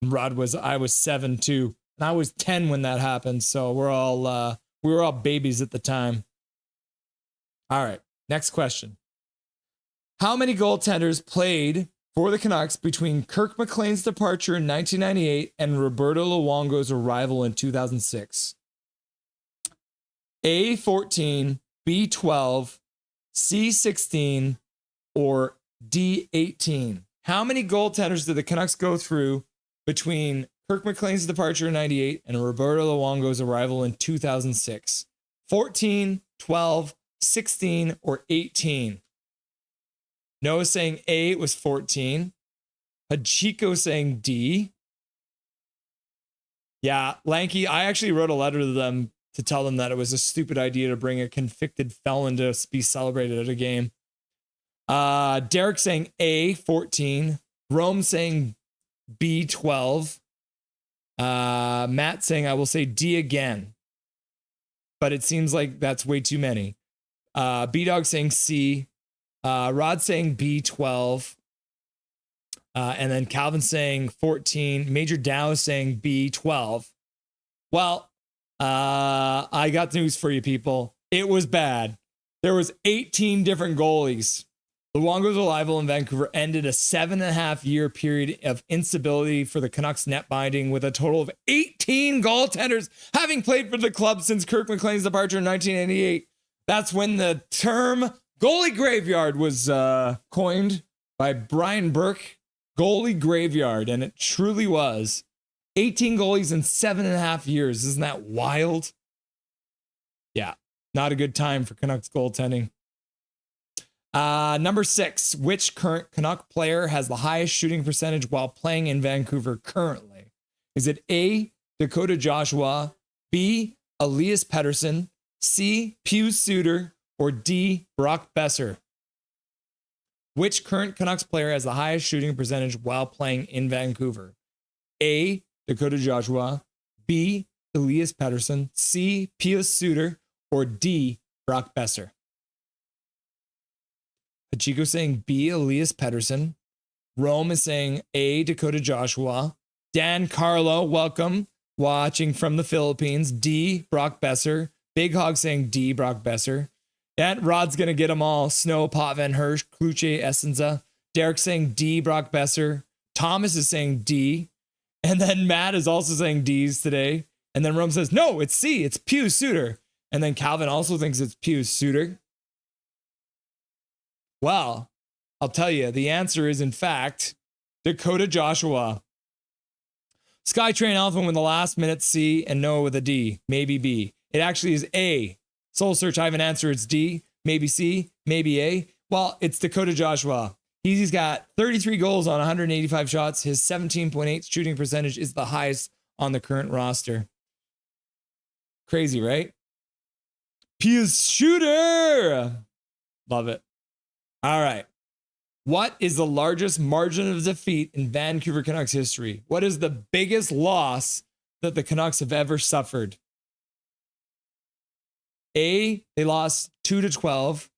I was 7 too, and I was 10 when that happened. So we were all babies at the time. All right, next question. How many goaltenders played for the Canucks between Kirk McLean's departure in 1998 and Roberto Luongo's arrival in 2006? A, 14, B, 12, C, 16, or D, 18? How many goaltenders did the Canucks go through between Kirk McLean's departure in 98 and Roberto Luongo's arrival in 2006? 14, 12, 16, or 18? Noah saying A, it was 14. Hachiko saying D. Yeah, Lanky, I actually wrote a letter to them to tell them that it was a stupid idea to bring a convicted felon to be celebrated at a game. Derek saying A, 14. Rome saying B, 12. Matt saying I will say D again. But it seems like that's way too many. B-Dog saying C. Rod saying B, 12. And then Calvin saying 14. Major Dow saying B, 12. Well, I got news for you people. It was bad. There was 18 different goalies. Luongo's arrival in Vancouver ended a 7.5-year period of instability for the Canucks net binding, with a total of 18 goaltenders having played for the club since Kirk McLean's departure in 1988. That's when the term goalie graveyard was coined by Brian Burke. Goalie graveyard, and it truly was. 18 goalies in 7.5 years. Isn't that wild? Yeah, not a good time for Canucks goaltending. Number 6, which current Canuck player has the highest shooting percentage while playing in Vancouver currently? Is it A, Dakota Joshua, B, Elias Pettersson, C, Pius Suter, or D, Brock Besser? Which current Canucks player has the highest shooting percentage while playing in Vancouver? A, Dakota Joshua, B, Elias Pettersson, C, Pius Suter, or D, Brock Besser? Hachiko saying B, Elias Pettersson. Rome is saying A, Dakota Joshua. Dan Carlo, welcome, watching from the Philippines. D, Brock Besser. Big Hog saying D, Brock Besser. And Rod's going to get them all. Snow, Potvin, Hirsch, Kluche, Essenza. Derek saying D, Brock Besser. Thomas is saying D. And then Matt is also saying D's today. And then Rome says, no, it's C, it's Pius Suter. And then Calvin also thinks it's Pius Suter. Well, I'll tell you, the answer is, in fact, Dakota Joshua. Skytrain Alpha with the last minute C and Noah with a D, maybe B. It actually is A. Soul Search, I have an answer. It's D, maybe C, maybe A. Well, it's Dakota Joshua. He's got 33 goals on 185 shots. His 17.8 shooting percentage is the highest on the current roster. Crazy, right? Pius Shooter. Love it. All right. What is the largest margin of defeat in Vancouver Canucks history? What is the biggest loss that the Canucks have ever suffered? A, they lost 2-12.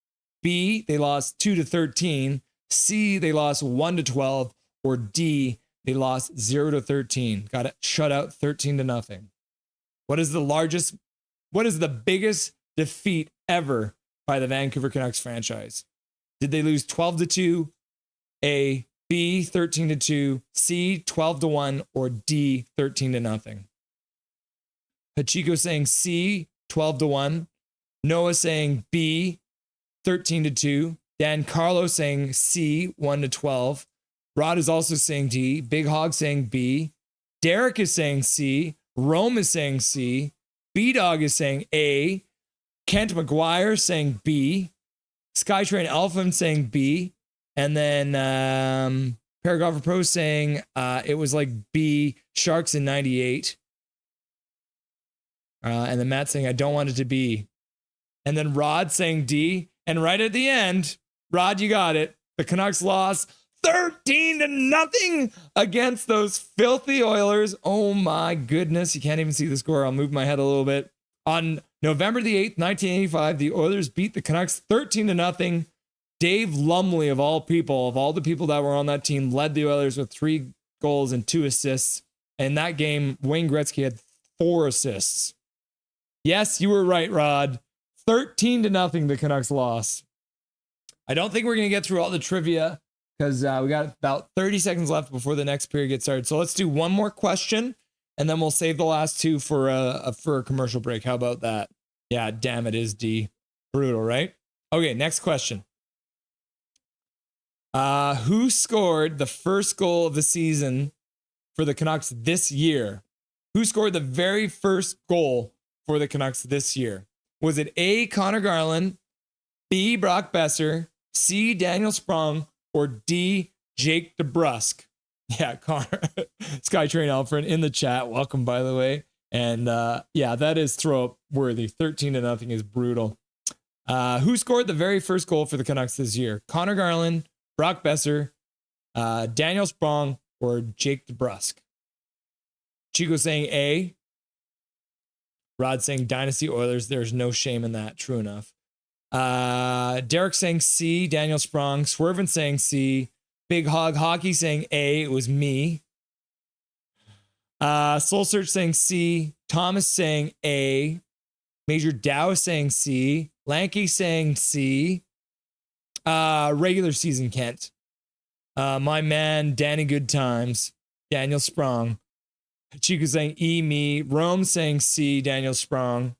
B, they lost 2-13. C, they lost 1-12. Or D, they lost 0-13. Got it shut out 13-0. What is the biggest defeat ever by the Vancouver Canucks franchise? Did they lose 12-2, A, B, 13-2, C, 12-1, or D, 13-0? Hachiko saying C, 12-1. Noah saying B, 13-2. Dan Carlo saying C, 1-12. Rod is also saying D. Big Hog saying B. Derek is saying C. Rome is saying C. B-Dog is saying A. Kent McGuire saying B. Skytrain Alpha saying B. And then Paragrapher Pro saying it was like B, Sharks in 98. And then Matt saying, I don't want it to be. And then Rod saying D. And right at the end, Rod, you got it. The Canucks lost 13-0 against those filthy Oilers. Oh my goodness. You can't even see the score. I'll move my head a little bit. On November the 8th, 1985, the Oilers beat the Canucks 13-0. Dave Lumley, of all the people that were on that team, led the Oilers with 3 goals and 2 assists. In that game, Wayne Gretzky had 4 assists. Yes, you were right, Rod. 13-0 the Canucks lost. I don't think we're going to get through all the trivia because we got about 30 seconds left before the next period gets started. So let's do one more question. And then we'll save the last 2 for a commercial break. How about that? Yeah, damn, it is D. Brutal, right? Okay, next question. Who scored the first goal of the season for the Canucks this year? Who scored the very first goal for the Canucks this year? Was it A, Connor Garland, B, Brock Besser, C, Daniel Sprong, or D, Jake DeBrusk? Yeah, Connor. Skytrain Alfred in the chat. Welcome, by the way. And yeah, that is throw-up worthy. 13-0 is brutal. Who scored the very first goal for the Canucks this year? Connor Garland, Brock Besser, Daniel Sprong, or Jake DeBrusk? Chico saying A. Rod saying Dynasty Oilers. There's no shame in that. True enough. Derek saying C. Daniel Sprong. Swervin saying C. Big Hog Hockey saying A. It was me. Soul Search saying C. Thomas saying A. Major Dow saying C. Lanky saying C. Regular season Kent. My man, Danny Good Times, Daniel Sprong. Chico saying E, me. Rome saying C, Daniel Sprong.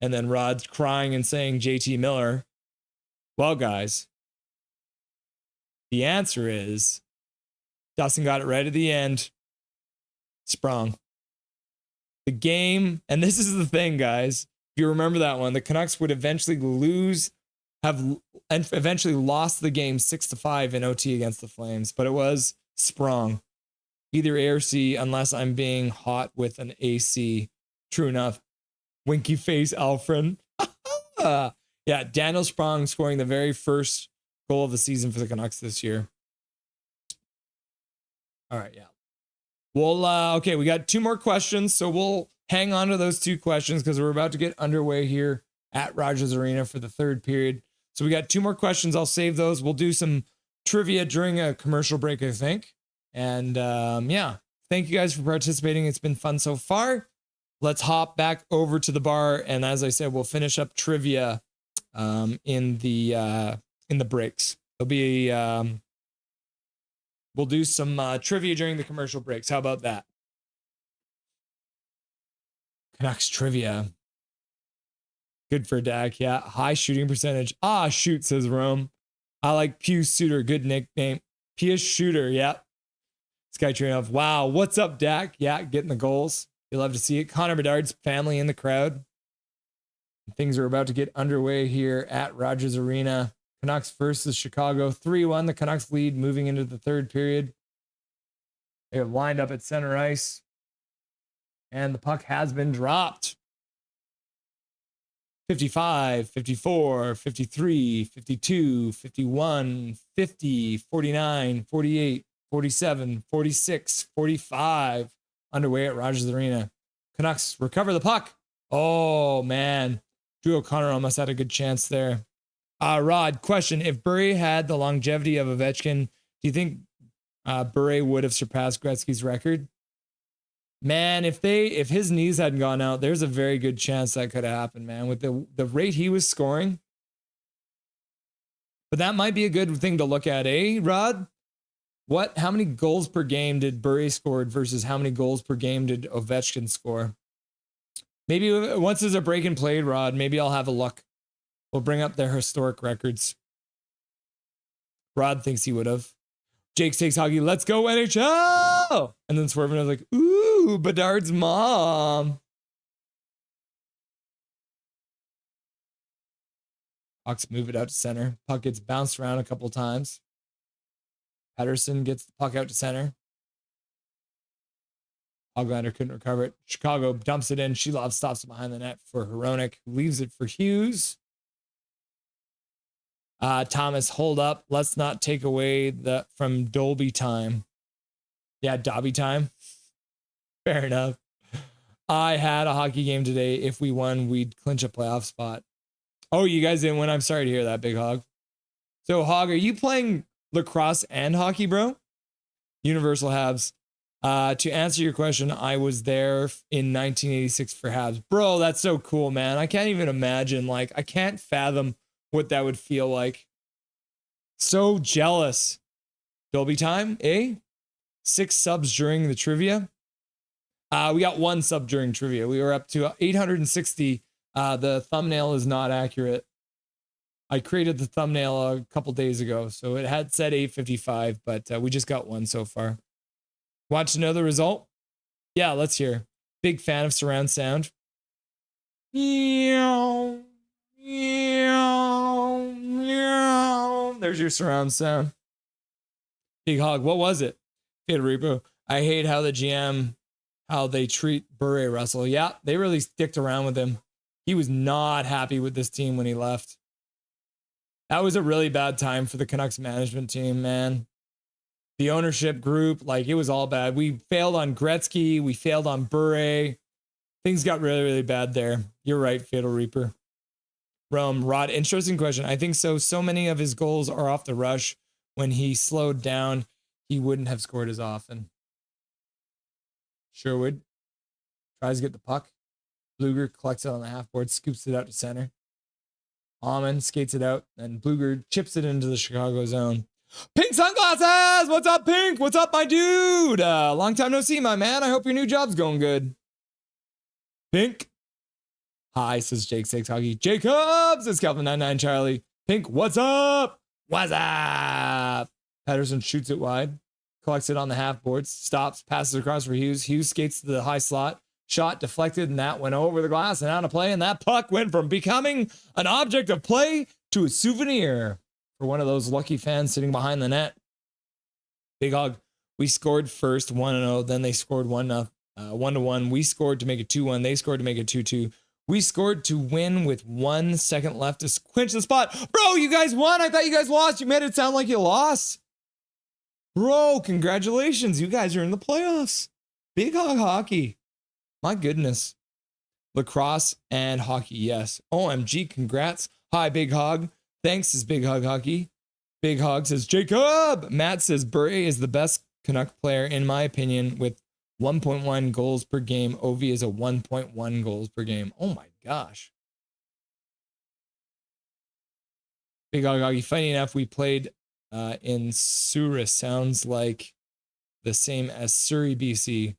And then Rod's crying and saying JT Miller. Well, guys, the answer is Dustin got it right at the end. Sprong. The game, and this is the thing, guys. If you remember that one, the Canucks would eventually eventually lost the game 6-5 in OT against the Flames, but it was Sprong. Either A or C, unless I'm being hot with an AC. True enough. Winky face, Alfred. Yeah, Daniel Sprong scoring the very first goal of the season for the Canucks this year. All right, yeah. Well, okay, we got 2 more questions, so we'll hang on to those 2 questions because we're about to get underway here at Rogers Arena for the 3rd period. So we got 2 more questions. I'll save those. We'll do some trivia during a commercial break, I think. And yeah, thank you guys for participating. It's been fun so far. Let's hop back over to the bar, and as I said, we'll finish up trivia in the breaks. There'll be we'll do some trivia during the commercial breaks. How about that? Canucks trivia. Good for Dak. Yeah. High shooting percentage. Ah, shoot, says Rome. I like Pius Shooter. Good nickname. Pius Shooter. Yeah. Skytrain off. Wow. What's up, Dak? Yeah. Getting the goals. You love to see it. Connor Bedard's family in the crowd. Things are about to get underway here at Rogers Arena. Canucks versus Chicago. 3-1. The Canucks lead moving into the 3rd period. They're lined up at center ice. And the puck has been dropped. 55, 54, 53, 52, 51, 50, 49, 48, 47, 46, 45. Underway at Rogers Arena. Canucks recover the puck. Oh, man. Drew O'Connor almost had a good chance there. Rod, question. If Bure had the longevity of Ovechkin, do you think Bure would have surpassed Gretzky's record? Man, if his knees hadn't gone out, there's a very good chance that could have happened, man, with the rate he was scoring. But that might be a good thing to look at, eh, Rod? How many goals per game did Bure score versus how many goals per game did Ovechkin score? Maybe once there's a break and played, Rod, maybe I'll have a look. We'll bring up their historic records. Rod thinks he would have. Jake takes hockey. Let's go NHL. And then Swervin was like, ooh, Bedard's mom. Hawks move it out to center. Puck gets bounced around a couple times. Patterson gets the puck out to center. Hoglander couldn't recover it. Chicago dumps it in. Shelov stops it behind the net for Hronek, who leaves it for Hughes. Thomas, hold up. Let's not take away from Dolby time. Yeah, Dobby time. Fair enough. I had a hockey game today. If we won, we'd clinch a playoff spot. Oh, you guys didn't win? I'm sorry to hear that, Big Hog. So, Hog, are you playing lacrosse and hockey, bro? Universal Habs. To answer your question, I was there in 1986 for Habs. Bro, that's so cool, man. I can't even imagine. Like, I can't fathom what that would feel like. So jealous. Dolby time, eh? 6 subs during the trivia. We got 1 sub during trivia. We were up to 860. The thumbnail is not accurate. I created the thumbnail a couple days ago, so it had said 855, but we just got 1 so far. Want to know the result? Yeah, let's hear. Big fan of surround sound. Meow, meow, meow. There's your surround sound. Big Hog, what was it? Hey, Repo. I hate how the GM, how they treat Bure, Russell. Yeah, they really sticked around with him. He was not happy with this team when he left. That was a really bad time for the Canucks management team, man. The ownership group, like, it was all bad. We failed on Gretzky. We failed on Bure. Things got really, really bad there. You're right, Fatal Reaper. Rome, Rod, interesting question. I think so. So many of his goals are off the rush. When he slowed down, he wouldn't have scored as often. Sherwood tries to get the puck. Bluger collects it on the half board, scoops it out to center. Almond skates it out, and Bluger chips it into the Chicago zone. Pink sunglasses! What's up, Pink? What's up, my dude? Long time no see, my man. I hope your new job's going good. Pink. Hi, says Jake Six Hockey. Jacobs, says Calvin99 Charlie. Pink, what's up? What's up? Patterson shoots it wide, collects it on the half boards, stops, passes across for Hughes. Hughes skates to the high slot. Shot deflected, and that went over the glass and out of play. And that puck went from becoming an object of play to a souvenir for one of those lucky fans sitting behind the net. Big Hog, we scored first 1-0. Then they scored 1-1. We scored to make it 2-1. They scored to make it 2-2. We scored to win with 1 second left to clinch the spot. Bro, you guys won. I thought you guys lost. You made it sound like you lost. Bro, congratulations. You guys are in the playoffs. Big Hog Hockey. My goodness. Lacrosse and hockey, yes. OMG, congrats. Hi, Big Hog. Thanks, says Big Hog Hockey. Big Hog says, Jacob. Matt says, Bure is the best Canuck player, in my opinion, with 1.1 goals per game. Ovi is a 1.1 goals per game. Oh my gosh. Big Hog Hockey. Funny enough, we played in Surrey. Sounds like the same as Surrey, BC.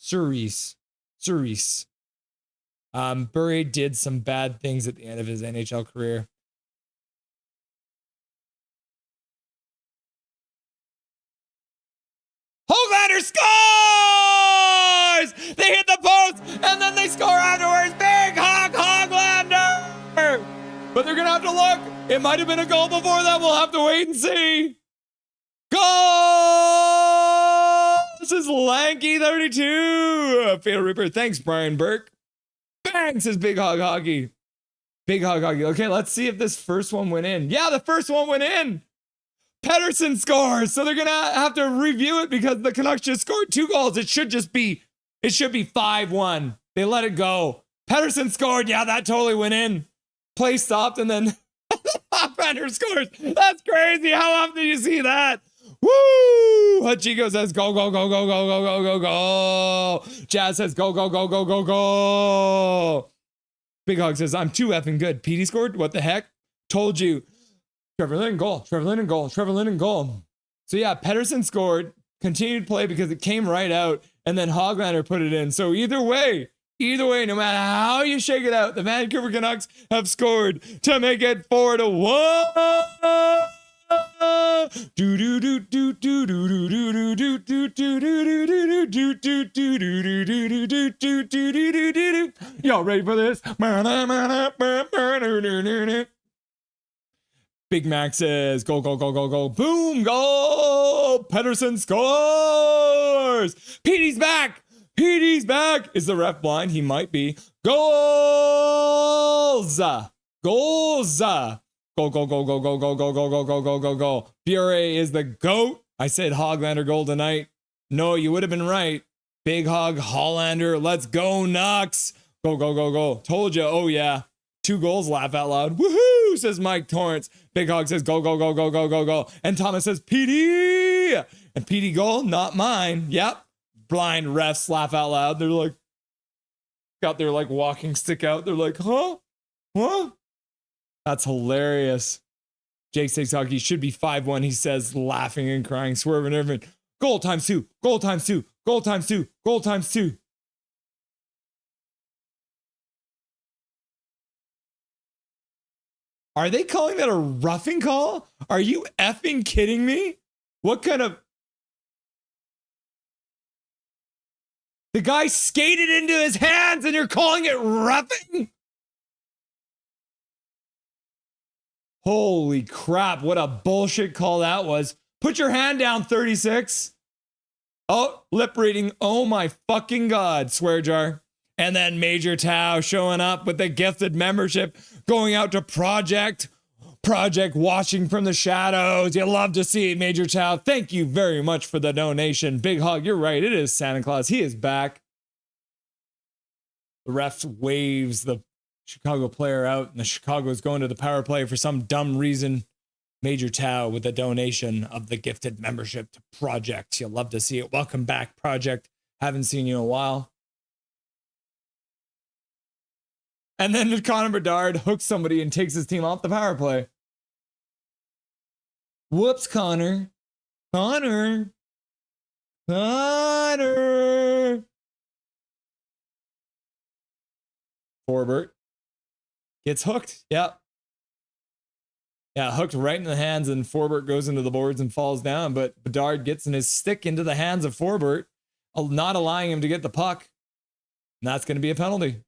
Cerise. Bure did some bad things at the end of his NHL career. Hoglander scores! They hit the post and then they score afterwards. Big Hoglander! But they're gonna have to look. It might have been a goal before that. We'll have to wait and see. Goal! This is Lanky 32. Fatal Reaper. Thanks, Brian Burke. Bang, says Big Hog Hockey. Big Hog Hockey. Okay, let's see if this first one went in. Yeah, the first one went in. Pedersen scores. So they're going to have to review it because the Canucks just scored 2 goals. It should be 5-1. They let it go. Pedersen scored. Yeah, that totally went in. Play stopped and then Bender scores. That's crazy. How often do you see that? Woo! Hachiko says go, go, go, go, go, go, go, go, go. Jazz says go, go, go, go, go, go. Big Hog says, I'm too effing good. Petey scored? What the heck? Told you. Trevor Linden goal. Trevor Linden goal. Trevor Linden goal. So yeah, Pedersen scored. Continued play because it came right out. And then Hoglander put it in. So either way, no matter how you shake it out, the Vancouver Canucks have scored to make it 4-1. Y'all ready for this? Big Mac says, go, go, go, go, go. Boom, goal. Pedersen scores. Petey's back. Petey's back. Is the ref blind? He might be. Goals. Goals. Go, go, go, go, go, go, go, go, go, go, go, go, go. Bure is the GOAT. I said Hoglander goal tonight. No, you would have been right. Big Hog, Hollander. Let's go, Knox. Go, go, go, go. Told you. Oh, yeah. 2 goals, laugh out loud. Woohoo, says Mike Torrance. Big Hog says go, go, go, go, go, go, go. And Thomas says PD. And PD goal, not mine. Yep. Blind refs laugh out loud. They're like, got their like walking stick out. They're like, huh? Huh? That's hilarious. Jake Six Hockey should be 5-1, he says, laughing and crying. Swerve and Irvin. Goal times 2. Goal times 2. Goal times 2. Goal times 2. Are they calling that a roughing call? Are you effing kidding me? What kind of... The guy skated into his hands and you're calling it roughing? Holy crap, what a bullshit call that was. Put your hand down, 36. Oh, lip reading. Oh my fucking God, swear jar. And then Major Tao showing up with the gifted membership, going out to Project watching from the shadows. You love to see it, Major Tao. Thank you very much for the donation. Big hug. You're right. It is Santa Claus. He is back. The ref waves the Chicago player out, and the Chicago is going to the power play for some dumb reason. Major Tao with a donation of the gifted membership to Project. You'll love to see it. Welcome back, Project. Haven't seen you in a while. And then Connor Bedard hooks somebody and takes his team off the power play. Whoops, Connor. Connor. Forbert gets hooked. Yep. Yeah, hooked right in the hands, and Forbert goes into the boards and falls down. But Bedard gets in his stick into the hands of Forbert, not allowing him to get the puck. And that's going to be a penalty.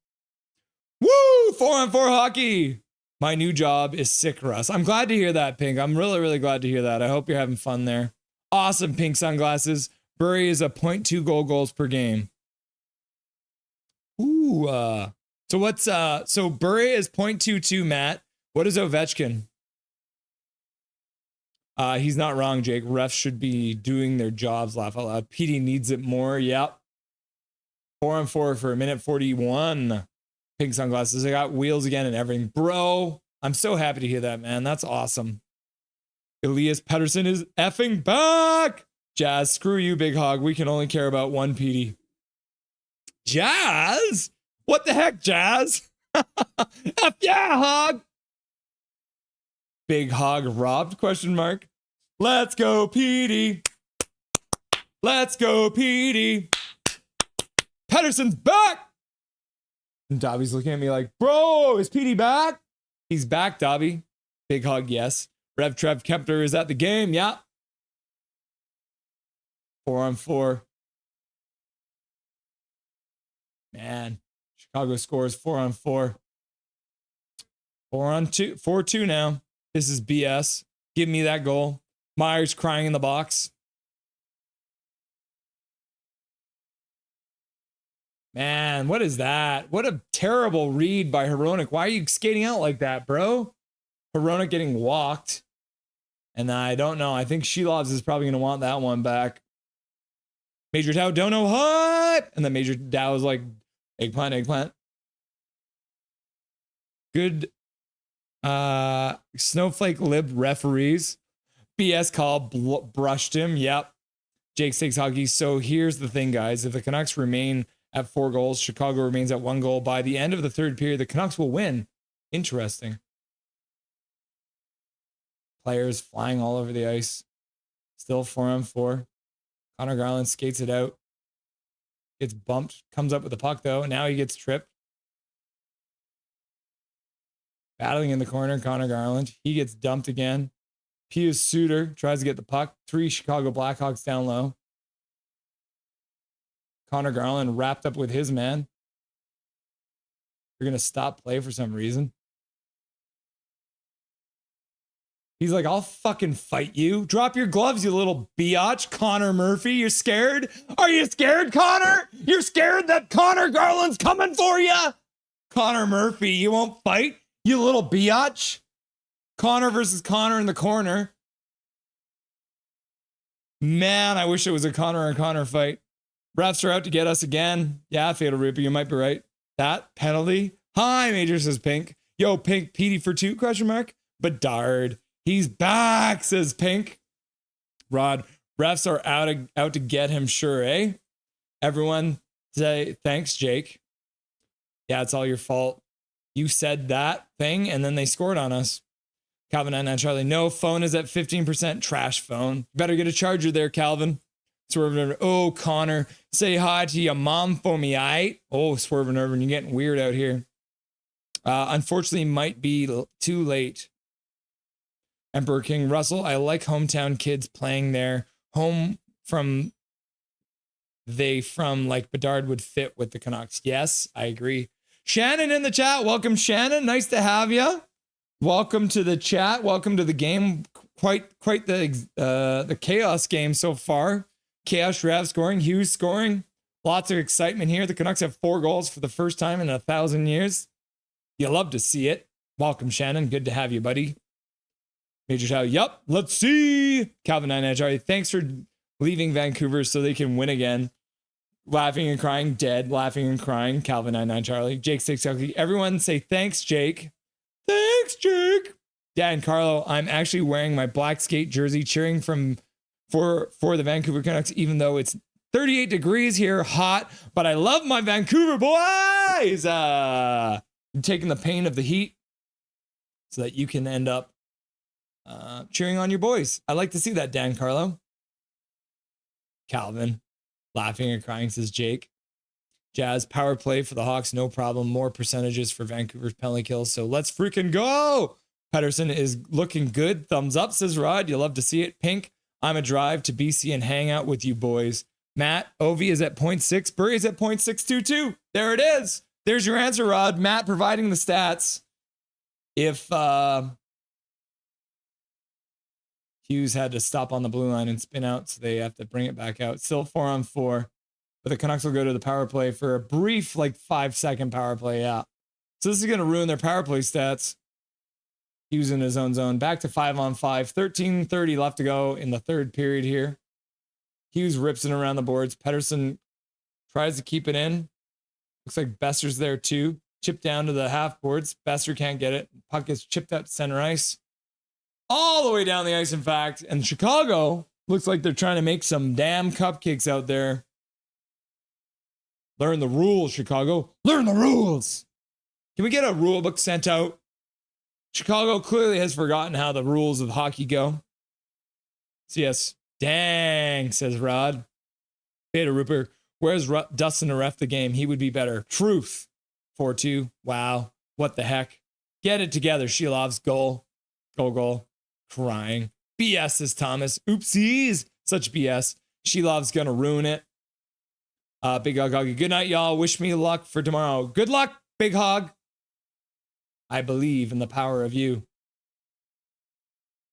Woo! 4-on-4 hockey. My new job is sick, Russ. I'm glad to hear that, Pink. I'm really, really glad to hear that. I hope you're having fun there. Awesome pink sunglasses. Burry is a 0.2 goals per game. Ooh. So what's so Burry is 0.22, Matt. What is Ovechkin? He's not wrong, Jake. Refs should be doing their jobs, laugh out loud. PD needs it more. Yep. 4-on-4 for a minute 41. Pink sunglasses. I got wheels again and everything. Bro, I'm so happy to hear that, man. That's awesome. Elias Pettersson is effing back. Jazz, screw you, Big Hog. We can only care about one PD. Jazz? What the heck, Jazz? F yeah, Hog. Big Hog robbed? Question mark. Let's go, PD. Let's go, PD. Pettersson's back. And Dobby's looking at me like, bro, is PD back? He's back, Dobby. Big Hog, yes. Rev Trev Kempter is at the game. Yeah. 4-on-4. Man, Chicago scores 4-on-4. 4-on-2. 4-2 now. This is BS. Give me that goal. Myers crying in the box. Man, what is that? What a terrible read by Hronek. Why are you skating out like that, bro? Hronek getting walked. And I don't know. I think Shelovs is probably going to want that one back. Major Dow, don't know what. And then Major Dow is like, eggplant, eggplant. Good snowflake lib referees. BS call, brushed him. Yep. Jake Six Hockey. So here's the thing, guys. If the Canucks remain at 4 goals, Chicago remains at 1 goal. By the end of the third period, the Canucks will win. Interesting. Players flying all over the ice. Still 4-on-4. Connor Garland skates it out. Gets bumped. Comes up with the puck, though. Now he gets tripped. Battling in the corner, Connor Garland. He gets dumped again. Pius Suter tries to get the puck. 3 Chicago Blackhawks down low. Connor Garland wrapped up with his man. They're going to stop play for some reason. He's like, I'll fucking fight you. Drop your gloves, you little biatch. Connor Murphy, you're scared? Are you scared, Connor? You're scared that Connor Garland's coming for you? Connor Murphy, you won't fight? You little biatch. Connor versus Connor in the corner. Man, I wish it was a Connor and Connor fight. Refs are out to get us again. Yeah, Fatal Reaper, you might be right. That penalty. Hi, Major, says Pink. Yo, Pink, PD for 2, question mark. Bedard. He's back, says Pink. Rod, refs are out to get him, sure, eh? Everyone say, thanks, Jake. Yeah, it's all your fault. You said that thing, and then they scored on us. Calvin and Charlie, no, phone is at 15%. Trash phone. Better get a charger there, Calvin. Swerve. Oh, Connor, say hi to your mom for me, aight? Oh, Swerve and Irvin, you're getting weird out here. Unfortunately, might be too late. Emperor King Russell, I like hometown kids playing there. Home from like Bedard would fit with the Canucks. Yes, I agree. Shannon in the chat. Welcome, Shannon. Nice to have you. Welcome to the chat. Welcome to the game. Quite the chaos game so far. Chaos Rav scoring, Hughes scoring. Lots of excitement here. The Canucks have 4 goals for the first time in 1,000 years. You love to see it. Welcome, Shannon. Good to have you, buddy. Major Chow, yup, let's see. Calvin 9 thanks for leaving Vancouver so they can win again. Laughing and crying, dead. Laughing and crying. Calvin 99 Charlie. Jake 6 everyone say thanks, Jake. Thanks, Jake. Dan Carlo, I'm actually wearing my black skate jersey, cheering for the Vancouver Canucks, even though it's 38 degrees here, hot. But I love my Vancouver boys. You're taking the pain of the heat so that you can end up cheering on your boys. I like to see that, Dan Carlo. Calvin, laughing and crying, says Jake. Jazz, power play for the Hawks, no problem. More percentages for Vancouver's penalty kills. So let's freaking go. Pedersen is looking good. Thumbs up, says Rod. You love to see it. Pink, I'm a drive to BC and hang out with you boys. Matt, Ovi is at 0.6. Burry is at 0.622. There it is. There's your answer, Rod. Matt providing the stats. If Hughes had to stop on the blue line and spin out, so they have to bring it back out. Still 4-on-4. But the Canucks will go to the power play for a brief, 5-second power play. Yeah. So this is going to ruin their power play stats. Hughes in his own zone. Back to 5-on-5. 13:30 left to go in the third period here. Hughes rips it around the boards. Pedersen tries to keep it in. Looks like Besser's there too. Chipped down to the half boards. Besser can't get it. Puck gets chipped out to center ice. All the way down the ice, in fact. And Chicago looks like they're trying to make some damn cupcakes out there. Learn the rules, Chicago. Learn the rules. Can we get a rule book sent out? Chicago clearly has forgotten how the rules of hockey go. So yes, dang, says Rod. Beta Rupert, where's Dustin to ref the game? He would be better. Truth. 4-2. Wow. What the heck? Get it together. Shilov's goal. Goal. Crying. BS, says Thomas. Oopsies. Such BS. Shilov's going to ruin it. Big Hog Hoggy. Good night, y'all. Wish me luck for tomorrow. Good luck, Big Hog. I believe in the power of you.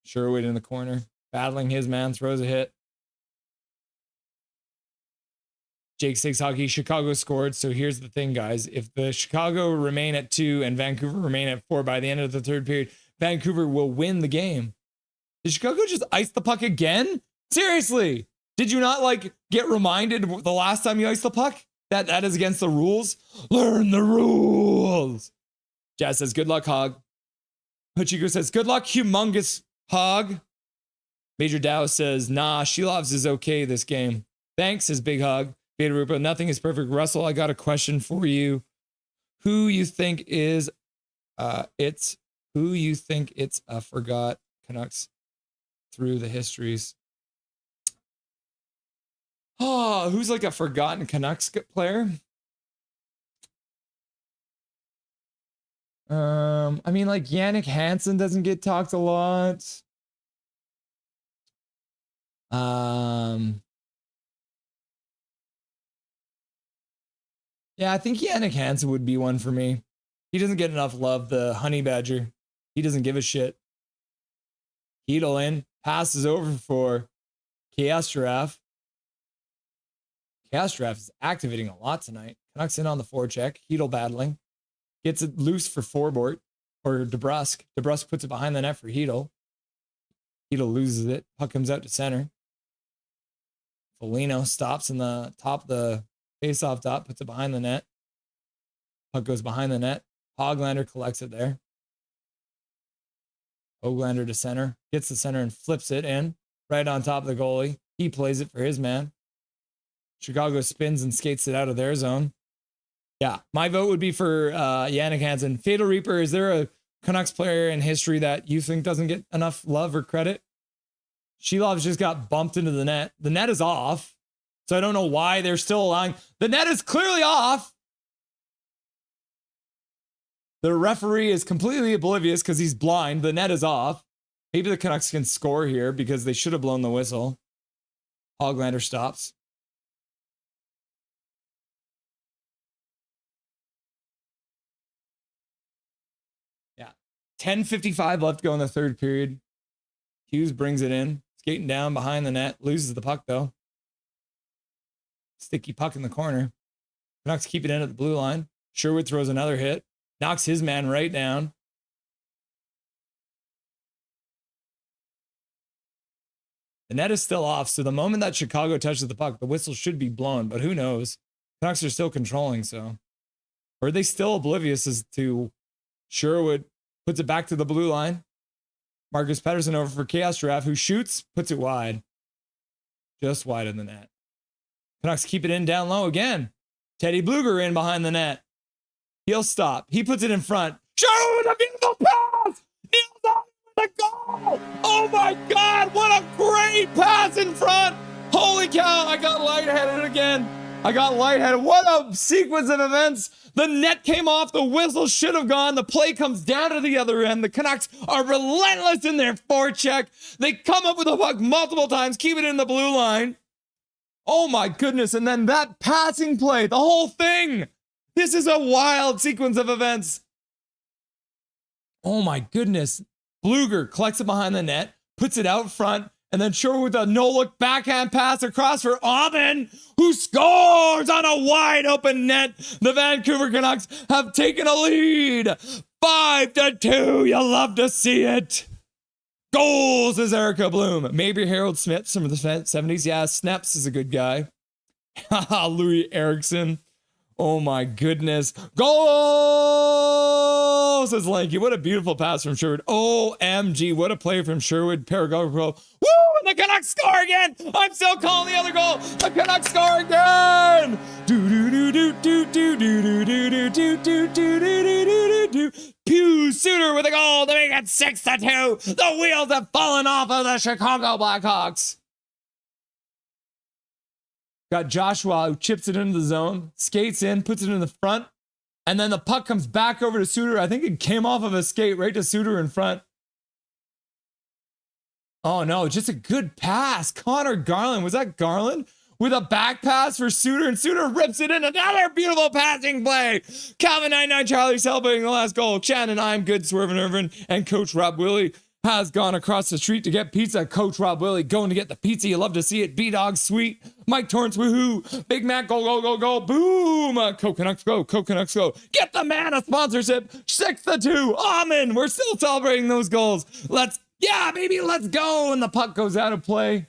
Sherwood in the corner. Battling his man. Throws a hit. Jake 6 Hockey. Chicago scored. So here's the thing, guys. If the Chicago remain at 2 and Vancouver remain at 4 by the end of the third period, Vancouver will win the game. Did Chicago just ice the puck again? Seriously. Did you not get reminded the last time you iced the puck? That is against the rules. Learn the rules. Jazz says, good luck, Hog. Hachiko says, good luck, humongous Hog. Major Dow says, nah, Shilovs is okay this game. Thanks, says Big Hog. Beta Rupa, nothing is perfect. Russell, I got a question for you. Who you think it's forgot Canucks through the histories? Oh, who's a forgotten Canucks player? Yannick Hansen doesn't get talked a lot. Yeah, I think Yannick Hansen would be one for me. He doesn't get enough love, the honey badger. He doesn't give a shit. Hedel in, passes over for Kastraf. Kastraf is activating a lot tonight. Canucks in on the forecheck. Hedel battling. Gets it loose for Forbort or DeBrusk. DeBrusk puts it behind the net for Hedel. Hedel loses it. Puck comes out to center. Foligno stops in the top of the face-off dot, puts it behind the net. Puck goes behind the net. Hoglander collects it there. Hoglander to center. Gets the center and flips it in. Right on top of the goalie. He plays it for his man. Chicago spins and skates it out of their zone. Yeah, my vote would be for Yannick Hansen. Fatal Reaper, is there a Canucks player in history that you think doesn't get enough love or credit? Shilov's just got bumped into the net. The net is off, so I don't know why they're still allowing. The net is clearly off. The referee is completely oblivious because he's blind. The net is off. Maybe the Canucks can score here because they should have blown the whistle. Hoglander stops. Yeah. 10:55 left to go in the third period. Hughes brings it in. Skating down behind the net. Loses the puck, though. Sticky puck in the corner. Canucks keep it in at the blue line. Sherwood throws another hit. Knocks his man right down. The net is still off, so the moment that Chicago touches the puck, the whistle should be blown, but who knows? Canucks are still controlling, so. Or are they still oblivious as to Sherwood puts it back to the blue line. Marcus Pettersson over for Kastraf, who shoots, puts it wide. Just wide of the net. Canucks keep it in down low again. Teddy Bluger in behind the net. He'll stop. He puts it in front. Sherwood with a beautiful pass. Neil's on with a goal. Oh my God, what a great pass in front. Holy cow, I got lightheaded again. What a sequence of events. The net came off. The whistle should have gone. The play comes down to the other end. The Canucks are relentless in their forecheck. They come up with the puck multiple times, keep it in the blue line. Oh my goodness. And then that passing play, the whole thing. This is a wild sequence of events. Oh my goodness. Bluger collects it behind the net, puts it out front, and then Sherwood with a no-look backhand pass across for Aubin, who scores on a wide-open net. The Vancouver Canucks have taken a lead. 5-2. You love to see it. Goals is Erica Bloom. Maybe Harold Smith from the 70s. Yeah, Snaps is a good guy. Louis Erickson. Oh my goodness. Goal, says Lanky. What a beautiful pass from Sherwood. OMG, what a play from Sherwood. Parago. Woo! And the Canucks score again. I'm still calling the other goal. The Canucks score again. Pew Suter with a goal to make it 6-2. The wheels have fallen off of the Chicago Blackhawks. Got Joshua who chips it into the zone, skates in, puts it in the front, and then the puck comes back over to Suter. I think it came off of a skate right to Suter in front. Oh no, just a good pass. Connor Garland, was that Garland? With a back pass for Suter, and Suter rips it in. Another beautiful passing play. Calvin 99 Charlie celebrating the last goal. Shannon, I'm good, Swervin Irvin, and Coach Rob Willie has gone across the street to get pizza. Coach Rob Willie going to get the pizza. You love to see it. B-Dog, sweet. Mike Torrance, woohoo. Big Mac, go, go, go, go. Boom. Coke Canucks go. Coke Canucks go. Get the man a sponsorship. 6-2. Amen. We're still celebrating those goals. Let's go. And the puck goes out of play.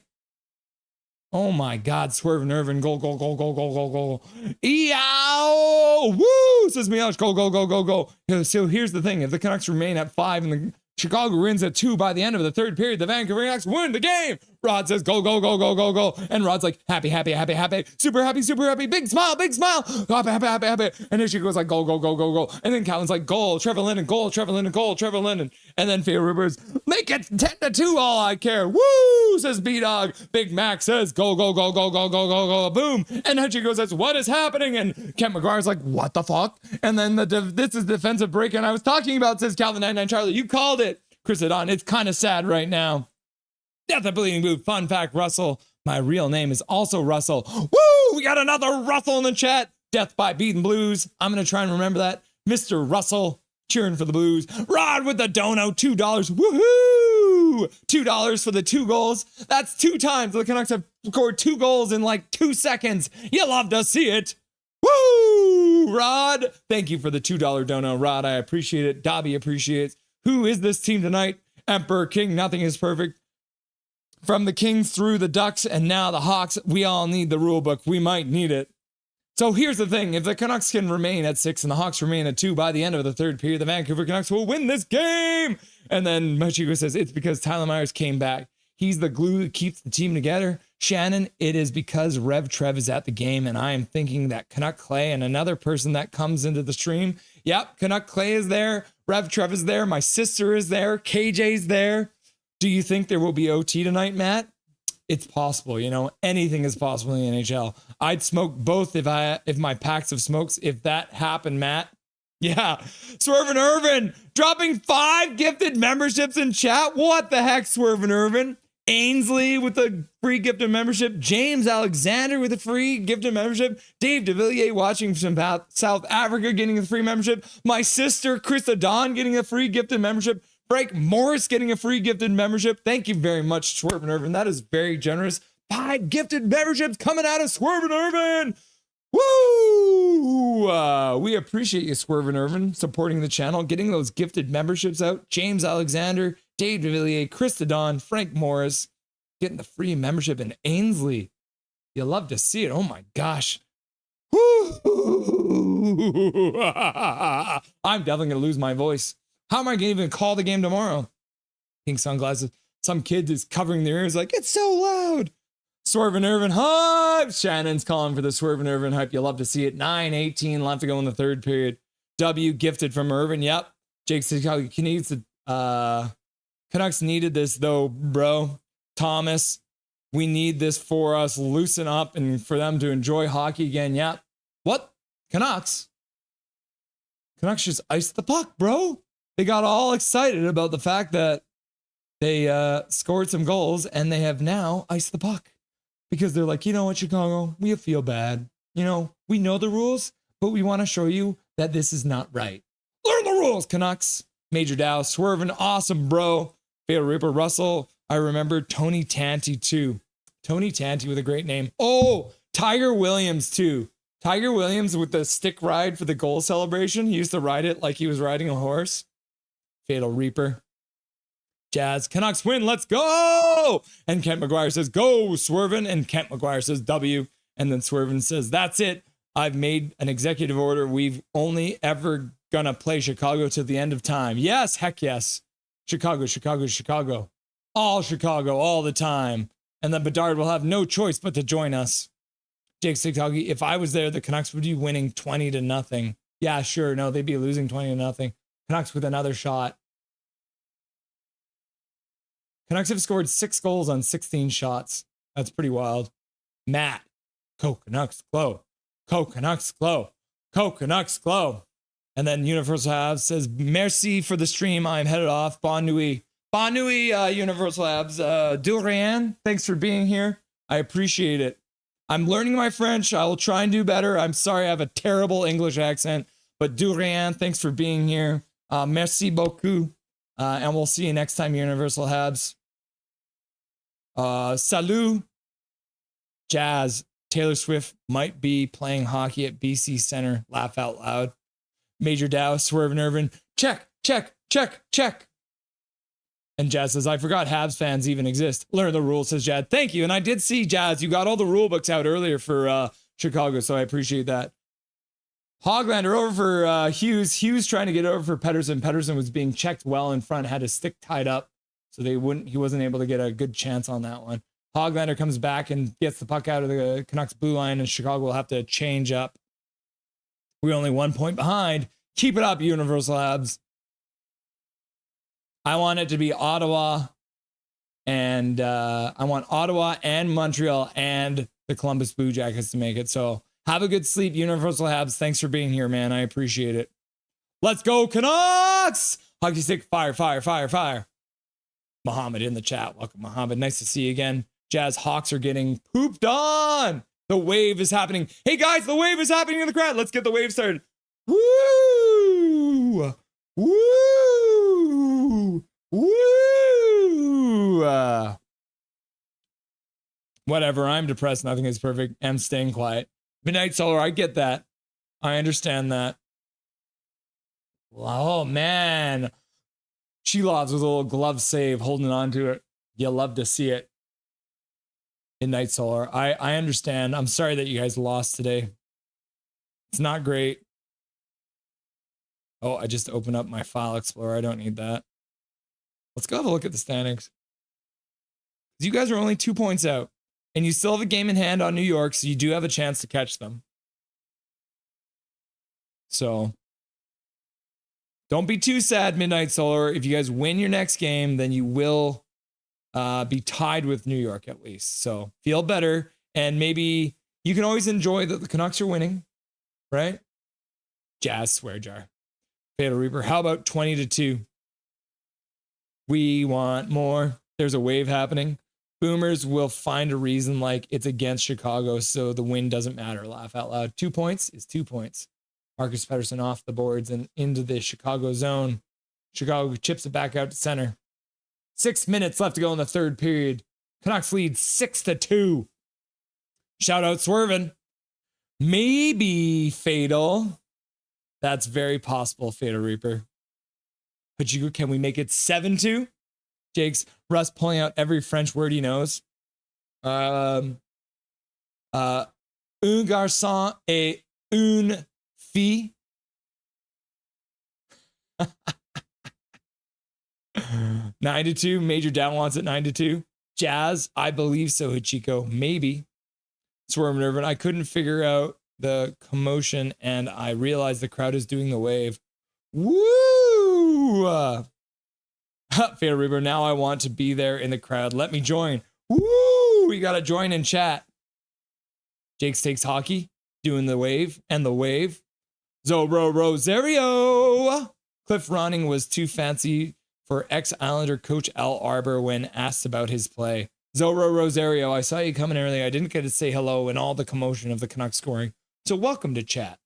Oh my God, Swervin Irvin, goal, goal, goal, goal, goal, goal, goal. Eow! Woo! Says Milosh, go, go, go, go, go. So here's the thing. If the Canucks remain at 5 and the Chicago wins at 2 by the end of the third period, the Vancouver Canucks win the game. Rod says, go, go, go, go, go, go. And Rod's like, happy, happy, happy, happy. Super happy, super happy. Big smile, big smile. Happy, happy, happy, happy. And then she goes like, go, go, go, go, go. And then Calvin's like, goal, Trevor Linden, goal, Trevor Linden, goal, Trevor Linden. And then Faye Rivers, make it 10-2, all I care. Woo, says B-Dog. Big Mac says, go, go, go, go, go, go, go, go, boom. And then she goes, that's what is happening? And Kent McGuire's like, what the fuck? And then this is defensive break. And I was talking about, says Calvin 99 Charlie, you called it. Chris Adon, it's kind of sad right now. Death of Bleeding Blue. Fun fact, Russell. My real name is also Russell. Woo! We got another Russell in the chat. Death by Beating Blues. I'm going to try and remember that. Mr. Russell cheering for the Blues. Rod with the dono. $2. Woohoo! $2 for the 2 goals. That's 2 times. The Canucks have scored 2 goals in like 2 seconds. You love to see it. Woo! Rod, thank you for the $2 dono. Rod, I appreciate it. Dobby appreciates. Who is this team tonight? Emperor King, nothing is perfect. From the Kings through the Ducks and now the Hawks, we all need the rule book. We might need it. So here's the thing. If the Canucks can remain at 6 and the Hawks remain at 2 by the end of the third period, the Vancouver Canucks will win this game. And then Machiko says, it's because Tyler Myers came back. He's the glue that keeps the team together. Shannon, it is because Rev Trev is at the game, and I am thinking that Canuck Clay and another person that comes into the stream. Yep, Canuck Clay is there. Rev Trev is there. My sister is there. KJ's there. Do you think there will be OT tonight, Matt? It's possible. You know, anything is possible in the NHL. I'd smoke both if my packs of smokes, if that happened, Matt. Yeah. Swervin Irvin dropping 5 gifted memberships in chat. What the heck, Swervin Irvin? Ainsley with a free gifted membership. James Alexander with a free gifted membership. Dave DeVilliers watching from South Africa getting a free membership. My sister, Krista Dawn, getting a free gifted membership. Frank Morris getting a free gifted membership. Thank you very much, Swervin Irvin. That is very generous. 5 gifted memberships coming out of Swervin Irvin. Woo! We appreciate you, Swervin Irvin, supporting the channel, getting those gifted memberships out. James Alexander, Dave DeVilliers, Krista Dawn, Frank Morris, getting the free membership in Ainsley. You love to see it. Oh my gosh. Woo! I'm definitely going to lose my voice. How am I going to even call the game tomorrow? Pink sunglasses. Some kid is covering their ears like, it's so loud. Swervin Irvin hype. Shannon's calling for the Swervin Irvin hype. You love to see it. 9:18 left to go in the third period. W gifted from Irvin. Yep. Jake said Canucks needed this though, bro. Thomas, we need this for us loosen up and for them to enjoy hockey again. Yep. What? Canucks just iced the puck, bro. They got all excited about the fact that they scored some goals and they have now iced the puck because they're like, you know what, Chicago, we feel bad. You know, we know the rules, but we want to show you that this is not right. Learn the rules, Canucks. Major Dow, swerving, awesome, bro. Fatal Reaper, Russell. I remember Tony Tanti too. Tony Tanti with a great name. Oh, Tiger Williams too. Tiger Williams with the stick ride for the goal celebration. He used to ride it like he was riding a horse. Fatal Reaper. Jazz. Canucks win. Let's go. And Kent McGuire says, go, Swervin. And Kent McGuire says, W. And then Swervin says, that's it. I've made an executive order. We've only ever gonna play Chicago to the end of time. Yes, heck yes. Chicago, Chicago, Chicago. All Chicago, all the time. And then Bedard will have no choice but to join us. Jake Sigtoggy, if I was there, the Canucks would be winning 20-0. Yeah, sure. No, they'd be losing 20-0. Canucks with another shot. Canucks have scored 6 goals on 16 shots. That's pretty wild. Matt, Go Canucks, glow. Go Canucks, glow. Go Canucks, glow. And then Universal Habs says, merci for the stream. I'm headed off. Bon nuit. Bon nuit, Universal Habs. Durian, thanks for being here. I appreciate it. I'm learning my French. I will try and do better. I'm sorry I have a terrible English accent. But Durian, thanks for being here. Merci beaucoup. And we'll see you next time, Universal Habs. Salut. Jazz. Taylor Swift might be playing hockey at BC Center. Laugh out loud. Major Dow, Swerve and Irvin. Check, check, check, check. And Jazz says, I forgot Habs fans even exist. Learn the rules, says Jazz. Thank you. And I did see, Jazz, you got all the rule books out earlier for Chicago, so I appreciate that. Hoglander over for Hughes. Hughes trying to get over for Pedersen. Pedersen was being checked well in front, had his stick tied up, so he wasn't able to get a good chance on that one. Hoglander comes back and gets the puck out of the Canucks blue line, and Chicago will have to change up. We're only 1 point behind. Keep it up, Universal Habs. I want it to be Ottawa, and I want Ottawa and Montreal and the Columbus Blue Jackets to make it. So have a good sleep, Universal Habs. Thanks for being here, man. I appreciate it. Let's go, Canucks! Hockey stick, fire, fire, fire, fire. Muhammad in the chat. Welcome, Muhammad. Nice to see you again. Jazz Hawks are getting pooped on. The wave is happening. Hey, guys, the wave is happening in the crowd. Let's get the wave started. Woo! Woo! Woo! Whatever. I'm depressed. Nothing is perfect. I'm staying quiet. Midnight Solar. I get that. I understand that. Oh, man. Shilovs with a little glove save, holding on to it. You love to see it. Midnight Solar. I understand. I'm sorry that you guys lost today. It's not great. Oh, I just opened up my file explorer. I don't need that. Let's go have a look at the standings. You guys are only 2 points out, and you still have a game in hand on New York, so you do have a chance to catch them. So don't be too sad, Midnight Solar. If you guys win your next game, then you will be tied with New York at least. So feel better, and maybe you can always enjoy that the Canucks are winning, right? Jazz swear jar. Fatal Reaper. How about 20-2? We want more. There's a wave happening. Boomers will find a reason like it's against Chicago, so the win doesn't matter. Laugh out loud. 2 points is 2 points. Marcus Pedersen off the boards and into the Chicago zone. Chicago chips it back out to center. 6 minutes left to go in the third period. Canucks lead 6-2. Shout out Swervin. Maybe Fatal. That's very possible, Fatal Reaper. But can we make it 7-2? Jake's Russ pulling out every French word he knows. Un garçon et une fille. 9-2. Major Down wants it 9-2. Jazz, I believe so, Hachiko. Maybe. Swerve and Irvin. I couldn't figure out the commotion and I realize the crowd is doing the wave. Woo! Fair Reaper, now I want to be there in the crowd. Let me join. Woo! We got to join in chat. Jake Stakes Hockey doing the wave and the wave. Zorro Rosario. Cliff Ronning was too fancy for ex-Islander coach Al Arbor when asked about his play. Zorro Rosario, I saw you coming earlier. I didn't get to say hello in all the commotion of the Canucks scoring. So welcome to chat.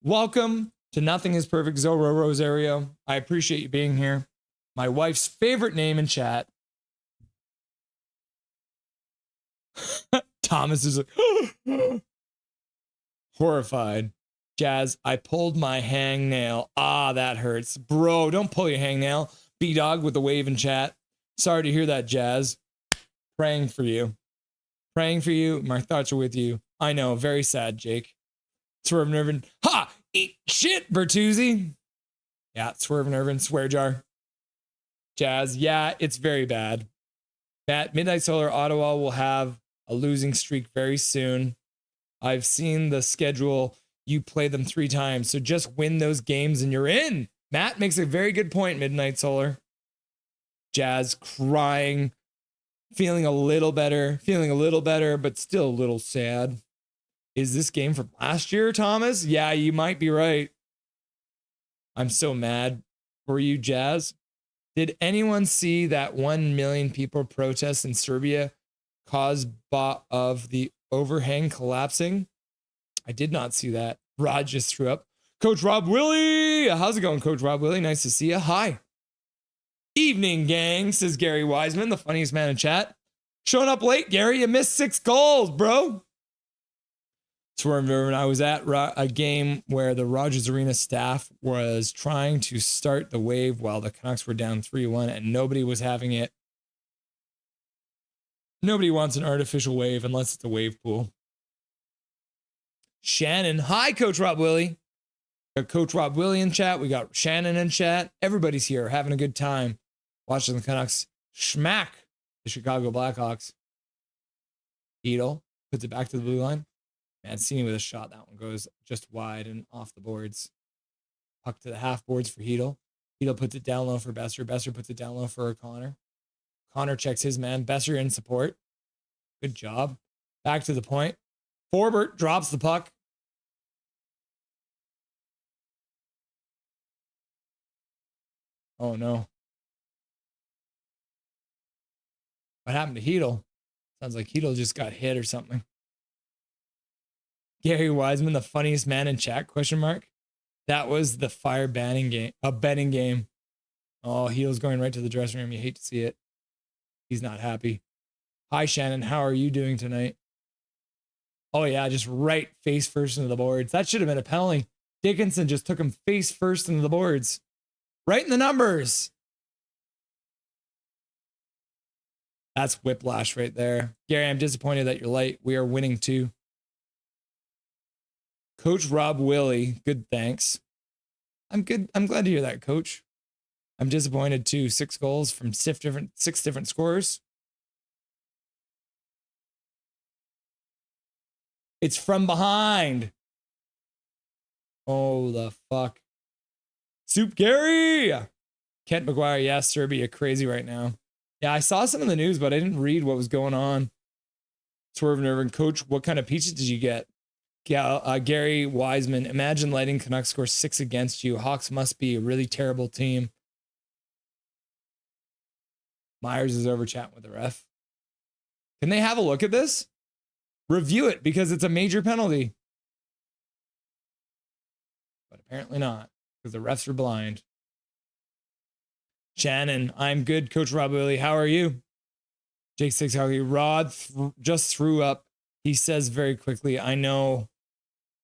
Welcome to Nothing is Perfect, Zorro Rosario. I appreciate you being here. My wife's favorite name in chat. Thomas is like, horrified. Jazz, I pulled my hangnail. Ah, that hurts. Bro, don't pull your hangnail. B-Dog with the wave in chat. Sorry to hear that, Jazz. Praying for you. Praying for you. My thoughts are with you. I know, very sad, Jake. Swerve Nervin. Ha! Eat shit, Bertuzzi. Yeah, Swerve Nervin, swear jar. Jazz, yeah, it's very bad. Matt, Midnight Solar Ottawa will have a losing streak very soon. I've seen the schedule. You play them 3 times, so just win those games and you're in. Matt makes a very good point, Midnight Solar. Jazz crying, feeling a little better, but still a little sad. Is this game from last year, Thomas? Yeah, you might be right. I'm so mad for you, Jazz. Did anyone see that 1 million people protest in Serbia caused of the overhang collapsing? I did not see that. Rod just threw up. Coach Rob Willie. How's it going, Coach Rob Willie? Nice to see you. Hi. Evening, gang, says Gary Wiseman, the funniest man in chat. Showing up late, Gary. You missed 6 goals, bro. Swerve, I was at a game where the Rogers Arena staff was trying to start the wave while the Canucks were down 3-1 and nobody was having it. Nobody wants an artificial wave unless it's a wave pool. Shannon. Hi, Coach Rob Willie. We got Coach Rob Willie in chat. We got Shannon in chat. Everybody's here having a good time watching the Canucks schmack the Chicago Blackhawks. Edel puts it back to the blue line. Mancini with a shot. That one goes just wide and off the boards. Puck to the half boards for Hedel. Hedel puts it down low for Besser. Besser puts it down low for Connor. Connor checks his man. Besser in support. Good job. Back to the point. Forbert drops the puck. Oh, no. What happened to Hedel? Sounds like Hedel just got hit or something. Gary Wiseman, the funniest man in chat, question mark. That was the fire banning game, a betting game. Oh, Hedel's going right to the dressing room. You hate to see it. He's not happy. Hi, Shannon. How are you doing tonight? Oh, yeah, just right face first into the boards. That should have been a penalty. Dickinson just took him face first into the boards. Right in the numbers. That's whiplash right there. Gary, I'm disappointed that you're late. We are winning too. Coach Rob Willie, good thanks. I'm good. I'm glad to hear that, Coach. I'm disappointed too. 6 goals from 6 different scorers. It's from behind. Oh, the fuck. Soup Gary. Kent McGuire, yeah, Serbia crazy right now. Yeah, I saw some in the news, but I didn't read what was going on. Swerve Nervin, Coach, what kind of pizza did you get? Gary Wiseman, imagine letting Canucks score 6 against you. Hawks must be a really terrible team. Myers is over chatting with the ref. Can they have a look at this? Review it because it's a major penalty. But apparently not, because the refs are blind. Shannon, I'm good, Coach Rob Willie. How are you? Jake Six Hockey. Rod just threw up. He says very quickly, I know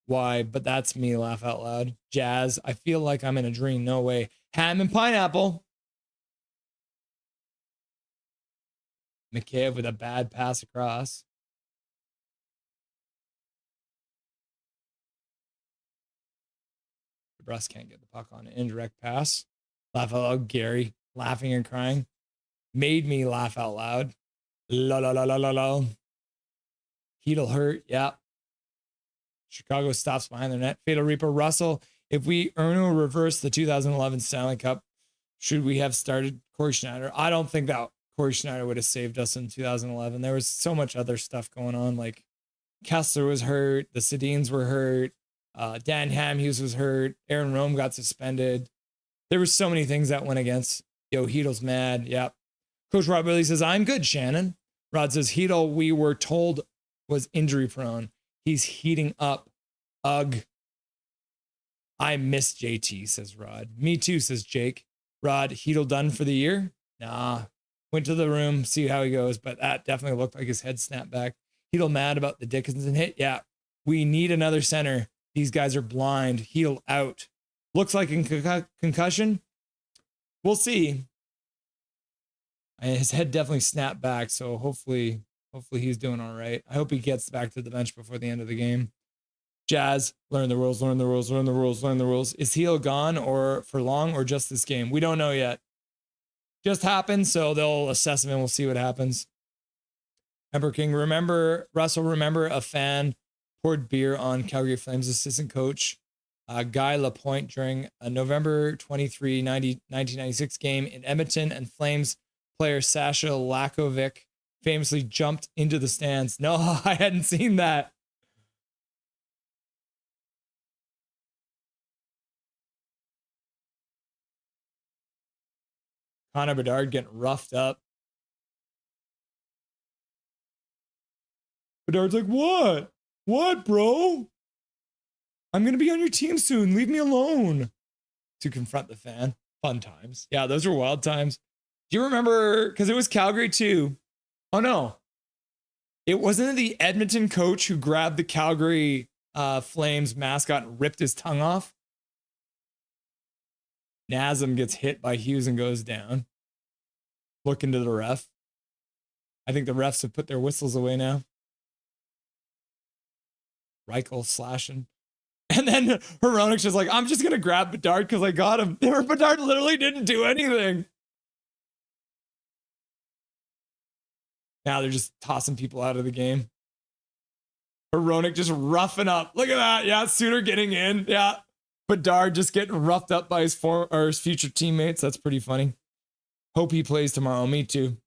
why, but that's me. Laugh out loud. Jazz, I feel like I'm in a dream. No way. Ham and pineapple. Mikheyev with a bad pass across. Bruss can't get the puck on an indirect pass. Laugh out loud. Gary laughing and crying. Made me laugh out loud. La la la la la la. Hedel hurt. Yeah. Chicago stops behind their net. Fatal Reaper Russell. If we earn or reverse the 2011 Stanley Cup, should we have started Corey Schneider? I don't think that Corey Schneider would have saved us in 2011. There was so much other stuff going on. Like Kessler was hurt. The Sedins were hurt. Dan Hamhuis was hurt. Aaron Rome got suspended. There were so many things that went against. Yo, Heedle's mad. Yep. Coach Rod Billy says, I'm good, Shannon. Rod says, Heedle, we were told was injury prone. He's heating up. Ugh. I miss JT, says Rod. Me too, says Jake. Rod, Heedle done for the year? Nah. Went to the room, see how he goes, but that definitely looked like his head snapped back. Heedle mad about the Dickinson hit? Yeah. We need another center. These guys are blind. Heedle out. Looks like a concussion. We'll see. His head definitely snapped back, so hopefully he's doing all right. I hope he gets back to the bench before the end of the game. Jazz, learn the rules, learn the rules, learn the rules, learn the rules. Is Heedle gone or for long or just this game? We don't know yet. Just happened, so they'll assess him and we'll see what happens. Emperor King, remember a fan poured beer on Calgary Flames assistant coach Guy Lapointe during a November 23, 1996 game in Edmonton, and Flames player Sasha Lakovic famously jumped into the stands. No, I hadn't seen that. Connor Bedard getting roughed up. Bedard's like, what? What, bro? I'm going to be on your team soon. Leave me alone. To confront the fan. Fun times. Yeah, those were wild times. Do you remember? Because it was Calgary too. Oh, no. It wasn't the Edmonton coach who grabbed the Calgary Flames mascot and ripped his tongue off. Nazem gets hit by Hughes and goes down. Look into the ref. I think the refs have put their whistles away now. Reichel slashing. And then Hronik's just like, I'm just going to grab Bedard because I got him. Bedard literally didn't do anything. Now they're just tossing people out of the game. Hronik just roughing up. Look at that. Yeah, Suter getting in. Yeah. Bedard just getting roughed up by his future teammates. That's pretty funny. Hope he plays tomorrow. Me too.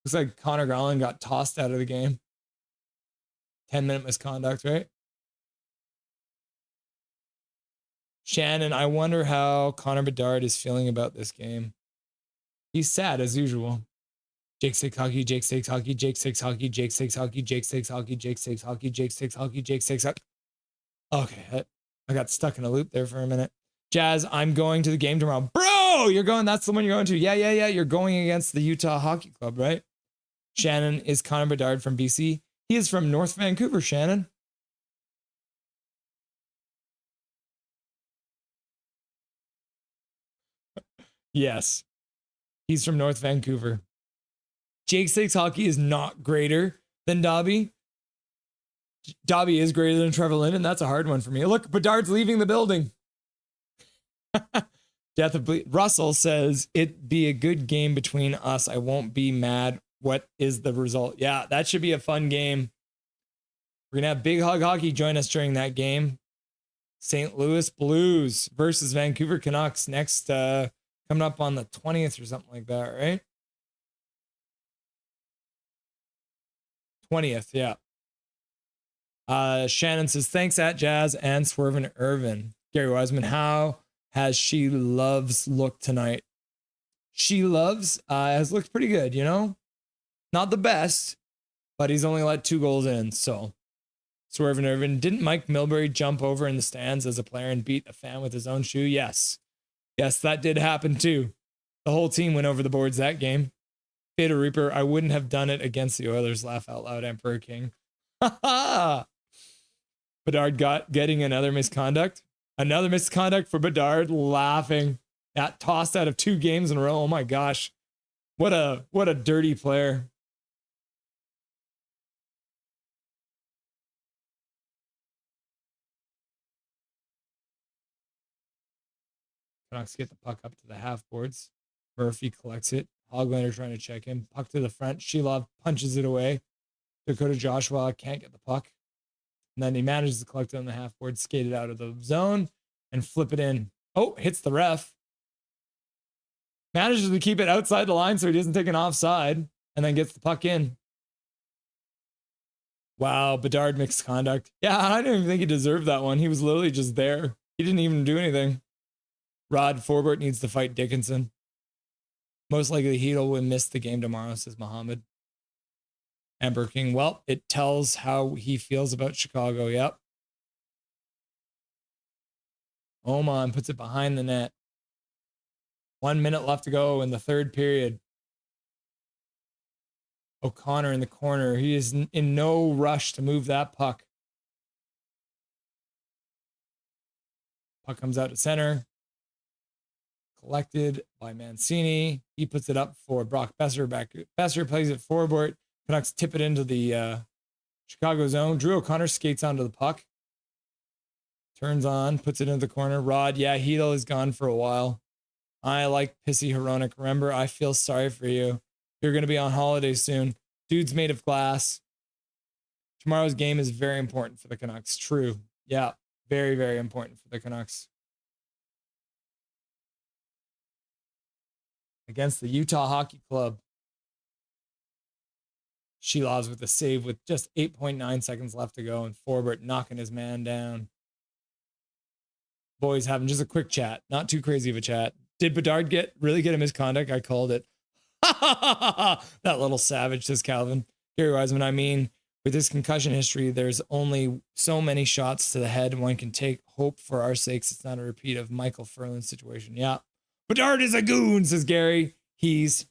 Looks like Connor Garland got tossed out of the game. 10-minute misconduct, right? Shannon, I wonder how Connor Bedard is feeling about this game. He's sad as usual. Jake Six Hockey, Jake Six Hockey, Jake Six Hockey, Jake Six Hockey, Jake Six Hockey, Jake Six Hockey, Jake Six Hockey, Jake Six Hockey. Okay, I got stuck in a loop there for a minute. Jazz, I'm going to the game tomorrow. Bro, you're going. That's the one you're going to. Yeah. You're going against the Utah Hockey Club, right? Shannon, is Connor Bedard from BC? He is from North Vancouver, Shannon. Yes. He's from North Vancouver. Jake Six Hockey is not greater than Dobby. Dobby is greater than Trevor Linden. That's a hard one for me. Look, Bedard's leaving the building. Death of Russell says, it'd be a good game between us. I won't be mad. What is the result? Yeah, that should be a fun game. We're going to have Big Hog Hockey join us during that game. St. Louis Blues versus Vancouver Canucks next, coming up on the 20th or something like that, right? 20th, yeah. Shannon says, thanks at Jazz and Swervin Irvin. Gary Wiseman, how has She Loves looked tonight? She Loves has looked pretty good, you know? Not the best, but he's only let 2 goals in, so. Swervin Irvin, didn't Mike Milbury jump over in the stands as a player and beat a fan with his own shoe? Yes. Yes, that did happen too. The whole team went over the boards that game. Fatal Reaper, I wouldn't have done it against the Oilers. Laugh out loud, Emperor King. Ha ha! Bedard getting another misconduct. Another misconduct for Bedard, laughing. Got tossed out of 2 games in a row. Oh my gosh. What a dirty player. Canucks get the puck up to the half boards. Murphy collects it. Hoglander trying to check him. Puck to the front. Shelov punches it away. Dakota Joshua can't get the puck. And then he manages to collect it on the half board, skate it out of the zone, and flip it in. Oh, hits the ref. Manages to keep it outside the line so he doesn't take an offside, and then gets the puck in. Wow, Bedard misconduct. Yeah, I didn't even think he deserved that one. He was literally just there. He didn't even do anything. Rod Forbort needs to fight Dickinson. Most likely Hedel will miss the game tomorrow, says Muhammad. Amber King, well, it tells how he feels about Chicago. Yep. Oman puts it behind the net. 1 minute left to go in the third period. O'Connor in the corner. He is in no rush to move that puck. Puck comes out to center. Collected by Mancini. He puts it up for Brock Besser. Besser plays it forward. Canucks tip it into the Chicago zone. Drew O'Connor skates onto the puck. Turns on, puts it into the corner. Rod, yeah, Hedel is gone for a while. I like Pissy Hronik. Remember, I feel sorry for you. You're going to be on holiday soon. Dude's made of glass. Tomorrow's game is very important for the Canucks. True. Yeah, very, very important for the Canucks. Against the Utah Hockey Club. Shilovs with a save with just 8.9 seconds left to go, and Forbort knocking his man down. Boys having just a quick chat. Not too crazy of a chat. Did Bedard really get a misconduct? I called it. That little savage, says Calvin. Gary Wiseman, I mean, with his concussion history, there's only so many shots to the head one can take. Hope for our sakes it's not a repeat of Michael Furlan's situation. Yeah. Bedard is a goon, says Gary. He's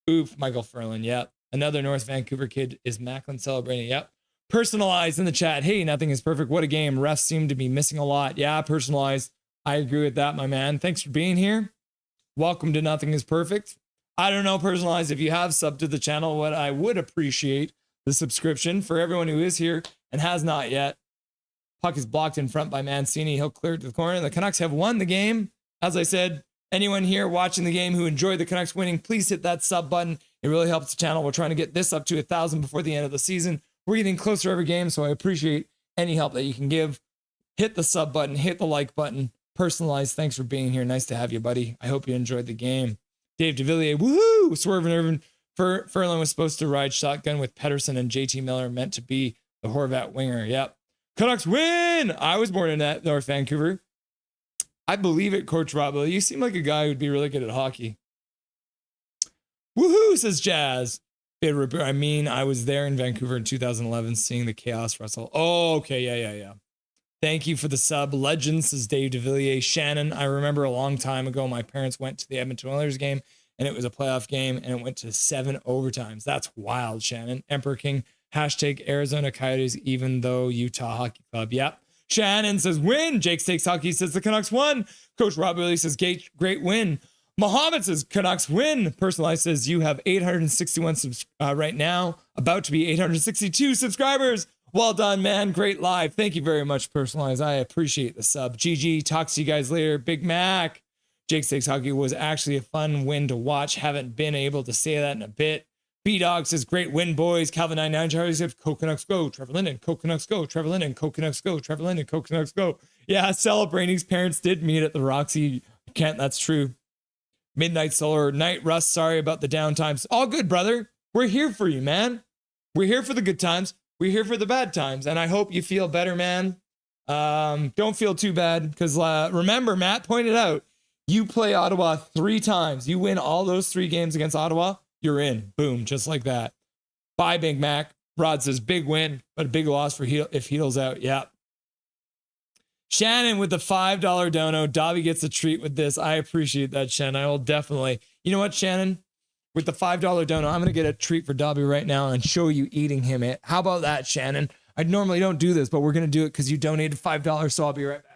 Michael Furlan. Yep. Another North Vancouver kid is Macklin celebrating. Yep. Personalized in the chat. Hey, nothing is perfect. What a game. Refs seem to be missing a lot. Yeah, personalized. I agree with that, my man. Thanks for being here. Welcome to Nothing is Perfect. I don't know, personalized, if you have subbed to the channel, what I would appreciate the subscription for everyone who is here and has not yet. Puck is blocked in front by Mancini. He'll clear it to the corner. The Canucks have won the game. As I said, anyone here watching the game who enjoyed the Canucks winning, please hit that sub button. It really helps the channel. We're trying to get this up to 1,000 before the end of the season. We're getting closer every game, so I appreciate any help that you can give. Hit the sub button, hit the like button. Personalized, thanks for being here. Nice to have you, buddy. I hope you enjoyed the game. Dave DeVilliers, woohoo! Swerve and Irvin. Furlan was supposed to ride shotgun with Pedersen and JT Miller, meant to be the Horvat winger. Yep. Canucks win! I was born in that North Vancouver. I believe it, Coach Rob. You seem like a guy who'd be really good at hockey. Woohoo, says Jazz. I mean, I was there in Vancouver in 2011 seeing the Chaos Wrestle. Oh, okay. Yeah. Thank you for the sub. Legends, says Dave DeVilliers. Shannon, I remember a long time ago, my parents went to the Edmonton Oilers game, and it was a playoff game, and it went to 7 overtimes. That's wild, Shannon. Emperor King, hashtag Arizona Coyotes, even though Utah Hockey Club. Yep. Shannon says, win. Jake Stakes Hockey says the Canucks won. Coach Rob Willie says, great win. Muhammad says, Canucks win. Personalized says, you have 861 right now, about to be 862 subscribers. Well done, man. Great live. Thank you very much, Personalized. I appreciate the sub. GG. Talk to you guys later. Big Mac. Jake Stakes Hockey was actually a fun win to watch. Haven't been able to say that in a bit. B-Dog says, great win, boys. Calvin 99 Charlie says, Canucks go. Trevor Linden, Canucks go. Trevor Linden, Canucks go. Trevor Linden, Canucks go. Yeah, celebrating's parents did meet at the Roxy. Kent, that's true. Midnight Solar, Night Rust, sorry about the downtimes. All good, brother. We're here for you, man. We're here for the good times. We're here for the bad times. And I hope you feel better, man. Don't feel too bad because remember, Matt pointed out, you play Ottawa 3 times. You win all those 3 games against Ottawa, you're in. Boom, just like that. Bye, Big Mac. Rod says, big win, but a big loss for if Hedel's out. Yeah. Shannon with the $5 dono. Dobby gets a treat with this. I appreciate that, Shannon. I will definitely. You know what, Shannon? With the $5 dono, I'm going to get a treat for Dobby right now and show you eating him it. How about that, Shannon? I normally don't do this, but we're going to do it because you donated $5, so I'll be right back.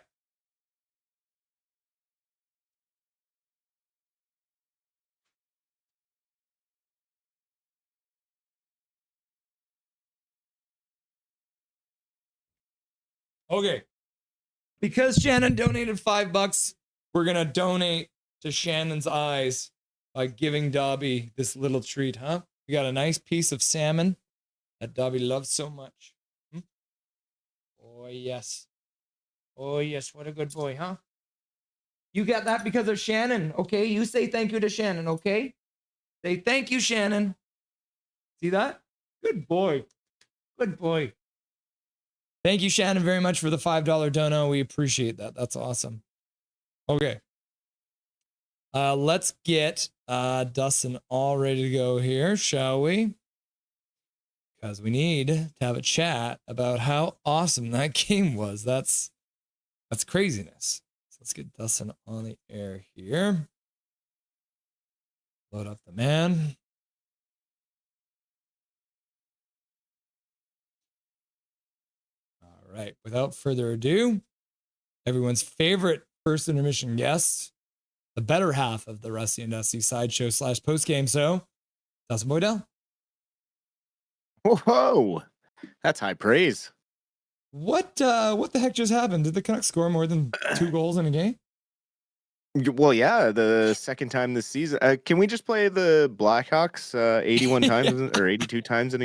Okay. Because Shannon donated $5, we're going to donate to Shannon's eyes by giving Dobby this little treat, huh? We got a nice piece of salmon that Dobby loves so much. Oh, yes. Oh, yes. What a good boy, huh? You got that because of Shannon, okay? You say thank you to Shannon, okay? Say thank you, Shannon. See that? Good boy. Good boy. Thank you, Shannon, very much for the $5 dono. We appreciate that. That's awesome. Okay. Let's get Dustin all ready to go here, shall we? Because we need to have a chat about how awesome that game was. That's craziness. So let's get Dustin on the air here. Load up the man. All right. Without further ado, everyone's favorite first intermission guest, the better half of the Rusty and Dusty Sideshow / postgame. So, Dustin Boydell. Whoa, that's high praise. What the heck just happened? Did the Canucks score more than 2 goals in a game? Well, yeah, the second time this season. Can we just play the Blackhawks 81 times or 82 times in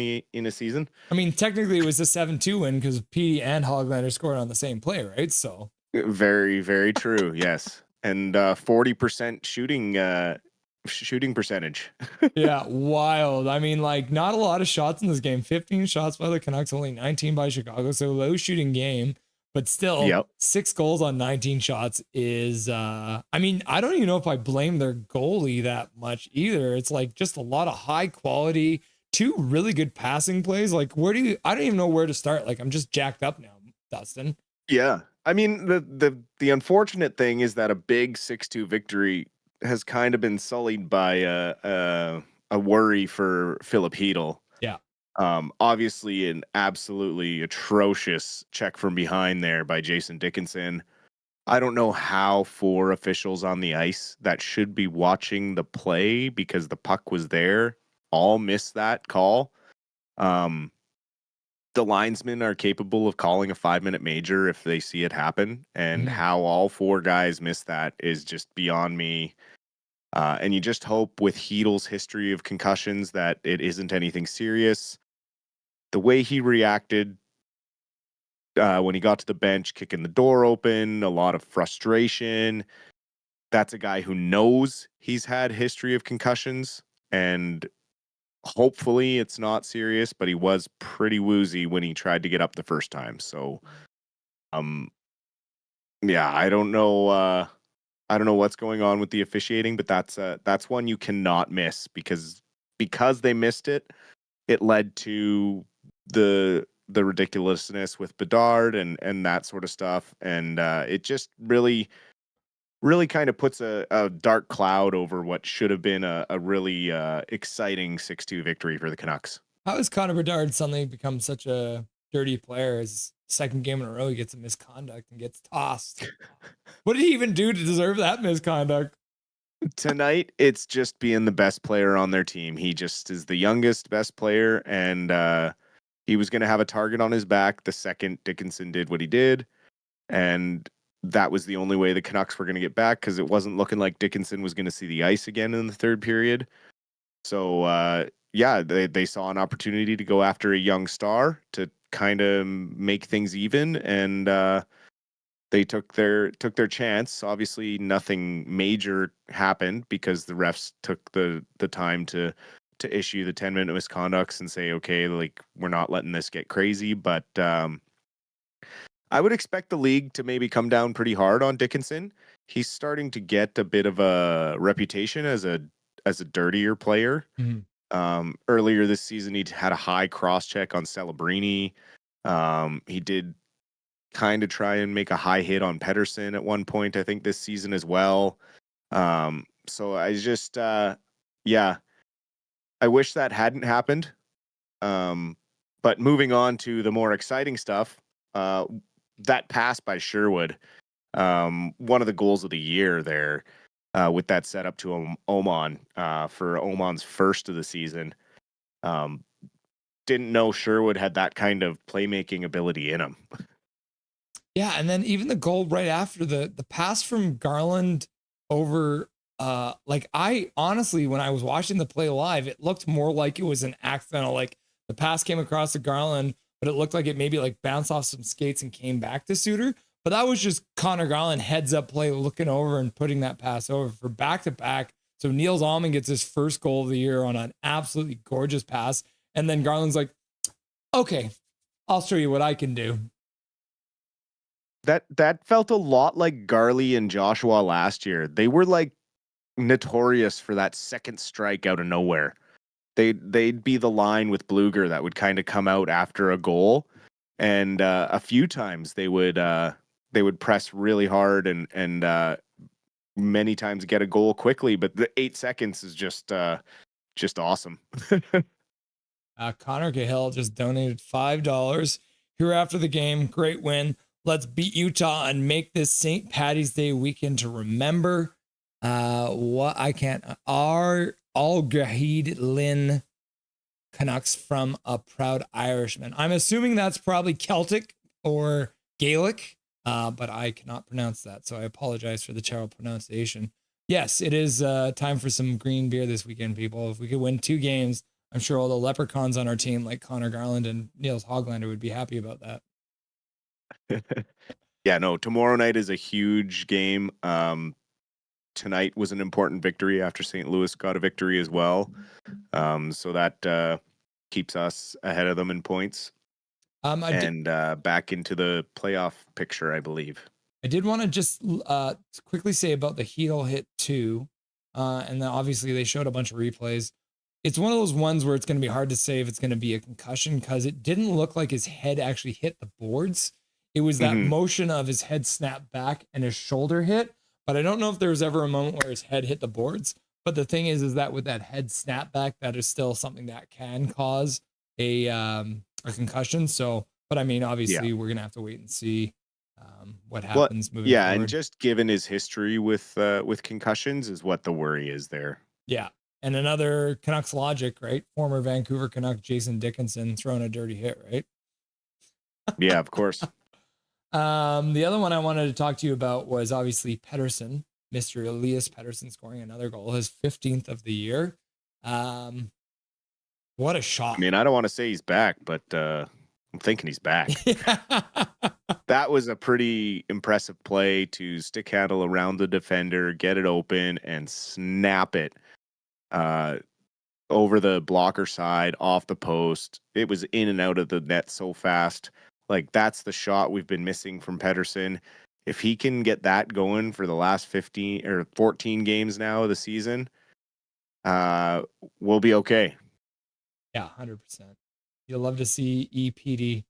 a season? I mean, technically it was a 7-2 win because Petey and Hoglander scored on the same play, right? So very, very true. Yes, and 40% shooting percentage. yeah, wild. I mean, like, not a lot of shots in this game. 15 shots by the Canucks, only 19 by Chicago. So low shooting game, but still, Yep. 6 goals on 19 shots is. I mean, I don't even know if I blame their goalie that much either. It's like just a lot of high quality, 2 really good passing plays. Like, I don't even know where to start. Like, I'm just jacked up now, Dustin. Yeah, I mean the unfortunate thing is that a big 6-2 victory has kind of been sullied by a worry for Philip Hedl. Yeah. Obviously an absolutely atrocious check from behind there by Jason Dickinson. I don't know how 4 officials on the ice that should be watching the play because the puck was there all missed that call. The linesmen are capable of calling a 5-minute major if they see it happen, and how all 4 guys missed that is just beyond me. And you just hope with Hedl's history of concussions that it isn't anything serious. The way he reacted when he got to the bench, kicking the door open, a lot of frustration. That's a guy who knows he's had history of concussions, and hopefully it's not serious, but he was pretty woozy when he tried to get up the first time. So, yeah, I don't know what's going on with the officiating, but that's one you cannot miss because they missed it. It led to the ridiculousness with Bedard and that sort of stuff, and it just really kind of puts a dark cloud over what should have been a really exciting 6-2 victory for the Canucks. How has Connor Bedard suddenly become such a dirty player? His second game in a row, he gets a misconduct and gets tossed. What did he even do to deserve that misconduct? Tonight, it's just being the best player on their team. He just is the youngest, best player, and he was going to have a target on his back the second Dickinson did what he did, and that was the only way the Canucks were going to get back because it wasn't looking like Dickinson was going to see the ice again in the third period. So, yeah, they saw an opportunity to go after a young star to kind of make things even, and they took their chance. Obviously, nothing major happened because the refs took the time to issue the 10-minute misconducts and say, okay, like, we're not letting this get crazy, but I would expect the league to maybe come down pretty hard on Dickinson. He's starting to get a bit of a reputation as a dirtier player. Earlier this season, he had a high cross check on Celebrini. He did kind of try and make a high hit on Pettersson at one point, I think, this season as well. So I just, yeah, I wish that hadn't happened. But moving on to the more exciting stuff, that pass by Sherwood, one of the goals of the year there, with that setup to Oman for Oman's first of the season. Didn't know Sherwood had that kind of playmaking ability in him. Yeah, and then even the goal right after the pass from Garland over, like, I honestly, when I was watching the play live, it looked more like it was an accidental, like the pass came across to Garland, but it looked like it maybe like bounced off some skates and came back to Suter. But that was just Connor Garland heads up play, looking over and putting that pass over for back to back. So Niels Almond gets his first goal of the year on an absolutely gorgeous pass. And then Garland's like, okay, I'll show you what I can do. That felt a lot like Garley and Joshua last year. They were like notorious for that second strike out of nowhere. They'd be the line with Bluger that would kind of come out after a goal, and a few times they would press really hard and many times get a goal quickly. But the 8 seconds is just awesome. Connor Cahill just donated $5 here after the game. Great win. Let's beat Utah and make this St. Patty's Day weekend to remember. What I can't. Our Al-Gahid Lynn Canucks from a proud Irishman. I'm assuming that's probably Celtic or Gaelic, but I cannot pronounce that, so I apologize for the terrible pronunciation. Yes, it is time for some green beer this weekend, people. If we could win 2 games, I'm sure all the leprechauns on our team, like Connor Garland and Niels Hoglander, would be happy about that. Yeah, no, tomorrow night is a huge game. Tonight was an important victory after St. Louis got a victory as well. So that keeps us ahead of them in points. Back into the playoff picture, I believe. I did want to just quickly say about the heel hit 2. And then obviously they showed a bunch of replays. It's one of those ones where it's going to be hard to say if it's going to be a concussion because it didn't look like his head actually hit the boards. It was that motion of his head snapped back and his shoulder hit. But I don't know if there was ever a moment where his head hit the boards. But the thing is that with that head snap back, that is still something that can cause a concussion. So, but I mean, obviously, we're gonna have to wait and see what happens moving forward. And just given his history with concussions is what the worry is there. Yeah, and another Canucks logic, right? Former Vancouver Canuck Jason Dickinson throwing a dirty hit, right? Yeah, of course. The other one I wanted to talk to you about was obviously Pettersson, Mr. Elias Pettersson scoring another goal, his 15th of the year. What a shot. I mean, I don't want to say he's back, but I'm thinking he's back. That was a pretty impressive play to stick handle around the defender, get it open, and snap it over the blocker side, off the post. It was in and out of the net so fast. Like, that's the shot we've been missing from Pettersson. If he can get that going for the last 15 or 14 games now of the season, we'll be okay. Yeah, 100%. You'll love to see EPD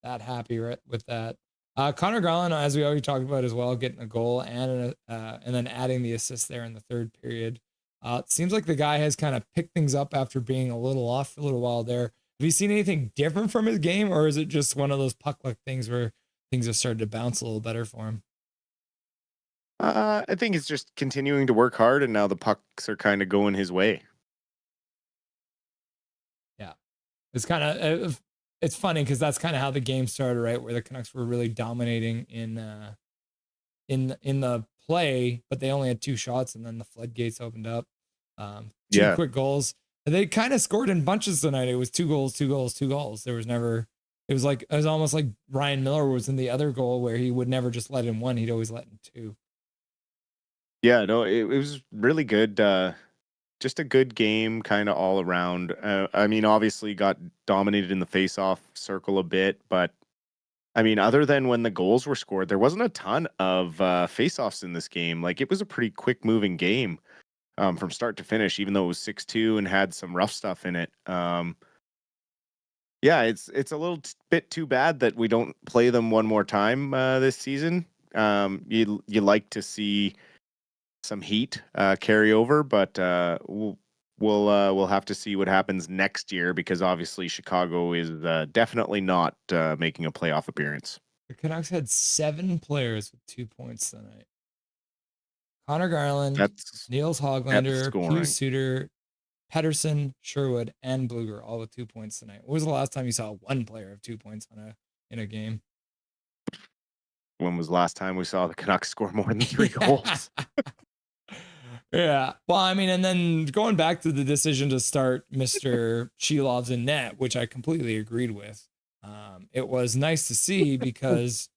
that happy with that. Connor Garland, as we already talked about as well, getting a goal and then adding the assist there in the third period. It seems like the guy has kind of picked things up after being a little off for a little while there. Have you seen anything different from his game, or is it just one of those puck luck things where things have started to bounce a little better for him? I think it's just continuing to work hard, and now the pucks are kind of going his way. Yeah, it's kind of it's funny because that's kind of how the game started, right? Where the Canucks were really dominating in the play, but they only had 2 shots, and then the floodgates opened up. 2 quick goals. They kind of scored in bunches tonight. It was 2 goals, 2 goals, 2 goals. There was never. It was almost like Ryan Miller was in the other goal where he would never just let in 1. He'd always let in 2. Yeah, no, it was really good. Just a good game kind of all around. I mean, obviously got dominated in the face-off circle a bit, but I mean, other than when the goals were scored, there wasn't a ton of face-offs in this game. Like, it was a pretty quick-moving game from start to finish, even though it was 6-2 and had some rough stuff in it. Yeah, it's a little bit too bad that we don't play them one more time this season. You like to see some heat carry over, but we'll have to see what happens next year, because obviously Chicago is definitely not making a playoff appearance. The Canucks had 7 players with 2 points tonight. Connor Garland, Niels Hoglander, Pius Suter, Pettersson, Sherwood, and Bluger, all with 2 points tonight. When was the last time you saw one player of 2 points in a game? When was the last time we saw the Canucks score more than 3 goals? Yeah. Well, I mean, and then going back to the decision to start Mr. Shilovs in net, which I completely agreed with. It was nice to see because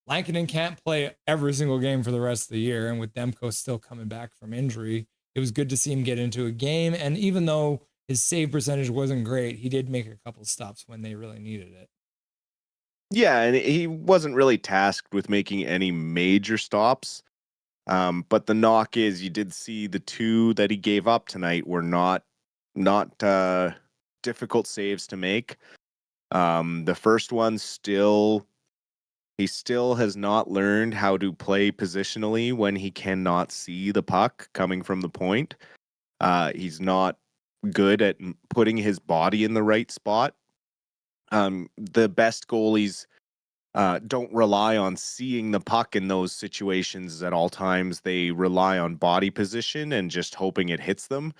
Lankinen can't play every single game for the rest of the year. And with Demko still coming back from injury, it was good to see him get into a game. And even though his save percentage wasn't great, he did make a couple stops when they really needed it. Yeah, and he wasn't really tasked with making any major stops. But the knock is you did see the two that he gave up tonight were not difficult saves to make. The first one he still has not learned how to play positionally when he cannot see the puck coming from the point. He's not good at putting his body in the right spot. The best goalies don't rely on seeing the puck in those situations at all times. They rely on body position and just hoping it hits them.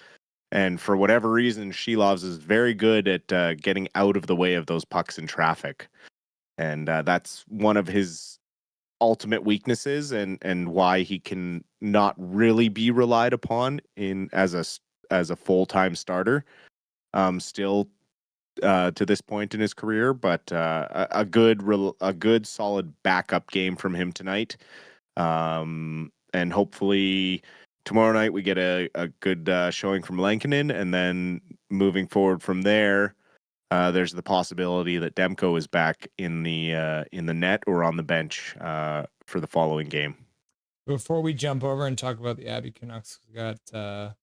And for whatever reason, Shilovs is very good at getting out of the way of those pucks in traffic. And that's one of his ultimate weaknesses and why he can not really be relied upon as a full-time starter. Still to this point in his career, but a good solid backup game from him tonight. And hopefully tomorrow night we get a good showing from Lankinen, and then moving forward from there, there's the possibility that Demko is back in the net or on the bench for the following game. Before we jump over and talk about the Abbey Canucks, we got the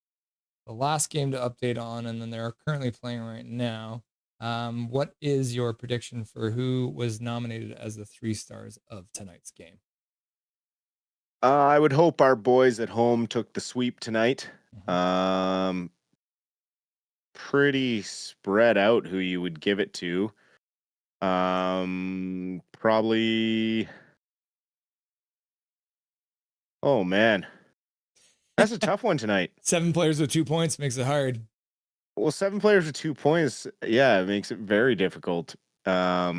last game to update on, and then they're currently playing right now. What is your prediction for who was nominated as the 3 stars of tonight's game? I would hope our boys at home took the sweep tonight. Pretty spread out who you would give it to. Probably. Oh man, that's a tough one tonight. 7 players with 2 points makes it hard. Well, 7 players with 2 points, yeah, it makes it very difficult. I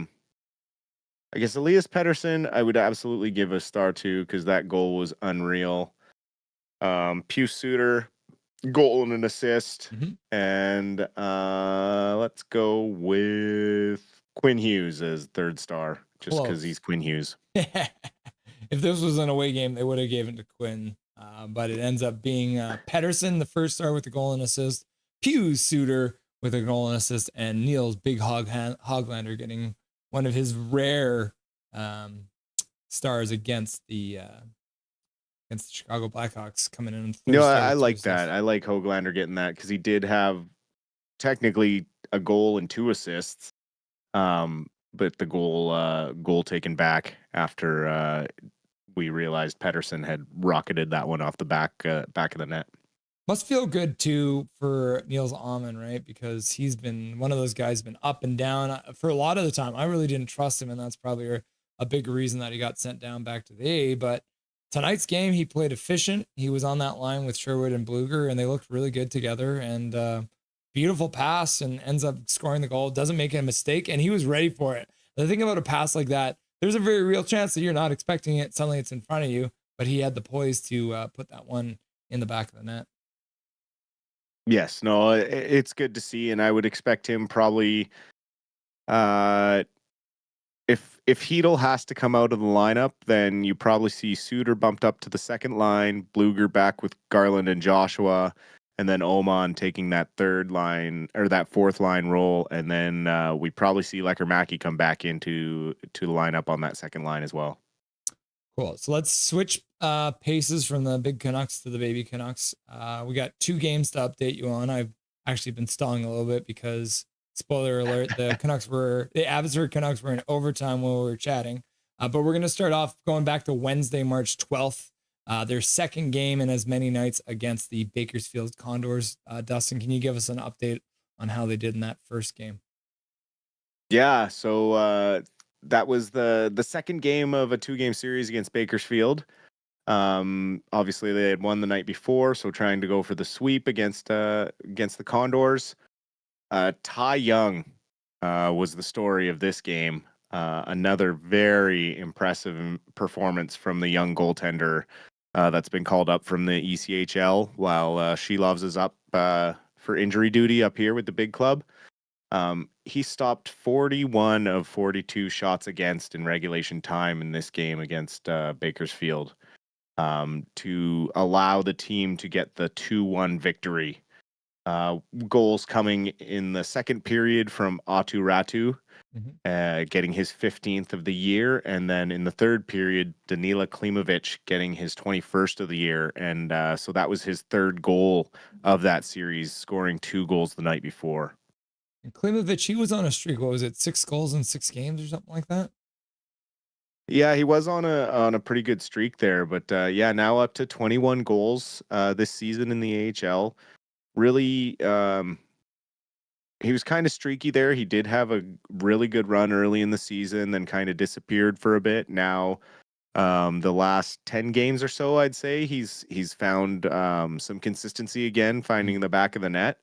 guess Elias Pettersson, I would absolutely give a star to because that goal was unreal. Pius Suter, goal and an assist. And let's go with Quinn Hughes as 3rd star, just because he's Quinn Hughes. If this was an away game, they would have given it to Quinn. But it ends up being Pettersson, the 1st star with the goal and assist, Pius Suter with a goal and assist, and Niels Big Hoglander getting one of his rare stars against the Chicago Blackhawks coming in. No, I like that. I like Hoglander getting that because he did have technically a goal and 2 assists, but the goal taken back after we realized Pettersson had rocketed that one off the back of the net. Must feel good too for Niels Ahmann, right? Because he's been one of those guys, been up and down for a lot of the time. I really didn't trust him, and that's probably a big reason that he got sent down back to the A. But tonight's game, he played efficient. He was on that line with Sherwood and Bluger, and they looked really good together. And beautiful pass, and ends up scoring the goal. Doesn't make a mistake, and he was ready for it. The thing about a pass like that, there's a very real chance that you're not expecting it. Suddenly it's in front of you, but he had the poise to put that one in the back of the net. Yes, no, it's good to see, and I would expect him probably, if Hedl has to come out of the lineup, then you probably see Suter bumped up to the 2nd line, Bluger back with Garland and Joshua, and then Oman taking that 3rd line or that 4th line role, and then we probably see Lecker-Mackey come back into the lineup on that 2nd line as well. Cool. So let's switch paces from the big Canucks to the baby Canucks. We got 2 games to update you on. I've actually been stalling a little bit because, spoiler alert, the Abbotsford Canucks were in overtime while we were chatting. But we're going to start off going back to Wednesday, March 12th. Their 2nd game in as many nights against the Bakersfield Condors. Dustin, can you give us an update on how they did in that first game? Yeah, so that was the 2nd game of a 2-game series against Bakersfield. Obviously they had won the night before, so trying to go for the sweep against the Condors. Ty Young was the story of this game. Another very impressive performance from the young goaltender that's been called up from the ECHL while Shilovs is up for injury duty up here with the big club. He stopped 41 of 42 shots against in regulation time in this game against Bakersfield, to allow the team to get the 2-1 victory. Goals coming in the second period from Atu Ratu, getting his 15th of the year. And then in the third period, Danila Klimovic getting his 21st of the year. And so that was his third goal of that series, scoring 2 goals the night before. And Klimovic, he was on a streak. What was it? 6 goals in 6 games or something like that? Yeah, he was on a pretty good streak there, but yeah, now up to 21 goals this season in the AHL. Really, he was kind of streaky there. He did have a really good run early in the season, then kind of disappeared for a bit. Now, the last 10 games or so, I'd say he's found some consistency again, finding the back of the net.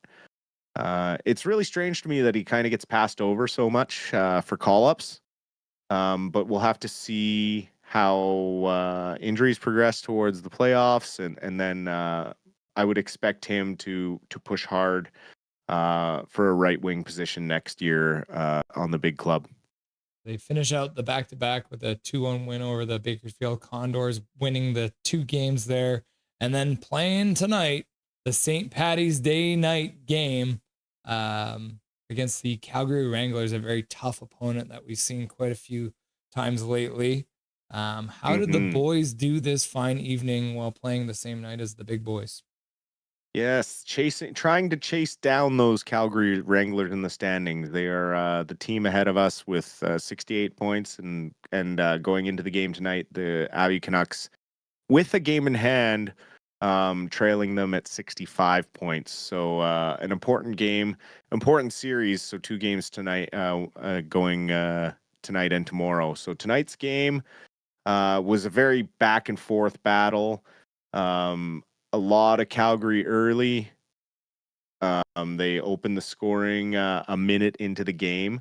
It's really strange to me that he kind of gets passed over so much for call-ups. But we'll have to see how injuries progress towards the playoffs, and then I would expect him to push hard for a right wing position next year on the big club. They finish out the back-to-back with a 2-1 win over the Bakersfield Condors, winning the 2 games there, and then playing tonight the St. Patty's Day night game against the Calgary Wranglers, a very tough opponent that we've seen quite a few times lately. How did the boys do this fine evening while playing the same night as the big boys? Yes, trying to chase down those Calgary Wranglers in the standings. They are the team ahead of us with 68 points, and going into the game tonight, the Abbey Canucks, with a game in hand, trailing them at 65 points. So an important game, important series. So 2 games tonight, going tonight and tomorrow. So tonight's game was a very back and forth battle. A lot of Calgary early. They opened the scoring a minute into the game.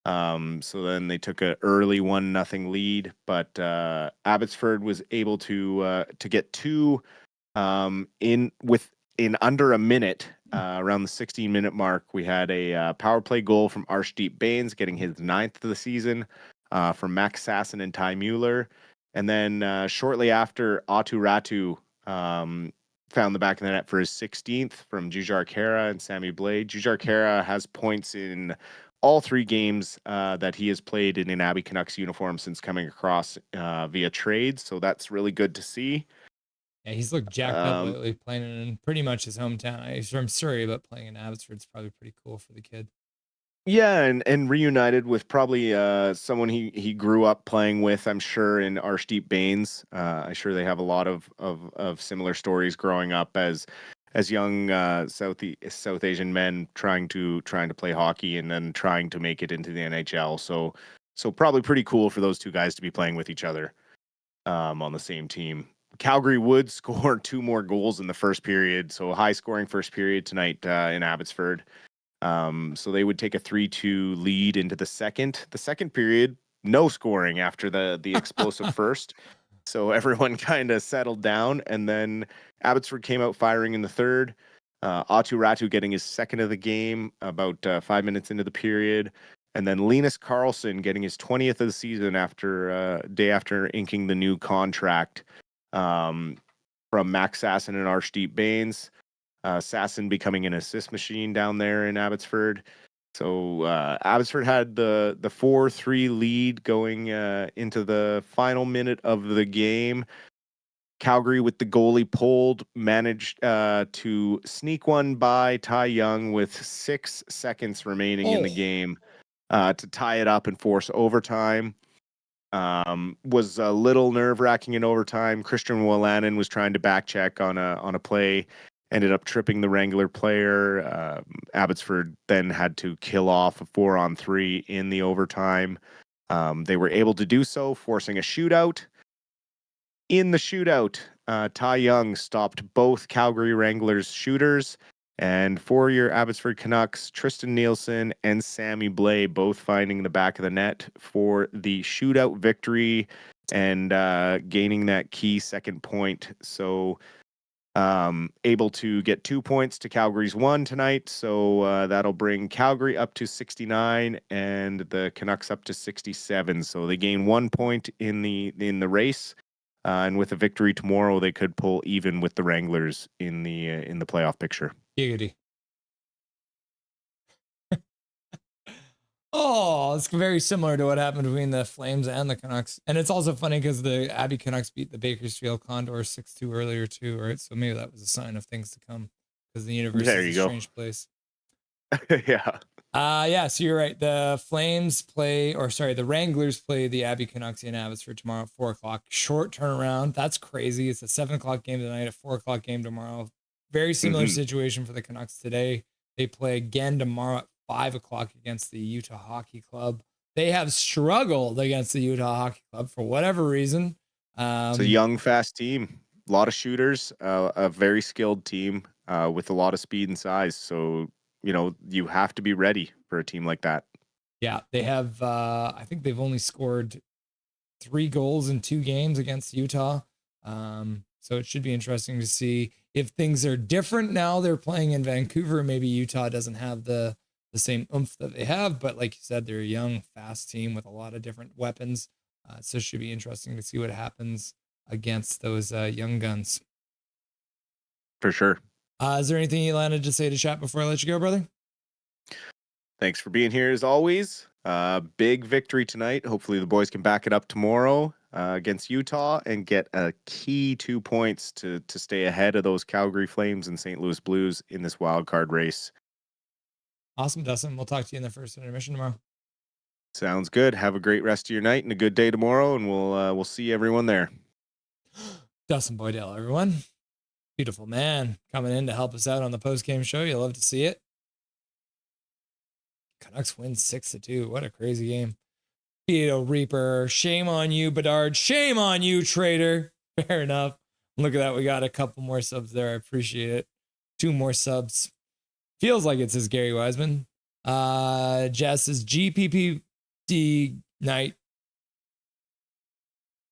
So then they took an early 1-0 lead, but Abbotsford was able to get 2 in under a minute. Around the 16-minute mark, we had a power play goal from Arshdeep Baines, getting his 9th of the season, from Max Sasson and Ty Mueller. And then shortly after, Atu Ratu found the back of the net for his 16th from Jujar Kara and Sammy Blade. Jujar Kara has points in all 3 games that he has played in an Abbey Canucks uniform since coming across via trade. So that's really good to see. Yeah, he's looked jacked up lately, playing in pretty much his hometown. He's from Surrey, but playing in Abbotsford's probably pretty cool for the kid. Yeah, and reunited with probably someone he grew up playing with, I'm sure, in Arshdeep Baines. I'm sure they have a lot of similar stories growing up as young South Asian men trying to play hockey and then trying to make it into the NHL. So probably pretty cool for those 2 guys to be playing with each other on the same team. Calgary would score 2 more goals in the first period, so a high scoring first period tonight in Abbotsford. So they would take a 3-2 lead into the second. The second period, no scoring after the explosive first. So everyone kind of settled down, and then Abbotsford came out firing in the third. Atu Ratu getting his 2nd of the game about 5 minutes into the period. And then Linus Carlson getting his 20th of the season after day after inking the new contract from Max Sasson and Arshdeep Baines. Sasson becoming an assist machine down there in Abbotsford. So Abbotsford had the 4-3 lead going into the final minute of the game. Calgary, with the goalie pulled, managed to sneak one by Ty Young with 6 seconds remaining in the game to tie it up and force overtime. Was a little nerve-wracking in overtime. Christian Wolanin was trying to back check on a play, ended up tripping the Wrangler player. Abbotsford then had to kill off a 4-on-3 in the overtime. They were able to do so, forcing a shootout. In the shootout, Ty Young stopped both Calgary Wranglers shooters, and for your Abbotsford Canucks, Tristan Nielsen and Sammy Blay both finding the back of the net for the shootout victory and gaining that key second point. So Able to get 2 points to Calgary's 1 tonight. So that'll bring Calgary up to 69 and the Canucks up to 67. So they gain 1 point in the race. And with a victory tomorrow, they could pull even with the Wranglers in the playoff picture. Giggity. Oh, it's very similar to what happened between the Flames and the Canucks. And it's also funny because the Abbey Canucks beat the Bakersfield Condors 6-2 earlier too, right? So maybe that was a sign of things to come because the universe is a strange place. Yeah. Yeah, so you're right. The Wranglers play the Abbey Canucks in Abbotsford tomorrow at 4:00. Short turnaround. That's crazy. It's a 7:00 game tonight, a 4:00 game tomorrow. Very similar situation for the Canucks today. They play again tomorrow at 5:00 against the Utah Hockey Club. They have struggled against the Utah Hockey Club for whatever reason. It's a young, fast team. A lot of shooters, a very skilled team with a lot of speed and size. So, you have to be ready for a team like that. Yeah, they have, I think they've only scored 3 goals in 2 games against Utah. So it should be interesting to see if things are different now. They're playing in Vancouver. Maybe Utah doesn't have the same oomph that they have, but like you said, they're a young, fast team with a lot of different weapons. So it should be interesting to see what happens against those young guns. For sure. Is there anything you wanted to say to chat before I let you go, brother? Thanks for being here as always. Big victory tonight. Hopefully the boys can back it up tomorrow against Utah and get a key 2 points to stay ahead of those Calgary Flames and St. Louis Blues in this wild card race. Awesome, Dustin. We'll talk to you in the first intermission tomorrow. Sounds good. Have a great rest of your night and a good day tomorrow, and we'll see everyone there. Dustin Boydell, everyone. Beautiful man coming in to help us out on the post-game show. You'll love to see it. Canucks win 6-2. What a crazy game. Vito Reaper. Shame on you, Bedard. Shame on you, traitor. Fair enough. Look at that. We got a couple more subs there. I appreciate it. 2 more subs. Feels like it says Gary Wiseman. Jess is GPPD night.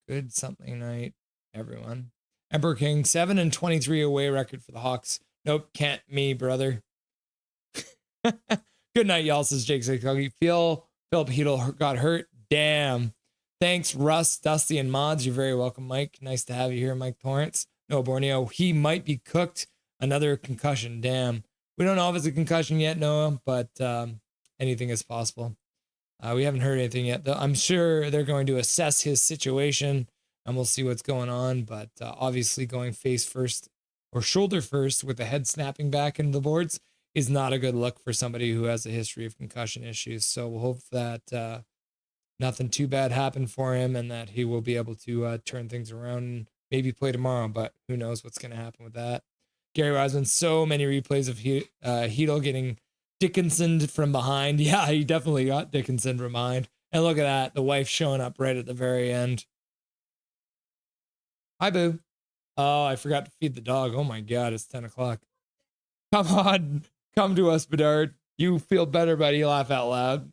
Good something night, everyone. Emperor King, 7-23 away record for the Hawks. Nope, can't me, brother. Good night, y'all, says Jake Zaguggy. Philip Hedel got hurt. Damn. Thanks, Russ, Dusty, and Mods. You're very welcome, Mike. Nice to have you here, Mike Torrance. Noah Borneo, he might be cooked. Another concussion. Damn. We don't know if it's a concussion yet, Noah, but anything is possible. We haven't heard anything yet, though. I'm sure they're going to assess his situation, and we'll see what's going on. But obviously going face first or shoulder first with the head snapping back into the boards is not a good look for somebody who has a history of concussion issues. So we'll hope that nothing too bad happened for him and that he will be able to turn things around and maybe play tomorrow, but who knows what's going to happen with that. Gary Wiseman, so many replays of Hedel getting Dickinson from behind. Yeah, he definitely got Dickinson from behind. And look at that, the wife showing up right at the very end. Hi, boo. Oh, I forgot to feed the dog. Oh my God, it's 10 o'clock. Come on, come to us, Bedard. You feel better, buddy. Laugh out loud.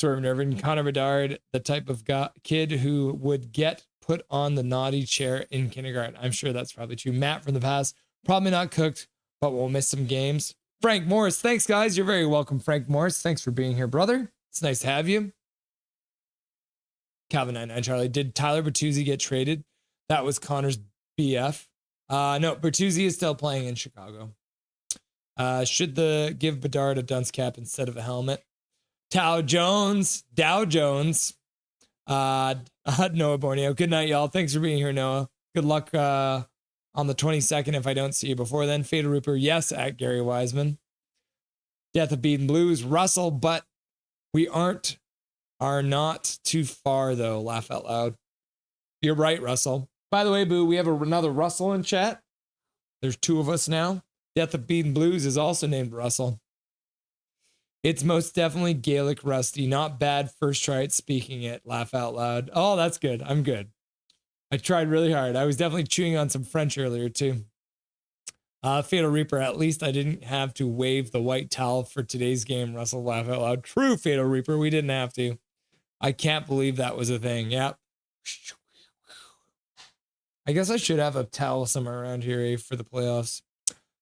Swerve Nervin, Connor Bedard, the type of kid who would get put on the naughty chair in kindergarten. I'm sure that's probably true. Matt from the past, probably not cooked, but we'll miss some games. Frank Morris, thanks, guys. You're very welcome, Frank Morris. Thanks for being here, brother. It's nice to have you. Calvin 99 Charlie, did Tyler Bertuzzi get traded? That was Connor's BF. No, Bertuzzi is still playing in Chicago. Should give Bedard a dunce cap instead of a helmet? Dow Jones. Noah Borneo. Good night, y'all. Thanks for being here, Noah. Good luck on the 22nd if I don't see you before then. Fader Rooper, yes, at Gary Wiseman. Death of Beaten Blues, Russell, but we are not too far, though. Laugh out loud. You're right, Russell. By the way, Boo, we have another Russell in chat. There's 2 of us now. Death of Beaten Blues is also named Russell. It's most definitely Gaelic Rusty. Not bad first try at speaking it. Laugh out loud. Oh, that's good. I'm good. I tried really hard. I was definitely chewing on some French earlier, too. Fatal Reaper, at least I didn't have to wave the white towel for today's game. Russell, laugh out loud. True, Fatal Reaper. We didn't have to. I can't believe that was a thing. Yep. I guess I should have a towel somewhere around here for the playoffs.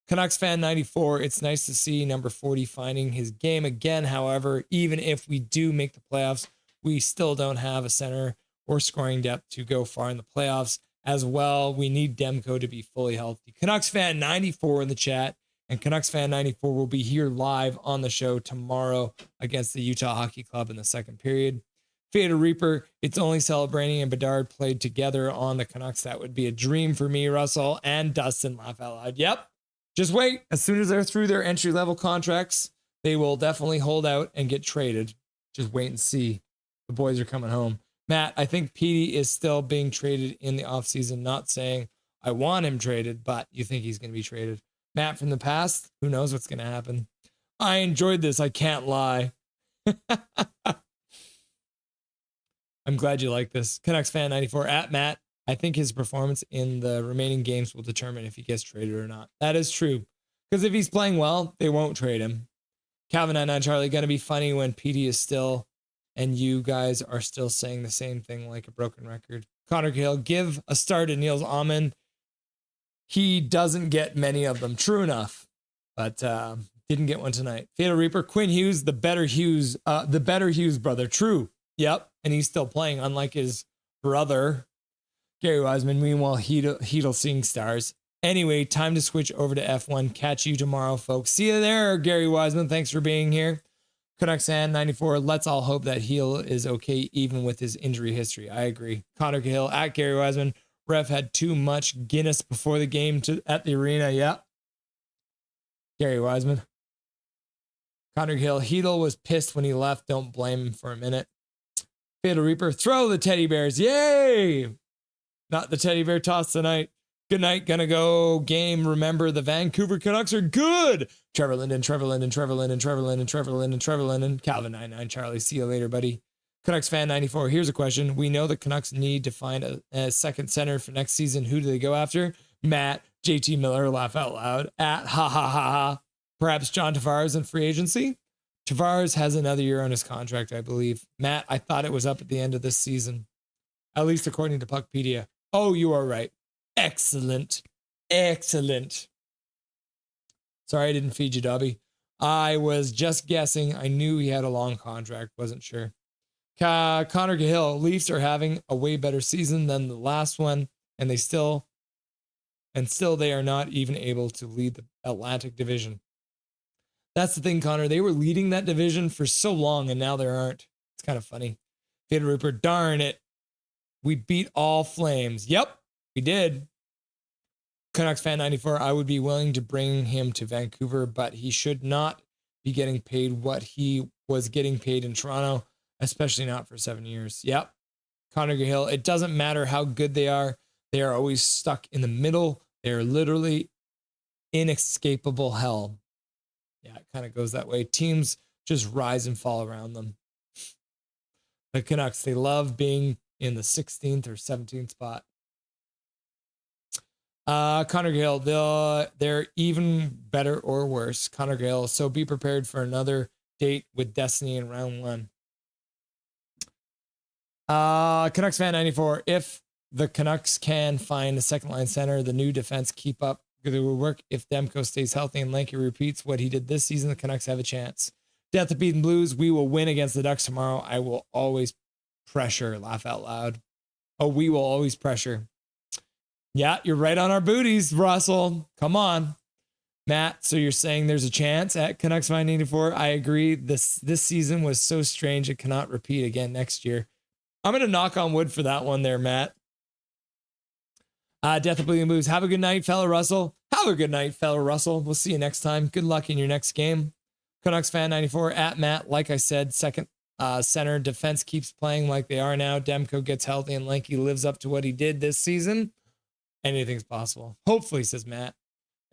Canucks fan 94. It's nice to see number 40 finding his game again. However, even if we do make the playoffs, we still don't have a center or scoring depth to go far in the playoffs. As well, we need Demko to be fully healthy. Canucks fan 94 in the chat, and Canucks fan 94 will be here live on the show tomorrow against the Utah Hockey Club in the second period. Fader Reaper, it's only celebrating and Bedard played together on the Canucks. That would be a dream for me, Russell and Dustin. Laugh out loud. Yep. Just wait. As soon as they're through their entry-level contracts, they will definitely hold out and get traded. Just wait and see. The boys are coming home. Matt, I think Petey is still being traded in the offseason. Not saying I want him traded, but you think he's going to be traded. Matt from the past, who knows what's going to happen. I enjoyed this. I can't lie. I'm glad you like this. Canucks fan 94 at Matt. I think his performance in the remaining games will determine if he gets traded or not. That is true. Because if he's playing well, they won't trade him. Calvin 99 Charlie, going to be funny when Petey is still and you guys are still saying the same thing like a broken record. Connor Gill, give a star to Niels Ahmann. He doesn't get many of them. True enough. But didn't get one tonight. Fatal Reaper, Quinn Hughes, the better Hughes brother. True. Yep. And he's still playing, unlike his brother. Gary Wiseman, meanwhile, Heedle seeing stars. Anyway, time to switch over to F1. Catch you tomorrow, folks. See you there, Gary Wiseman. Thanks for being here. Canucks fan 94. Let's all hope that Heel is okay, even with his injury history. I agree. Connor Cahill at Gary Wiseman. Ref had too much Guinness before the game at the arena. Yep. Gary Wiseman. Connor Cahill. Heedle was pissed when he left. Don't blame him for a minute. Fatal Reaper. Throw the teddy bears. Yay! Not the teddy bear toss tonight. Good night. Gonna go game. Remember, the Vancouver Canucks are good. Trevor Linden. Calvin 99 Charlie. See you later, buddy. Canucks fan 94. Here's a question. We know the Canucks need to find a second center for next season. Who do they go after? Matt, JT Miller, laugh out loud. At ha ha ha ha. Perhaps John Tavares in free agency? Tavares has another year on his contract, I believe. Matt, I thought it was up at the end of this season. At least according to Puckpedia. Oh, you are right. Excellent. Excellent. Sorry I didn't feed you, Dobby. I was just guessing. I knew he had a long contract. Wasn't sure. Connor Cahill. Leafs are having a way better season than the last one, and still they are not even able to lead the Atlantic Division. That's the thing, Connor. They were leading that division for so long, and now they aren't. It's kind of funny. Fader Rupert, darn it. We beat all Flames. Yep, we did. Canucks fan 94, I would be willing to bring him to Vancouver, but he should not be getting paid what he was getting paid in Toronto, especially not for 7 years. Yep. Connor Cahill, it doesn't matter how good they are are always stuck in the middle. They're literally inescapable hell. Yeah, it kind of goes that way. Teams just rise and fall around them. The Canucks, they love being in the 16th or 17th spot. Connor Gale, they're even better or worse. Connor Gale, so be prepared for another date with Destiny in round 1. Canucks fan 94. If the Canucks can find a second line center, the new defense keep up. It will work. If Demko stays healthy and Lanky repeats what he did this season, the Canucks have a chance. Death of Beaten Blues, we will win against the Ducks tomorrow. I will always pressure. Laugh out loud. Oh, we will always pressure. Yeah, you're right on our booties, Russell. Come on. Matt, so you're saying there's a chance at Canucks fan 94? I agree. This season was so strange it cannot repeat again next year. I'm going to knock on wood for that one there, Matt. Death of Bleeding Blues. Have a good night, fellow Russell. Have a good night, fellow Russell. We'll see you next time. Good luck in your next game. Canucks fan 94 at Matt. Like I said, second center defense keeps playing like they are now. Demko gets healthy and Lanky lives up to what he did this season. Anything's possible. Hopefully, says Matt.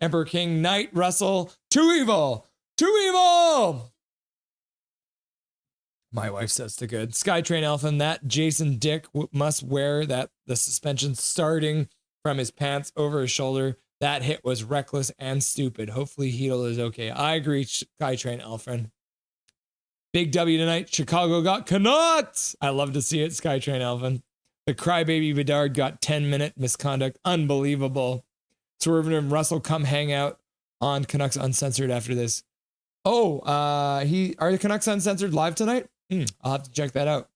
Emperor King, Knight, Russell. Too evil. Too evil. My wife says to good. Skytrain Elfin, that Jason Dick must wear that the suspension starting from his pants over his shoulder. That hit was reckless and stupid. Hopefully Heedle is okay. I agree, Skytrain Elfin. Big W tonight. Chicago got Canucks. I love to see it, Skytrain Elfin. The crybaby Bedard got 10-minute misconduct. Unbelievable. Swerve and Russell come hang out on Canucks Uncensored after this. Oh, are the Canucks Uncensored live tonight? I'll have to check that out.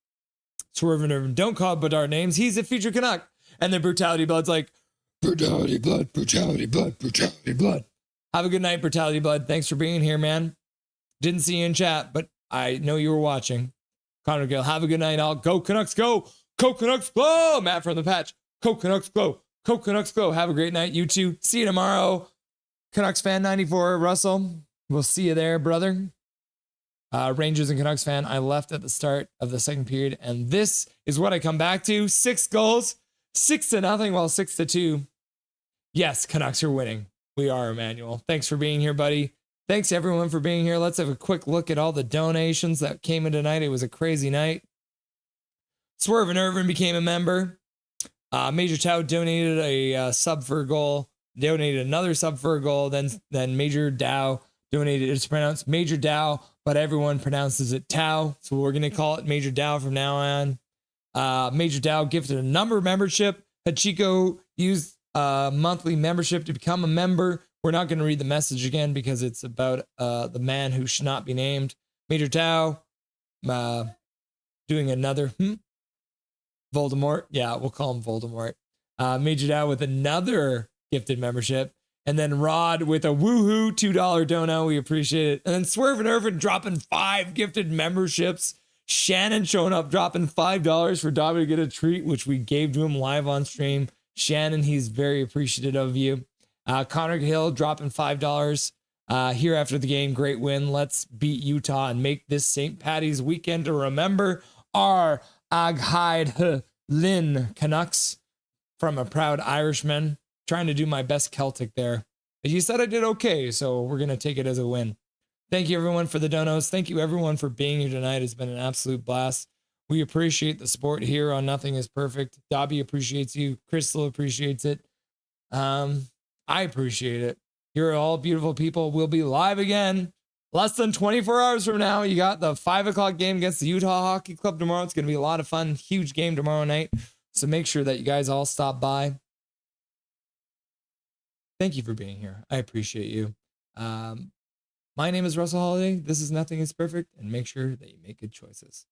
Swerve and Irvin, don't call Bedard names. He's a future Canuck. And then Brutality Blood's like, Brutality Blood, Brutality Blood, Brutality Blood. Have a good night, Brutality Blood. Thanks for being here, man. Didn't see you in chat, but I know you were watching. Connor Gill, have a good night, all. Go Canucks, go. Go Canucks, go. Matt from the patch. Go Canucks, go. Go Canucks, go. Have a great night, you two. See you tomorrow. Canucks fan 94, Russell. We'll see you there, brother. Rangers and Canucks fan. I left at the start of the second period, and this is what I come back to. 6 goals, 6-0, well, 6-2. Yes, Canucks are winning. We are, Emmanuel. Thanks for being here, buddy. Thanks, everyone, for being here. Let's have a quick look at all the donations that came in tonight. It was a crazy night. Swerve and Irvin became a member. Major Tao donated a sub for a goal. Donated another sub for a goal. Then Major Dow donated. It's pronounced Major Dow, but everyone pronounces it Tao. So we're going to call it Major Dow from now on. Major Dow gifted a number membership. Hachiko used monthly membership to become a member. We're not going to read the message again because it's about the man who should not be named. Major Dow doing another Voldemort. Yeah, we'll call him Voldemort. Major Dow with another gifted membership. And then Rod with a woohoo $2 dono. We appreciate it. And then Swerve and Irvin dropping 5 gifted memberships. Shannon showing up, dropping $5 for Dobby to get a treat, which we gave to him live on stream. Shannon, he's very appreciative of you. Connor Hill dropping $5 here after the game. Great win. Let's beat Utah and make this St. Patty's weekend to remember our Aghaid Lynn Canucks from a proud Irishman. Trying to do my best Celtic there. You said I did okay, so we're going to take it as a win. Thank you, everyone, for the donos. Thank you, everyone, for being here tonight. It's been an absolute blast. We appreciate the support here on Nothing is Perfect. Dobby appreciates you. Crystal appreciates it. I appreciate it. You're all beautiful people. We'll be live again less than 24 hours from now. You got the 5 o'clock game against the Utah Hockey Club tomorrow. It's going to be a lot of fun. Huge game tomorrow night. So make sure that you guys all stop by. Thank you for being here. I appreciate you. My name is Russell Holiday. This is Nothing is Perfect, and make sure that you make good choices.